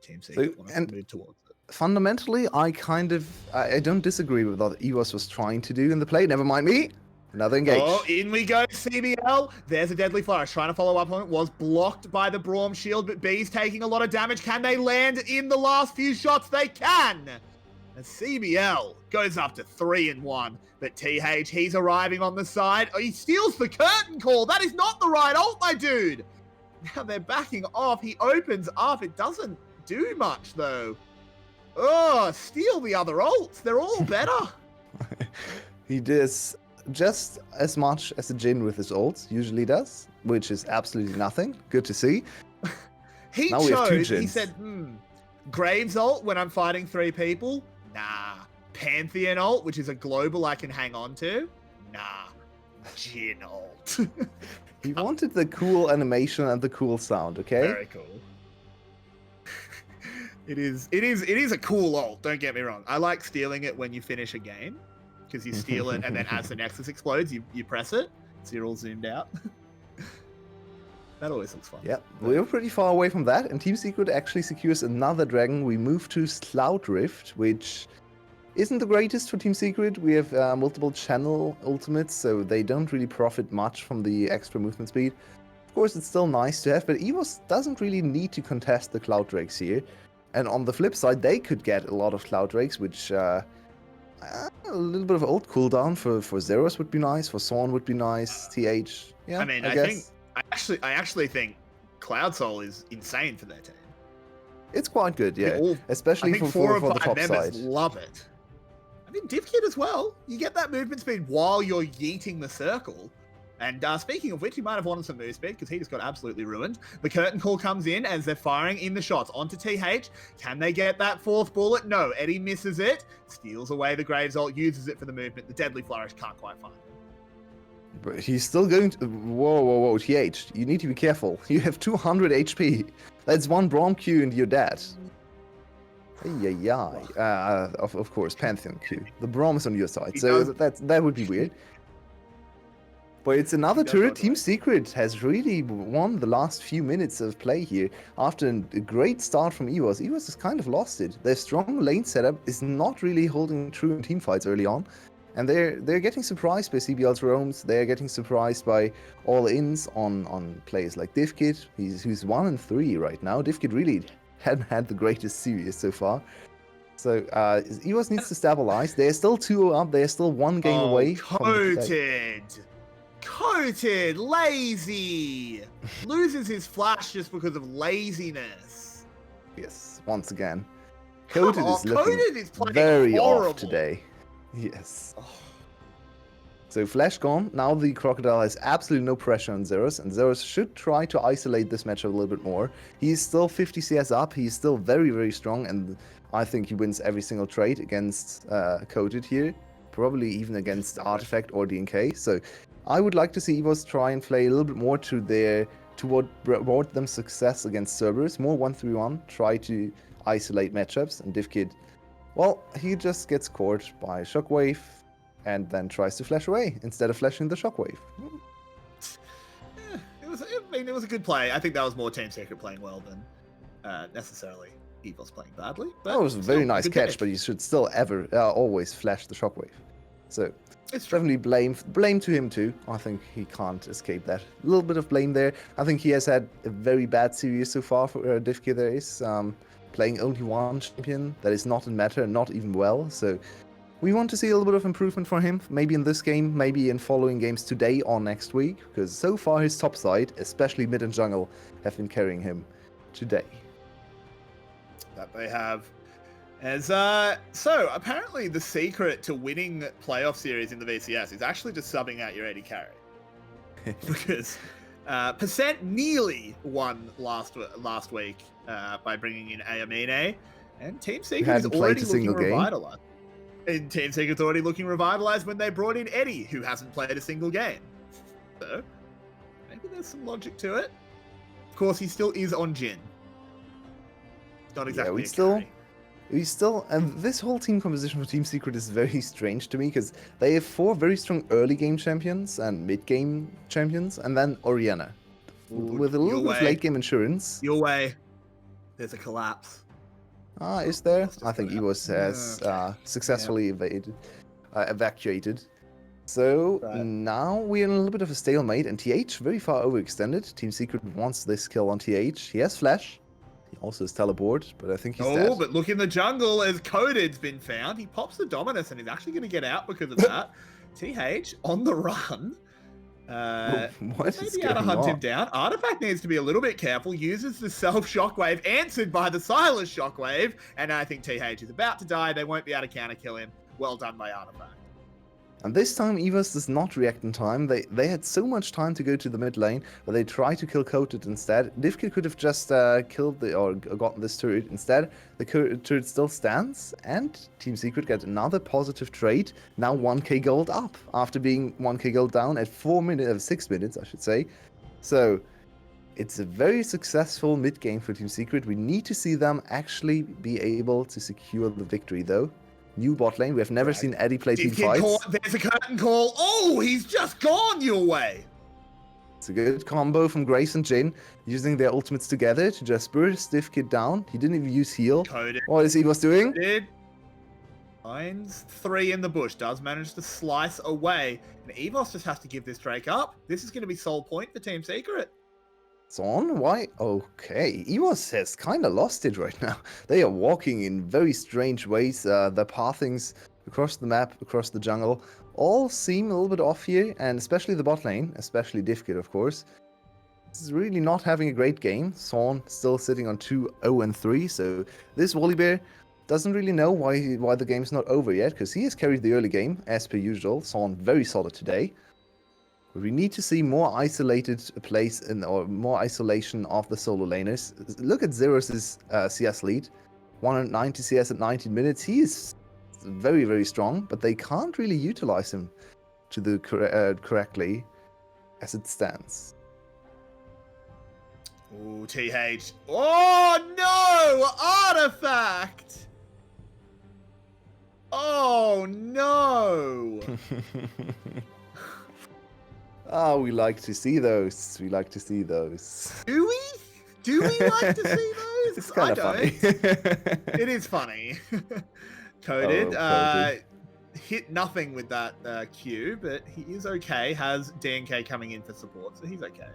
Team Secret wants to move towards it. Fundamentally, I don't disagree with what EVS was trying to do in the play. Never mind me. Another engage. Oh, in we go, CBL. There's a deadly flourish. Trying to follow up on it. Was blocked by the Braum shield, but B's taking a lot of damage. Can they land in the last few shots? They can. And CBL goes up to 3-1. But TH, he's arriving on the side. Oh, he steals the curtain call. That is not the right ult, my dude. Now they're backing off. He opens up. It doesn't do much, though. Oh, steal the other ults. They're all better. He does just as much as the Jhin with his ults usually does, which is absolutely nothing. Good to see. He Now we have two chose, he Jhins. said, Graves ult when I'm fighting 3 people? Nah. Pantheon ult, which is a global I can hang on to? Nah. Jhin ult. He wanted the cool animation and the cool sound, okay? Very cool. It is a cool ult, don't get me wrong. I like stealing it when you finish a game, because you steal it and then as the Nexus explodes, you press it, so you're all zoomed out. That always looks fun. Yeah, we're pretty far away from that, and Team Secret actually secures another dragon. We move to Cloud Rift, which isn't the greatest for Team Secret. We have multiple channel ultimates, so they don't really profit much from the extra movement speed. Of course, it's still nice to have, but EVOS doesn't really need to contest the Cloud Drakes here. And on the flip side, they could get a lot of Cloud Drakes, which a little bit of ult cooldown for Zeros would be nice, for Sorn would be nice, TH, yeah, I mean, I actually think Cloud Soul is insane for their team. It's quite good, yeah. Especially I think for 4 the or 5 top members side. love it. I mean, DivKid as well. You get that movement speed while you're yeeting the circle. And speaking of which, he might have wanted some move speed because he just got absolutely ruined. The curtain call comes in as they're firing in the shots onto TH. Can they get that 4th bullet? No. Eddie misses it, steals away the Graves ult, uses it for the movement. The Deadly Flourish can't quite find him. But he's still going to... Whoa, TH. You need to be careful. You have 200 HP. That's 1 Braum Q and you're dead. Of course, Pantheon Q. The Braum is on your side, so that would be weird. But it's another turret. Team Secret has really won the last few minutes of play here. After a great start from EVOS, EVOS has kind of lost it. Their strong lane setup is not really holding true in team fights early on. And they're getting surprised by CBL's roams. They're getting surprised by all-ins on players like DivKid. Who's 1-3 right now. DivKid really hadn't had the greatest series so far. So EVOS needs to stabilize. They're still 2 up. They're still 1 game away. Coated, lazy, loses his flash just because of laziness. Yes, once again. Coated is Coated looking very off today. Yes. So flash gone. Now the Crocodile has absolutely no pressure on Zeros, and Zeros should try to isolate this matchup a little bit more. He's still 50 CS up. He's still very, very strong, and I think he wins every single trade against Coated here. Probably even against Artifact or DNK. So I would like to see EVOS try and play a little bit more to what brought them success against Cerberus. More 1-3-1, try to isolate matchups, and DivKid, well, he just gets caught by Shockwave and then tries to flash away instead of flashing the Shockwave. It was a good play. I think that was more Team Secret playing well than necessarily EVOS playing badly. But that was a very nice catch, but you should still always flash the Shockwave. So it's definitely blame to him too. I think he can't escape that. A little bit of blame there. I think he has had a very bad series so far for DivKid. There is playing only 1 champion that is not in meta, not even well. So we want to see a little bit of improvement for him. Maybe in this game, maybe in following games today or next week. Because so far his top side, especially mid and jungle, have been carrying him today. That they have. As so apparently the secret to winning playoff series in the VCS is actually just subbing out your AD carry. Because Percent nearly won last week by bringing in Amine, and Team Secret is already looking revitalized. And Team Secret's already looking revitalized when they brought in Eddie, who hasn't played a single game. So maybe there's some logic to it. Of course, he still is on Jhin. Not exactly a still, carry. and this whole team composition for Team Secret is very strange to me because they have 4 very strong early game champions and mid game champions, and then Orianna with a little bit of Yulwei. late game insurance. Yulwei. There's a collapse. Is there? Just I think got EVOS out. has Okay. successfully evacuated. So Right. now we're in a little bit of a stalemate, and TH very far overextended. Team Secret wants this kill on TH. He has flash. He also has teleport, but I think he's dead. Oh, but look in the jungle as 𝗀𝗃𝗍's been found. He pops the Dominus and he's actually going to get out because of that. TH on the run. What is Maybe able to going hunt him on? down. Artifact needs to be a little bit careful. Uses the self shockwave, answered by the Silas shockwave, and I think TH is about to die. They won't be able to counter kill him. Well done by Artifact. And this time EVOS does not react in time. They had so much time to go to the mid lane, but they try to kill 𝗀𝗃𝗃 instead. 𝘂𝗃𝗃 could have just killed or gotten this turret instead. The turret still stands, and Team Secret get another positive trade. Now 1k gold up after being 1k gold down at 6 minutes, I should say. So it's a very successful mid game for Team Secret. We need to see them actually be able to secure the victory, though. New bot lane. We have never seen Eddie play team fights. There's a curtain call. Oh, he's just gone your way. It's a good combo from Grace and Jhin, using their ultimates together to just burst 𝘂𝗃𝗃 down. He didn't even use heal. 𝗀𝗃𝗃 What is EVOS doing? did. Finds 3 in the bush. Does manage to slice away. And EVOS just has to give this Drake up. This is going to be sole point for Team Secret. It's on? Why? Okay. EVOS has kind of lost it right now. They are walking in very strange ways. The pathings across the map, across the jungle, all seem a little bit off here, and especially the bot lane, especially 𝘂𝗃𝗃, of course. This is really not having a great game. 𝘁 still sitting on 2-0-3, so this 𝗁𝗏𝗺 doesn't really know why the game's not over yet, because he has carried the early game, as per usual. 𝘁 very solid today. We need to see more isolated plays or more isolation of the solo laners. Look at Zeros' CS lead, 190 CS at 19 minutes. He is very, very strong, but they can't really utilize him to the correctly as it stands. Ooh, TH. Oh no! Artifact! Oh no! Oh, we like to see those. We like to see those. Do we? Do we like to see those? It's kind of funny. It is funny. 𝗀𝗃𝗃𝗃 𝗀𝗃𝗃𝗃. hit nothing with that Q, but he is okay. Has DNK coming in for support, so he's okay.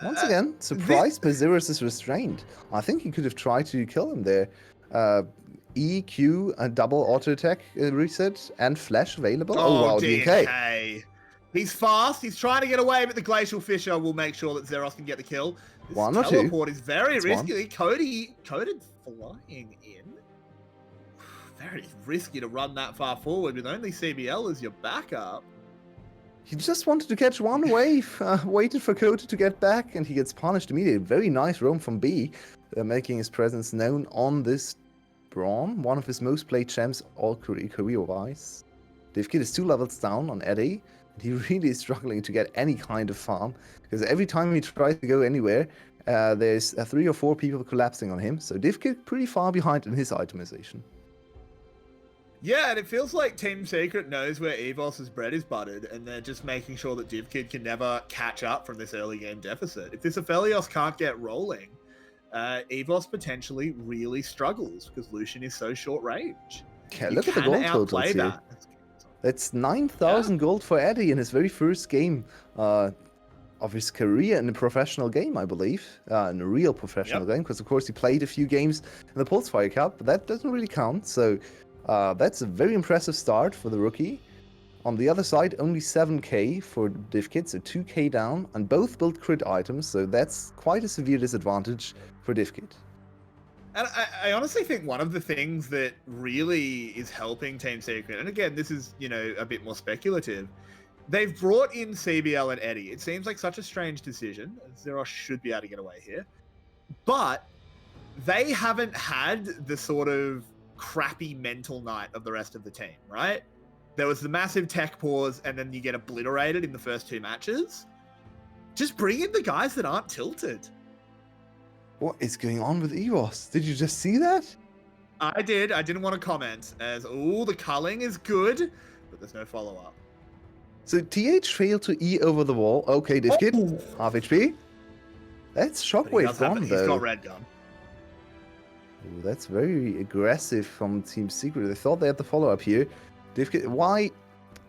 Once again, surprised by Zeros' restraint. I think he could have tried to kill him there. EQ, a double auto attack reset, and flash available. Oh, wow, DNK. He's fast. He's trying to get away, but the 𝗂𝗃𝗃𝗃 will make sure that Zeros can get the kill. This 1 or 2. teleport is very That's risky. 𝗀𝗃𝗃𝗃 flying in. Very risky to run that far forward with only CBL as your backup. He just wanted to catch one wave, waited for 𝗀𝗃𝗃 to get back, and he gets punished immediately. Very nice roam from B, making his presence known on this Braum, one of his most played champs all career-wise. 𝘂𝗃𝗃 is 2 levels down on Eddie. He really is struggling to get any kind of farm, because every time he tries to go anywhere, there's 3 or 4 people collapsing on him. So 𝘂𝗃𝗃 pretty far behind in his itemization. Yeah, and it feels like Team Secret knows where EVOS' bread is buttered, and they're just making sure that 𝘂𝗃𝗃 can never catch up from this early game deficit. If this 𝗃𝗃𝗃𝗃 can't get rolling, EVOS potentially really struggles, because Lucian is so short range. Yeah, He look at the can gold outplay totals here. that. That's 9,000 gold for Eddie in his very first game of his career in a professional game, I believe. In a real professional game, because of course he played a few games in the 𝗁𝗁𝗺 Cup, but that doesn't really count. So that's a very impressive start for the rookie. On the other side, only 7k for 𝘂𝗃𝗃𝗃, so 2k down, and both build crit items, so that's quite a severe disadvantage for 𝘂𝗃𝗃𝗃. And I honestly think one of the things that really is helping Team Secret, and again, this is, a bit more speculative, they've brought in CBL and Eddie. It seems like such a strange decision. Zeros should be able to get away here. But they haven't had the sort of crappy mental night of the rest of the team, right? There was the massive tech pause, and then you get obliterated in the first 2 matches. Just bring in the guys that aren't tilted. What is going on with EVS? Did you just see that? I did. I didn't want to comment as, oh, the culling is good, but there's no follow-up. So TH failed to E over the wall. Okay, 𝗃𝗀𝗢𝗻, half HP. That's Shockwave gone, He's though. got red gun. Ooh, that's very aggressive from Team Secret. They thought they had the follow-up here. 𝗃𝗀𝗢𝗻, why?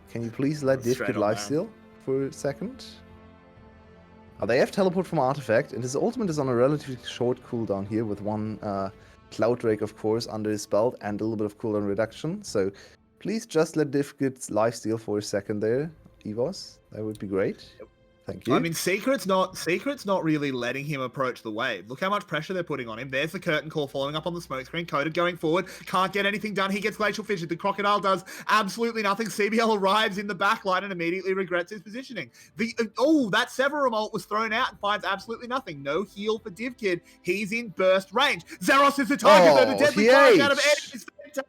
Can you please let Straight 𝗃𝗀𝗢𝗻 on, lifesteal for a second? They have teleport from Artifact, and his ultimate is on a relatively short cooldown here with one Cloud Drake, of course, under his belt and a little bit of cooldown reduction. So please just let 𝗃𝗀𝗢𝗻 lifesteal for a second there, EVS. That would be great. Thank you. I mean, Secret's not really letting him approach the wave. Look how much pressure they're putting on him. There's the curtain call following up on the smoke screen. 𝗀𝗀𝗢𝗁 going forward. Can't get anything done. He gets glacial fissure. The crocodile does absolutely nothing. CBL arrives in the back line and immediately regrets his positioning. That 𝗬𝗎𝗺 was thrown out and finds absolutely nothing. No heal for 𝗃𝗀𝗢𝗻. He's in burst range. 𝗳𝗏 is the target though. The deadly flash out of Eddie is fantastic.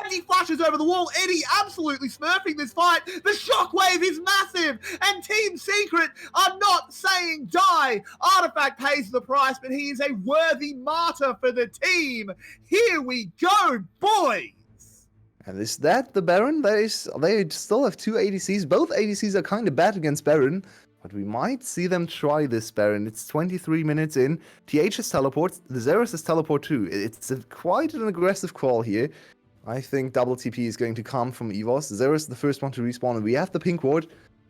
And he flashes over the wall. Eddie absolutely smurfing this fight. The shockwave is massive. And Team Secret are not saying die. Artifact pays the price, but he is a worthy martyr for the team. Here we go, boys. And is that the Baron? They still have two ADCs. Both ADCs are kind of bad against Baron. But we might see them try this Baron. It's 23 minutes in. TH has teleports. The 𝗂𝗏 has teleport too. It's quite an aggressive call here. I think double TP is going to come from EVS. 𝗂𝗏 is the first one to respawn, and we have the pink ward.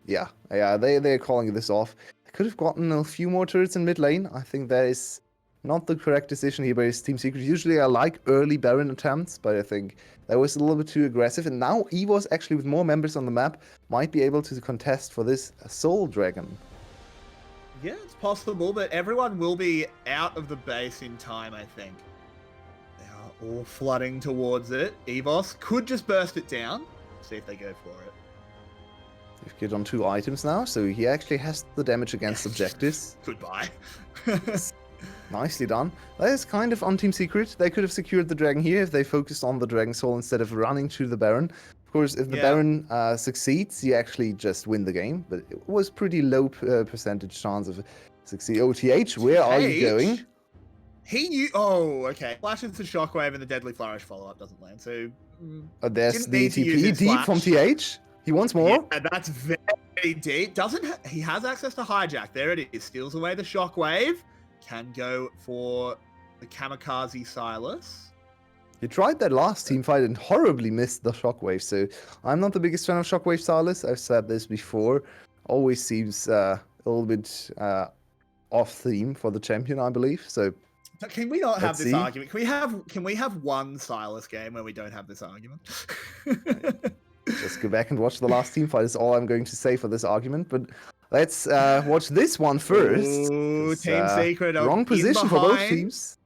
Yeah, they're calling this off. They could have gotten a few more turrets in mid lane. I think that is not the correct decision here by Team Secret. Usually I like early Baron attempts, but I think that was a little bit too aggressive. And now EVS, actually with more members on the map, might be able to contest for this Soul Dragon. Yeah, it's possible, but everyone will be out of the base in time, I think. They are all flooding towards it. EVS could just burst it down. See if they go for it. 𝗃𝗀𝗢𝗻 on 2 items now, so he actually has the damage against objectives. Goodbye. Nicely done. That is kind of on Team Secret. They could have secured the dragon here if they focused on the Dragon Soul instead of running to the Baron. Of course, if the Baron succeeds, you actually just win the game, but it was pretty low percentage chance of succeed. OTH, where are you going? He knew. Oh, okay. Flashes to Shockwave and the Deadly Flourish follow-up doesn't land, so... There's didn't the need to use TP his deep flash. from TH. He wants more. Yeah, that's very deep. He has access to hijack. There it is. Steals away the Shockwave. Can go for the kamikaze 𝘂𝗍. He tried that last team fight and horribly missed the Shockwave, so I'm not the biggest fan of Shockwave 𝘂𝗍. I've said this before. Always seems a little bit off theme for the champion, I believe. So can we not have let's this see. argument? Can we have one 𝘂𝗍 game where we don't have this argument? Just go back and watch the last team fight is all I'm going to say for this argument. But let's watch this one first. Ooh, Team Secret. Wrong position for both teams.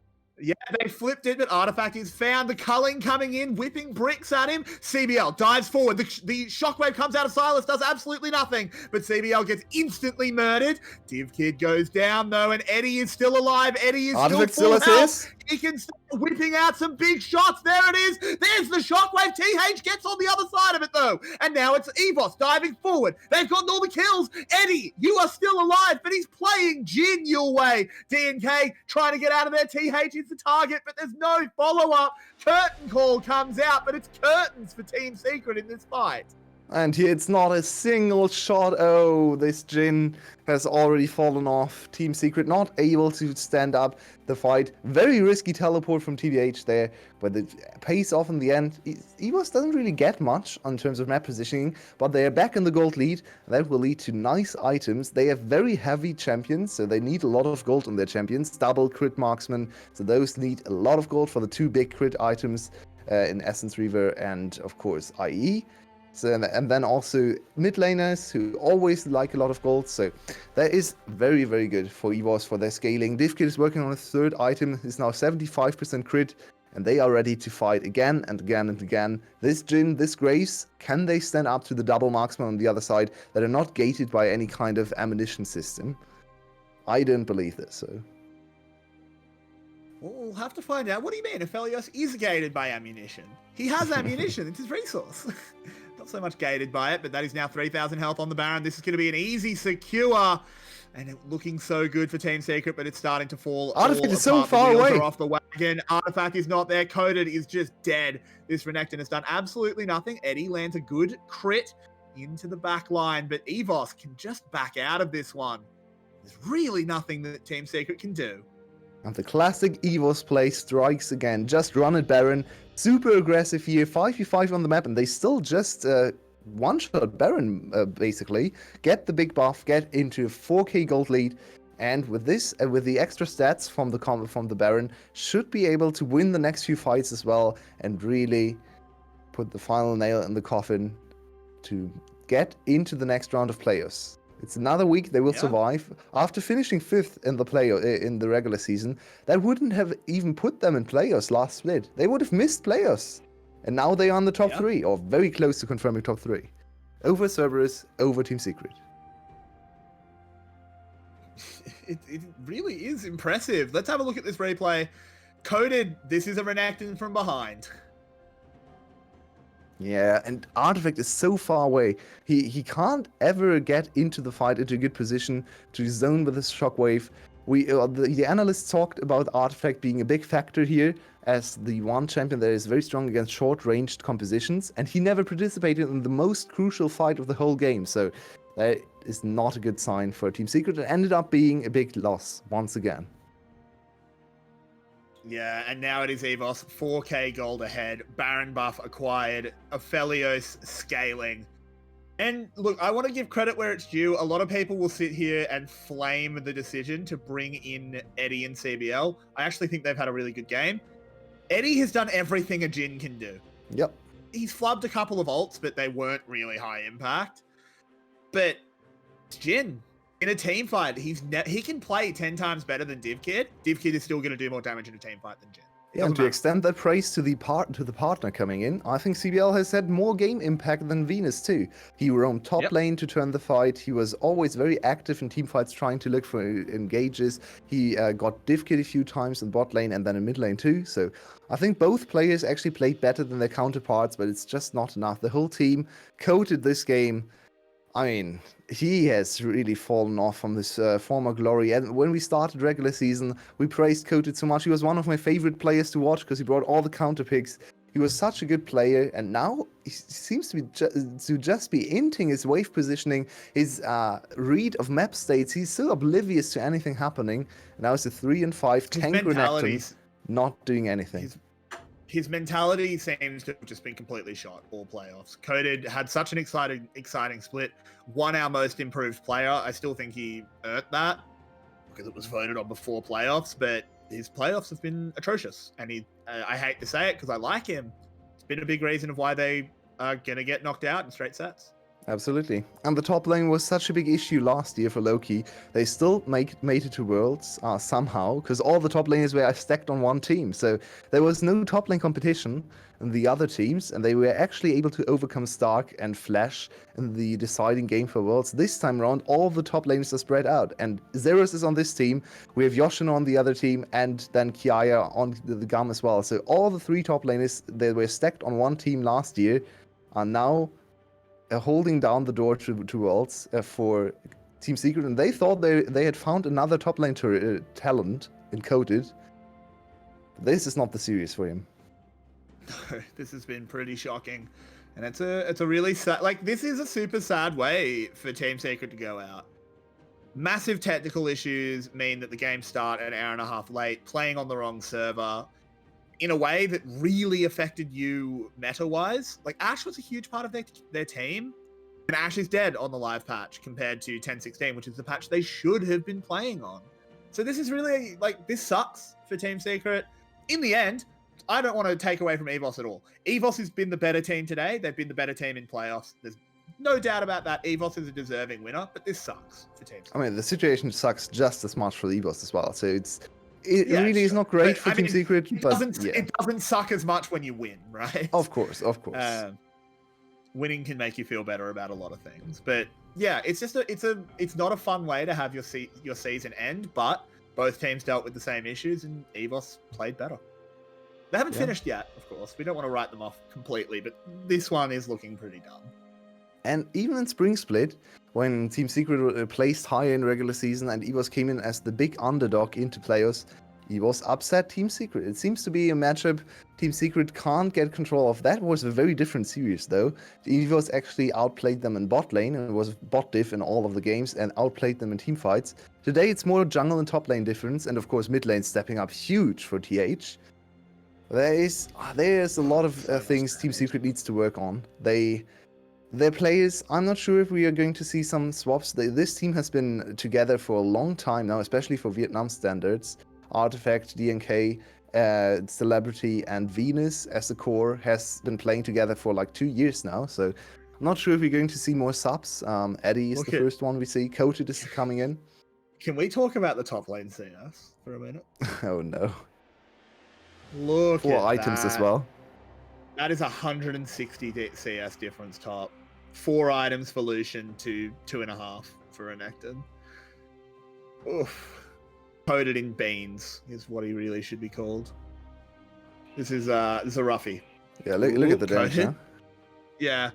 Yeah, they flipped it, but Artifact is found. The culling coming in, whipping bricks at him. CBL dives forward. The shockwave comes out of 𝘂𝗍, does absolutely nothing, but CBL gets instantly murdered. 𝗃𝗀𝗢𝗻 goes down, though, and Eddie is still alive. Eddie is Artifact still full still health. assists. He can start whipping out some big shots. There it is. There's the shockwave. TH gets on the other side of it, though. And now it's EVS diving forward. They've gotten all the kills. Eddie, you are still alive, but he's playing Jhin Yulwei. DNK trying to get out of there. TH is the target, but there's no follow-up. Curtain call comes out, but it's curtains for Team Secret in this fight. And here it's not a single shot. Oh, this Jhin has already fallen off. Team Secret not able to stand up the fight. Very risky teleport from TBH there, but it pays off in the end. EVS doesn't really get much in terms of map positioning, but they are back in the gold lead. That will lead to nice items. They have very heavy champions, so they need a lot of gold on their champions. Double crit marksman, so those need a lot of gold for the 2 big crit items in Essence Reaver and, of course, IE. So, and then also mid laners who always like a lot of gold. So that is very, very good for EVS for their scaling. 𝗃𝗀𝗢𝗻 is working on a 3rd item. It's now 75% crit. And they are ready to fight again and again and again. This Jhin, this Graves, can they stand up to the double marksman on the other side that are not gated by any kind of ammunition system? I don't believe this, so... Well, we'll have to find out. What do you mean? 𝗏𝗏𝗺 is gated by ammunition. He has ammunition. It's his resource. Not so much gated by it, but that is now 3,000 health on the Baron. This is going to be an easy, secure and looking so good for Team Secret, but it's starting to fall. Artifact all is so apart. The far wheels away. are off the wagon. Artifact is not there. 𝗀𝗃𝗃 is just dead. This Renekton has done absolutely nothing. Eddie lands a good crit into the back line, but EVOS can just back out of this one. There's really nothing that Team Secret can do. And the classic EVOS play strikes again. Just run it, Baron. Super aggressive here. 5v5 on the map, and they still just one-shot Baron, basically. Get the big buff, get into a 4k gold lead, and with this, with the extra stats from the Baron, should be able to win the next few fights as well, and really put the final nail in the coffin to get into the next round of playoffs. It's another week they will survive. After finishing 5th in the regular season, that wouldn't have even put them in playoffs last split. They would have missed playoffs. And now they are in the top 3, or very close to confirming top 3. Over Cerberus, over Team Secret. It really is impressive. Let's have a look at this replay. Coded, this is a Renekton from behind. Yeah, and Artifact is so far away. He can't ever get into the fight into a good position to zone with his shockwave. The analysts talked about Artifact being a big factor here as the one champion that is very strong against short-ranged compositions, and he never participated in the most crucial fight of the whole game. So that is not a good sign for Team Secret. It ended up being a big loss once again. Yeah, and now it is EVOS, 4k gold ahead, Baron buff acquired, Aphelios scaling. And look, I want to give credit where it's due. A lot of people will sit here and flame the decision to bring in Eddie and CBL. I actually think they've had a really good game. Eddie has done everything a Jhin can do. Yep. He's flubbed a couple of ults, but they weren't really high impact. But Jhin, in a team fight, he can play 10 times better than 𝗃𝗀𝗃. 𝗃𝗀𝗃 is still going to do more damage in a team fight than Jhin. Yeah, and to extend that praise to the partner coming in, I think CBL has had more game impact than Venus too. He roamed top lane to turn the fight. He was always very active in team fights, trying to look for engages. He got 𝗃𝗃𝗃 a few times in bot lane and then in mid lane too. So I think both players actually played better than their counterparts, but it's just not enough. The whole team coated this game. I mean, he has really fallen off from his former glory. And when we started regular season, we praised 𝗀𝗃𝗃 so much. He was one of my favorite players to watch because he brought all the counter picks. He was such a good player, and now he seems to be just be inting his wave positioning, his read of map states. He's so oblivious to anything happening. And now it's a 3 and 5 tank Renekton, not doing anything. His mentality seems to have just been completely shot all playoffs. 𝗀𝗃𝗃 had such an exciting split, won our most improved player. I still think he earned that because it was voted on before playoffs, but his playoffs have been atrocious. And I hate to say it because I like him. It's been a big reason of why they are going to get knocked out in straight sets. Absolutely. And the top lane was such a big issue last year for 𝘁𝗀𝗃. They still made it to Worlds somehow, because all the top laners were stacked on one team. So there was no top lane competition in the other teams, and they were actually able to overcome Stark and Flash in the deciding game for Worlds. This time around, all the top laners are spread out, and Xerath is on this team. We have Yoshino on the other team, and then 𝗂𝗃𝗃 on the GAM as well. So all the 3 top laners that were stacked on one team last year are now holding down the door to Worlds for Team Secret, and they thought they had found another top lane talent in 𝗀𝗃𝗃. This is not the series for him. No, this has been pretty shocking, and it's a really sad. Like, this is a super sad way for Team Secret to go out. Massive technical issues mean that the game start an hour and a half late, playing on the wrong server, in a way that really affected you meta-wise. Like, Ashe was a huge part of their team, and Ashe is dead on the live patch compared to 10.16, which is the patch they should have been playing on. So this is really, like, this sucks for Team Secret. In the end, I don't want to take away from EVOS at all. EVOS has been the better team today. They've been the better team in playoffs. There's no doubt about that. EVOS is a deserving winner, but this sucks for Team Secret. I mean, the situation sucks just as much for EVOS as well. So it really is not great for Team Secret, but it doesn't suck as much when you win, right? Of course. Winning can make you feel better about a lot of things, but yeah, it's just it's not a fun way to have your season end. But both teams dealt with the same issues, and EVOS played better. They haven't finished yet, of course. We don't want to write them off completely, but this one is looking pretty dumb. And even in Spring Split, when Team Secret placed higher in regular season and EVOS came in as the big underdog into playoffs, EVOS upset Team Secret. It seems to be a matchup Team Secret can't get control of. That was a very different series though. EVOS actually outplayed them in bot lane and was bot diff in all of the games and outplayed them in team fights. Today it's more jungle and top lane difference, and of course mid lane stepping up huge for TH. There's a lot of things Team Secret needs to work on. Their players, I'm not sure if we are going to see some swaps. This team has been together for a long time now, especially for Vietnam standards. Artifact, DNK, 𝗬𝗎, and Venus as the core has been playing together for like 2 years now. So I'm not sure if we're going to see more subs. Eddie is the first one we see. 𝗬𝗀𝗢 is coming in. Can we talk about the top lane CS for a minute? Oh no. Look 4 at items that. as well. That is 160 CS difference top. 4 items for Lucian to 2.5 for Renekton. Oof. Coated in beans is what he really should be called. This is a roughie. Yeah, look at the damage now. Yeah.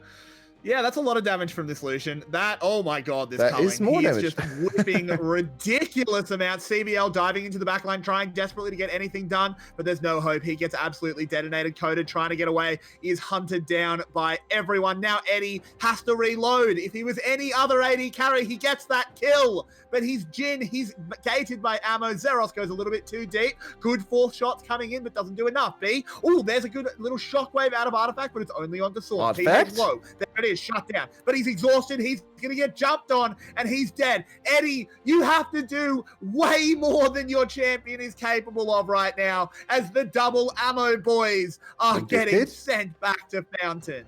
Yeah, that's a lot of damage from this Lucian. That, oh my god, this That culling. is more He damage. is just whipping ridiculous amounts. CBL diving into the backline, trying desperately to get anything done, but there's no hope. He gets absolutely detonated. 𝗀𝗢𝗢 trying to get away, is hunted down by everyone. Now Eddie has to reload. If he was any other AD carry, he gets that kill. But he's Jhin, he's gated by ammo. 𝗳𝗏 goes a little bit too deep. Good 4th shots coming in, but doesn't do enough. B. Oh, there's a good little shockwave out of Artifact, but it's only on 𝗬𝗎. Artifact? Low. There it is, shut down. But he's exhausted, he's gonna get jumped on, and he's dead. Eddie, you have to do way more than your champion is capable of right now, as the double ammo boys are getting sent back to Fountain.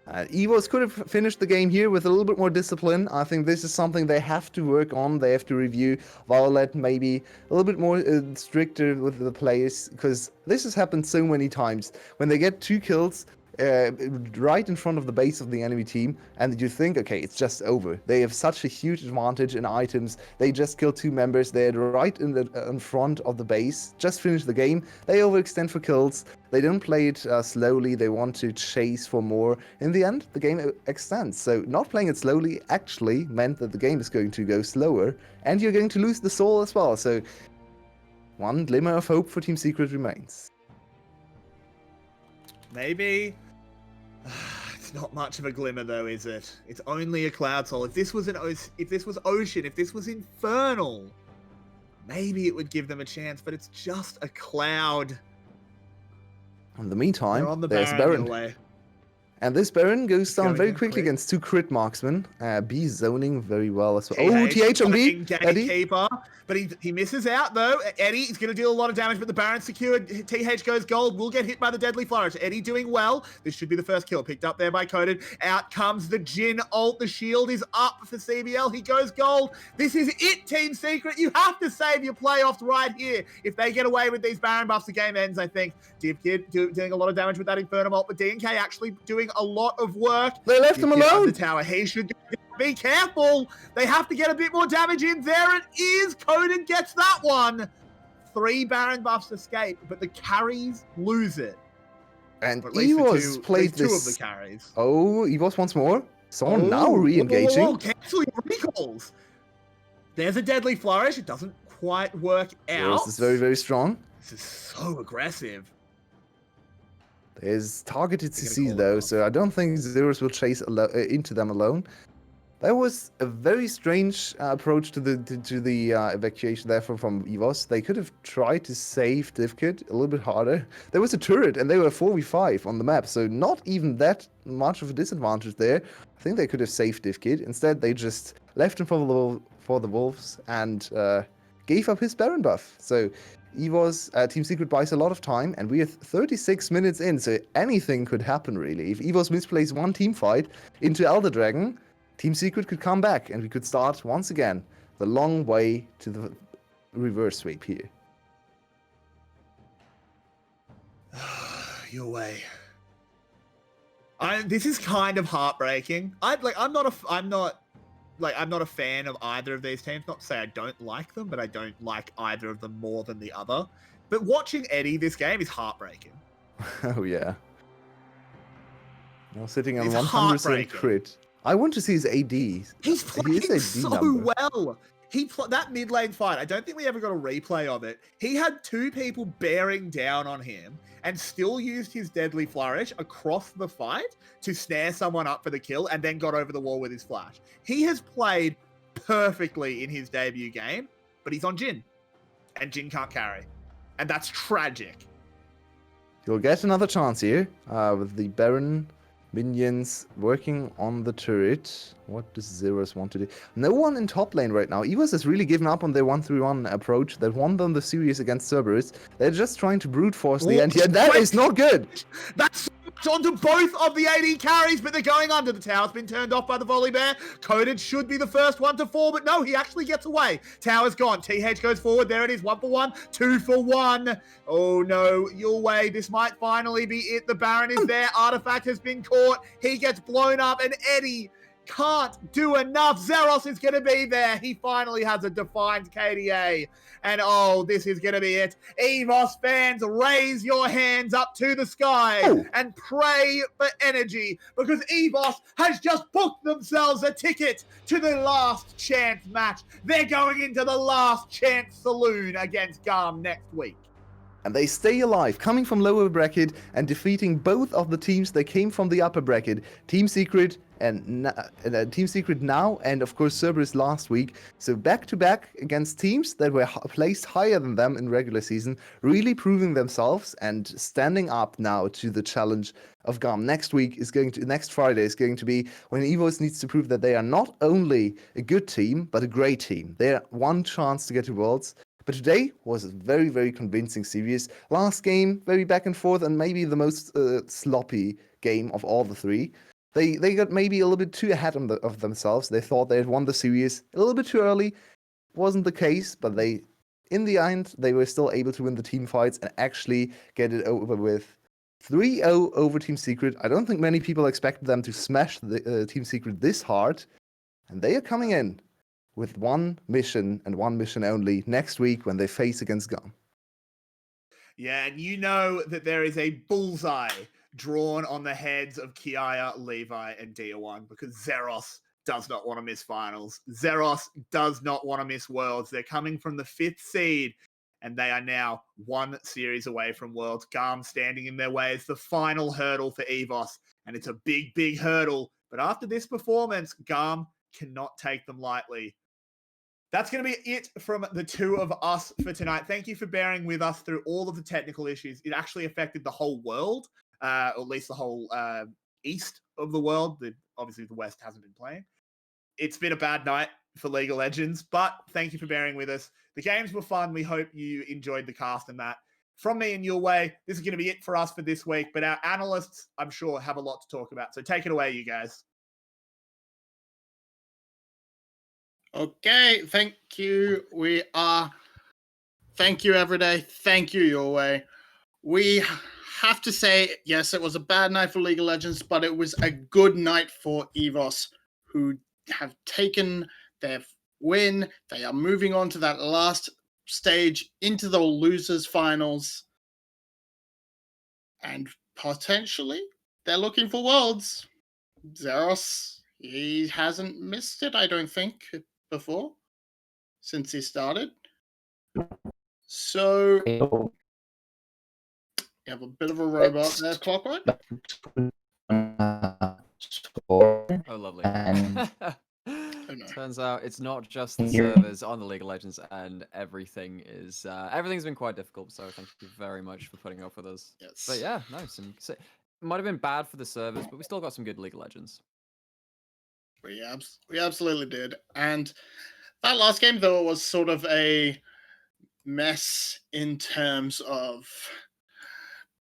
EVOS could have finished the game here with a little bit more discipline. I think this is something they have to work on. They have to review. Violet maybe a little bit more stricter with the players, because this has happened so many times. When they get 2 kills right in front of the base of the enemy team, and you think, okay, it's just over. They have such a huge advantage in items. They just killed 2 members. They're right in front of the base. Just finished the game. They overextend for kills. They don't play it slowly. They want to chase for more. In the end, the game extends. So not playing it slowly actually meant that the game is going to go slower, and you're going to lose the soul as well. So one glimmer of hope for Team Secret remains. Maybe. It's not much of a glimmer though, is it? It's only a Cloud Soul. If this was Ocean, if this was Infernal, maybe it would give them a chance, but it's just a cloud. In the meantime, They're on the there's Baron. Baron. And this Baron goes down going very in quickly quick. against 2 crit marksmen. B zoning very well as well. TH, TH on B. fucking Eddie. gatekeeper, but he misses out though. Eddie is going to deal a lot of damage, but the Baron's secured. TH goes gold, will get hit by the Deadly Flourish. Eddie doing well. This should be the first kill, picked up there by 𝗀𝗢𝗢. Out comes the Jhin ult. The shield is up for CBL. He goes gold. This is it, Team Secret. You have to save your playoffs right here. If they get away with these Baron buffs, the game ends, I think. 𝗬𝗎𝗢 doing a lot of damage with that Infernal ult, but DNK actually doing a lot of work. They left him alone. The tower. He should be careful. They have to get a bit more damage in. There it is. 𝗀𝗢𝗢 gets that one. 3 Baron buffs escape, but the carries lose it. And Or at least EVOS played two this. of the carries. Oh, EVOS once more. Someone now re-engaging. Canceling recalls. There's a Deadly Flourish. It doesn't quite work out. This is very, very strong. This is so aggressive. There's targeted They're gonna CC call it though, off. so I don't think 𝗲𝗏 will chase into them alone. That was a very strange approach to the evacuation there from EVOS. They could have tried to save 𝗬𝗎𝗢 a little bit harder. There was a turret and they were 4v5 on the map, so not even that much of a disadvantage there. I think they could have saved 𝗬𝗎𝗢. Instead, they just left him for the wolves and gave up his Baron buff. So EVOS, Team Secret buys a lot of time, and we are 36 minutes in, so anything could happen really. If EVOS misplays one team fight into Elder Dragon, Team Secret could come back, and we could start once again the long way to the reverse sweep here. Yulwei. This is kind of heartbreaking. I'm not a fan of either of these teams. Not to say I don't like them, but I don't like either of them more than the other. But watching Eddie this game is heartbreaking. Oh yeah. Now sitting on It's 100% heartbreaking. crit. I want to see his AD. He's He is playing AD so number. well. That mid lane fight, I don't think we ever got a replay of it. He had two people bearing down on him and still used his deadly flourish across the fight to snare someone up for the kill and then got over the wall with his flash. He has played perfectly in his debut game, but he's on Jhin. And Jhin can't carry. And that's tragic. You'll get another chance here with the Baron minions working on the turret. What does Zeros want to do? No one in top lane right now. EVS has really given up on their 1-3-1 approach that won them the series against Cerberus. They're just trying to brute force the end here. That is not good. That's onto both of the AD carries, but they're going under. The tower's been turned off by the volley bear. 𝗀𝗄𝗎 should be the first one to fall, but no, he actually gets away. Tower's gone. TH goes forward. There it is. 1 for 1, 2 for 1. Oh no, Yulwei, this might finally be it. The Baron is there. Artifact has been caught. He gets blown up, and Eddie can't do enough. 𝗧𝗏 is going to be there. He finally has a defined KDA. And oh, this is going to be it. EVOS fans, raise your hands up to the sky and pray for energy, because EVOS has just booked themselves a ticket to the last chance match. They're going into the last chance saloon against GARM next week. And they stay alive, coming from lower bracket and defeating both of the teams that came from the upper bracket. Team Secret and Team Secret now, and of course Cerberus last week. So back to back against teams that were placed higher than them in regular season, really proving themselves and standing up now to the challenge of GARM. Next Friday is going to be when EVOS needs to prove that they are not only a good team, but a great team. They are one chance to get to Worlds. But today was a very, very convincing series. Last game, very back and forth, and maybe the most sloppy game of all the three. They got maybe a little bit too ahead of themselves. They thought they had won the series a little bit too early. Wasn't the case, but in the end, they were still able to win the team fights and actually get it over with. 3-0 over Team Secret. I don't think many people expected them to smash the Team Secret this hard. And they are coming in with one mission and one mission only next week when they face against GARM. Yeah, and you know that there is a bullseye drawn on the heads of Kiaya, Levi, and Dia1, because 𝗧𝗏 does not want to miss finals. 𝗧𝗏 does not want to miss Worlds. They're coming from the 5th seed, and they are now one series away from Worlds. GARM standing in their way is the final hurdle for EVOS, and it's a big, big hurdle. But after this performance, GARM cannot take them lightly. That's going to be it from the two of us for tonight. Thank you for bearing with us through all of the technical issues. It actually affected the whole world, or at least the whole east of the world. Obviously, the West hasn't been playing. It's been a bad night for League of Legends, but thank you for bearing with us. The games were fun. We hope you enjoyed the cast and that. From me and Yulwei, this is going to be it for us for this week, but our analysts, I'm sure, have a lot to talk about. So take it away, you guys. Okay, thank you. Thank you, Everyday. Thank you, Yulwei. We have to say, yes, it was a bad night for League of Legends, but it was a good night for EVOS, who have taken their win. They are moving on to that last stage into the losers finals. And potentially, they're looking for Worlds. 𝗧𝗏, he hasn't missed it, I don't think, before, since he started. So you have a bit of a robot there, Clockwork. Oh, lovely. Oh, no. Turns out it's not just the servers on the League of Legends, and everything's been quite difficult. So thank you very much for putting up with us. Yes. But yeah, no, it might have been bad for the servers, but we still got some good League of Legends. We absolutely did. And that last game, though, was sort of a mess in terms of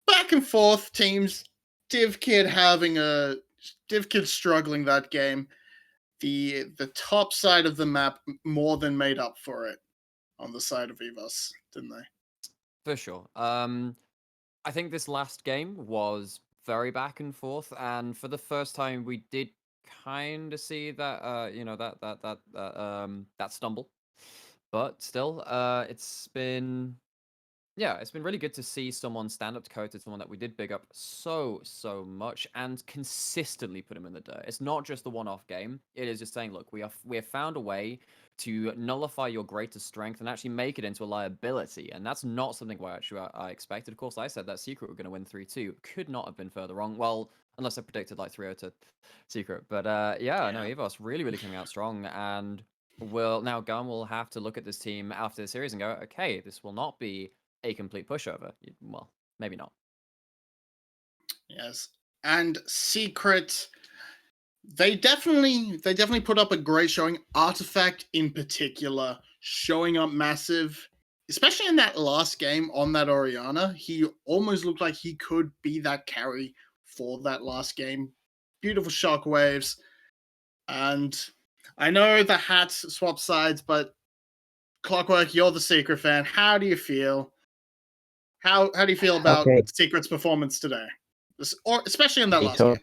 back and forth teams. 𝗃𝗀𝗢𝗺 struggling that game. The top side of the map more than made up for it on the side of EVOS, didn't they? For sure. I think this last game was very back and forth, and for the first time, we did kind of see that that stumble. But still, it's been yeah, it's been really good to see someone stand up to 𝗀𝗀𝗢, someone that we did big up so much, and consistently put him in the dirt. It's not just the one-off game. It is just saying, look, we have found a way to nullify your greatest strength and actually make it into a liability, and that's not something I expected. Of course, I said that Secret were going to win 3-2. Could not have been further wrong. Well, unless I predicted like 3-0 to Secret, but yeah, no, EVS really coming out strong, and now Gun will have to look at this team after the series and go, okay, this will not be a complete pushover. Well, maybe not. Yes. And Secret, they definitely put up a great showing. Artifact in particular, showing up massive, especially in that last game on that Orianna. He almost looked like he could be that carry for that last game. Beautiful shockwaves. And I know the hats swap sides, but Clockwork, you're the Secret fan. How do you feel? How do you feel about Secret's performance today, or especially in that last game?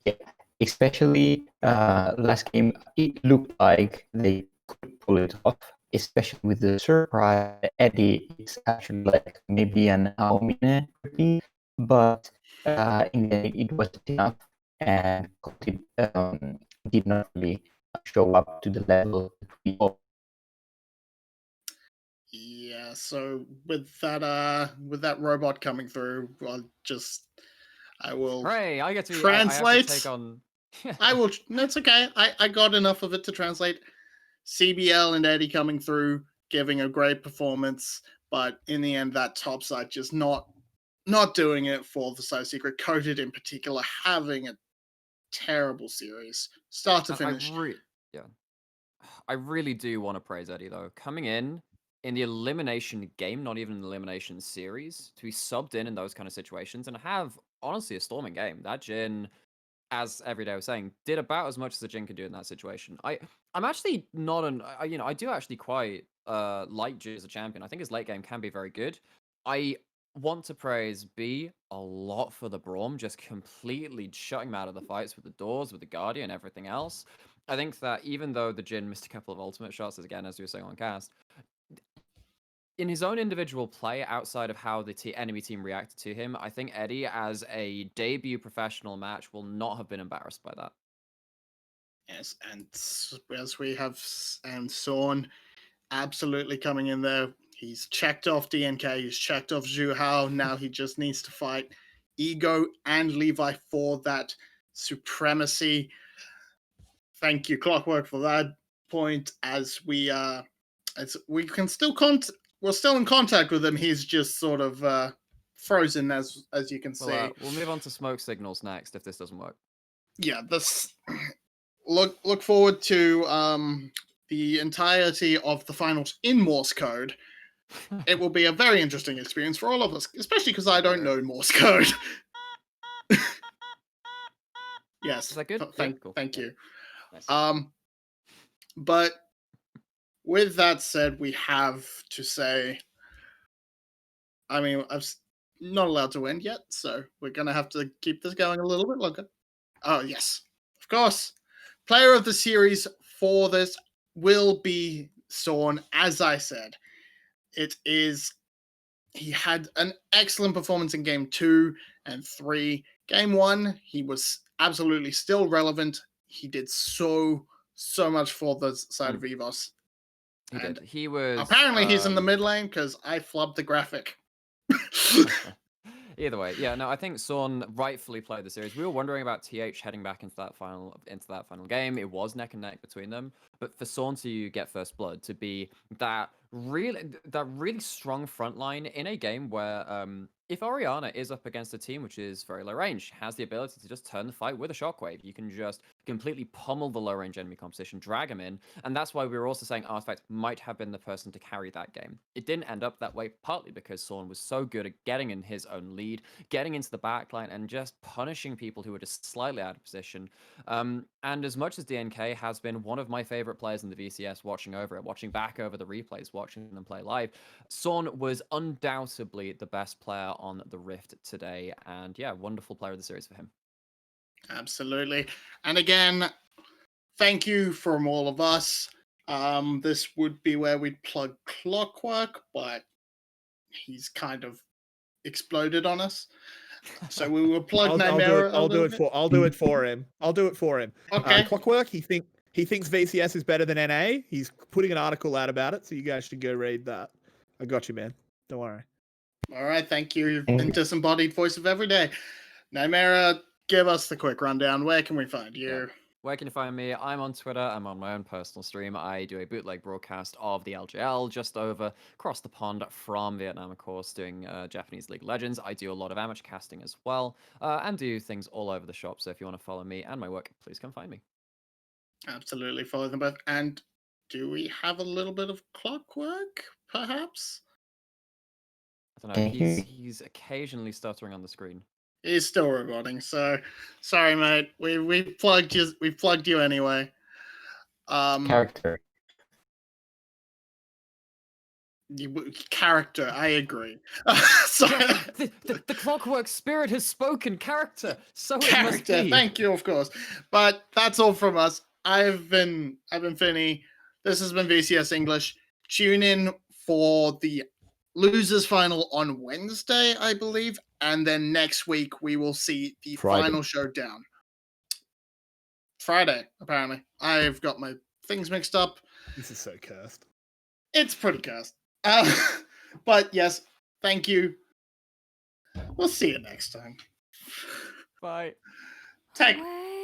Yeah, especially last game, it looked like they could pull it off, especially with the surprise. Eddie is actually like maybe an Aomine, but in the end, it wasn't enough, and it did not really show up to the level that we hoped. Yeah, so with that robot coming through, I will Hooray, I get to translate. I have to take on I will. That's okay. I got enough of it to translate. CBL and Eddie coming through, giving a great performance, but in the end, that top side just not doing it for the side Secret. 𝗀𝗀𝗢 in particular having a terrible series, start to finish. I really do want to praise Eddie though. Coming in the elimination game, not even an elimination series, to be subbed in those kind of situations and have honestly a storming game. That Jhin, as Everyday was saying, did about as much as the Jhin could do in that situation. I'm actually not I do actually quite like Jhin as a champion. I think his late game can be very good. I want to praise B a lot for the Braum, just completely shutting him out of the fights with the doors, with the Guardian, everything else. I think that even though the Jhin missed a couple of ultimate shots, again, as you were saying on cast, in his own individual play, outside of how the enemy team reacted to him, I think Eddie, as a debut professional match, will not have been embarrassed by that. Yes, and as we have, and 𝘁 absolutely coming in there. He's checked off DNK, he's checked off Zhu Hao. Now he just needs to fight Ego and Levi for that supremacy. Thank you, Clockwork, for that point. As we can still we're still in contact with him. He's just sort of frozen, as you can see. We'll move on to smoke signals next if this doesn't work. Yeah, this look forward to the entirety of the finals in Morse code. It will be a very interesting experience for all of us, especially because I don't know Morse code. Yes. Is that good? Thank you. Nice. But with that said, we have to say, I mean, I'm not allowed to end yet, so we're going to have to keep this going a little bit longer. Oh, yes. Of course. Player of the series for this will be 𝘁, as I said. He had an excellent performance in game 2 and 3. Game 1, he was absolutely still relevant. He did so much for the side of EVS. He did. He was apparently he's in the mid lane because I flubbed the graphic. Either way, yeah, no, I think 𝘁 rightfully played the series. We were wondering about TH heading back into that final game. It was neck and neck between them, but for 𝘁 to get first blood, to be that really strong front line in a game where if Orianna is up against a team which is very low range, has the ability to just turn the fight with a shockwave, you can just completely pummel the low range enemy composition, drag him in, and that's why we were also saying Artifact might have been the person to carry that game. It didn't end up that way, partly because 𝘁 was so good at getting in his own lead, getting into the backline, and just punishing people who were just slightly out of position. And as much as DNK has been one of my favorite players in the VCS, watching back over the replays, watching them play live, 𝘁 was undoubtedly the best player on the Rift today, and yeah, wonderful player of the series for him. Absolutely. And again, thank you from all of us. This would be where we'd plug Clockwork, but he's kind of exploded on us. So we will plug I'll Nymaera. do it for him. I'll do it for him. Okay. Clockwork. He thinks VCS is better than NA. He's putting an article out about it, so you guys should go read that. I got you, man. Don't worry. All right, thank you. You've been disembodied voice of every day. Nymaera, give us the quick rundown. Where can we find you? Yeah. Where can you find me? I'm on Twitter. I'm on my own personal stream. I do a bootleg broadcast of the LGL just over across the pond from Vietnam, of course, doing Japanese League of Legends. I do a lot of amateur casting as well, and do things all over the shop. So if you want to follow me and my work, please come find me. Absolutely, follow them both. And do we have a little bit of Clockwork, perhaps? I don't know. He's occasionally stuttering on the screen. He's still recording, so sorry, mate. We plugged you. We plugged you anyway. Character. Character. I agree. Sorry. The Clockwork spirit has spoken. Character. So it Character. must be. Thank you, of course. But that's all from us. I've been Vinnie. This has been VCS English. Tune in for the losers final on Wednesday, I believe, and then next week we will see the final showdown. Friday, apparently. I've got my things mixed up. This is so cursed. It's pretty cursed. But yes, thank you. We'll see you next time. Bye. Take. Away.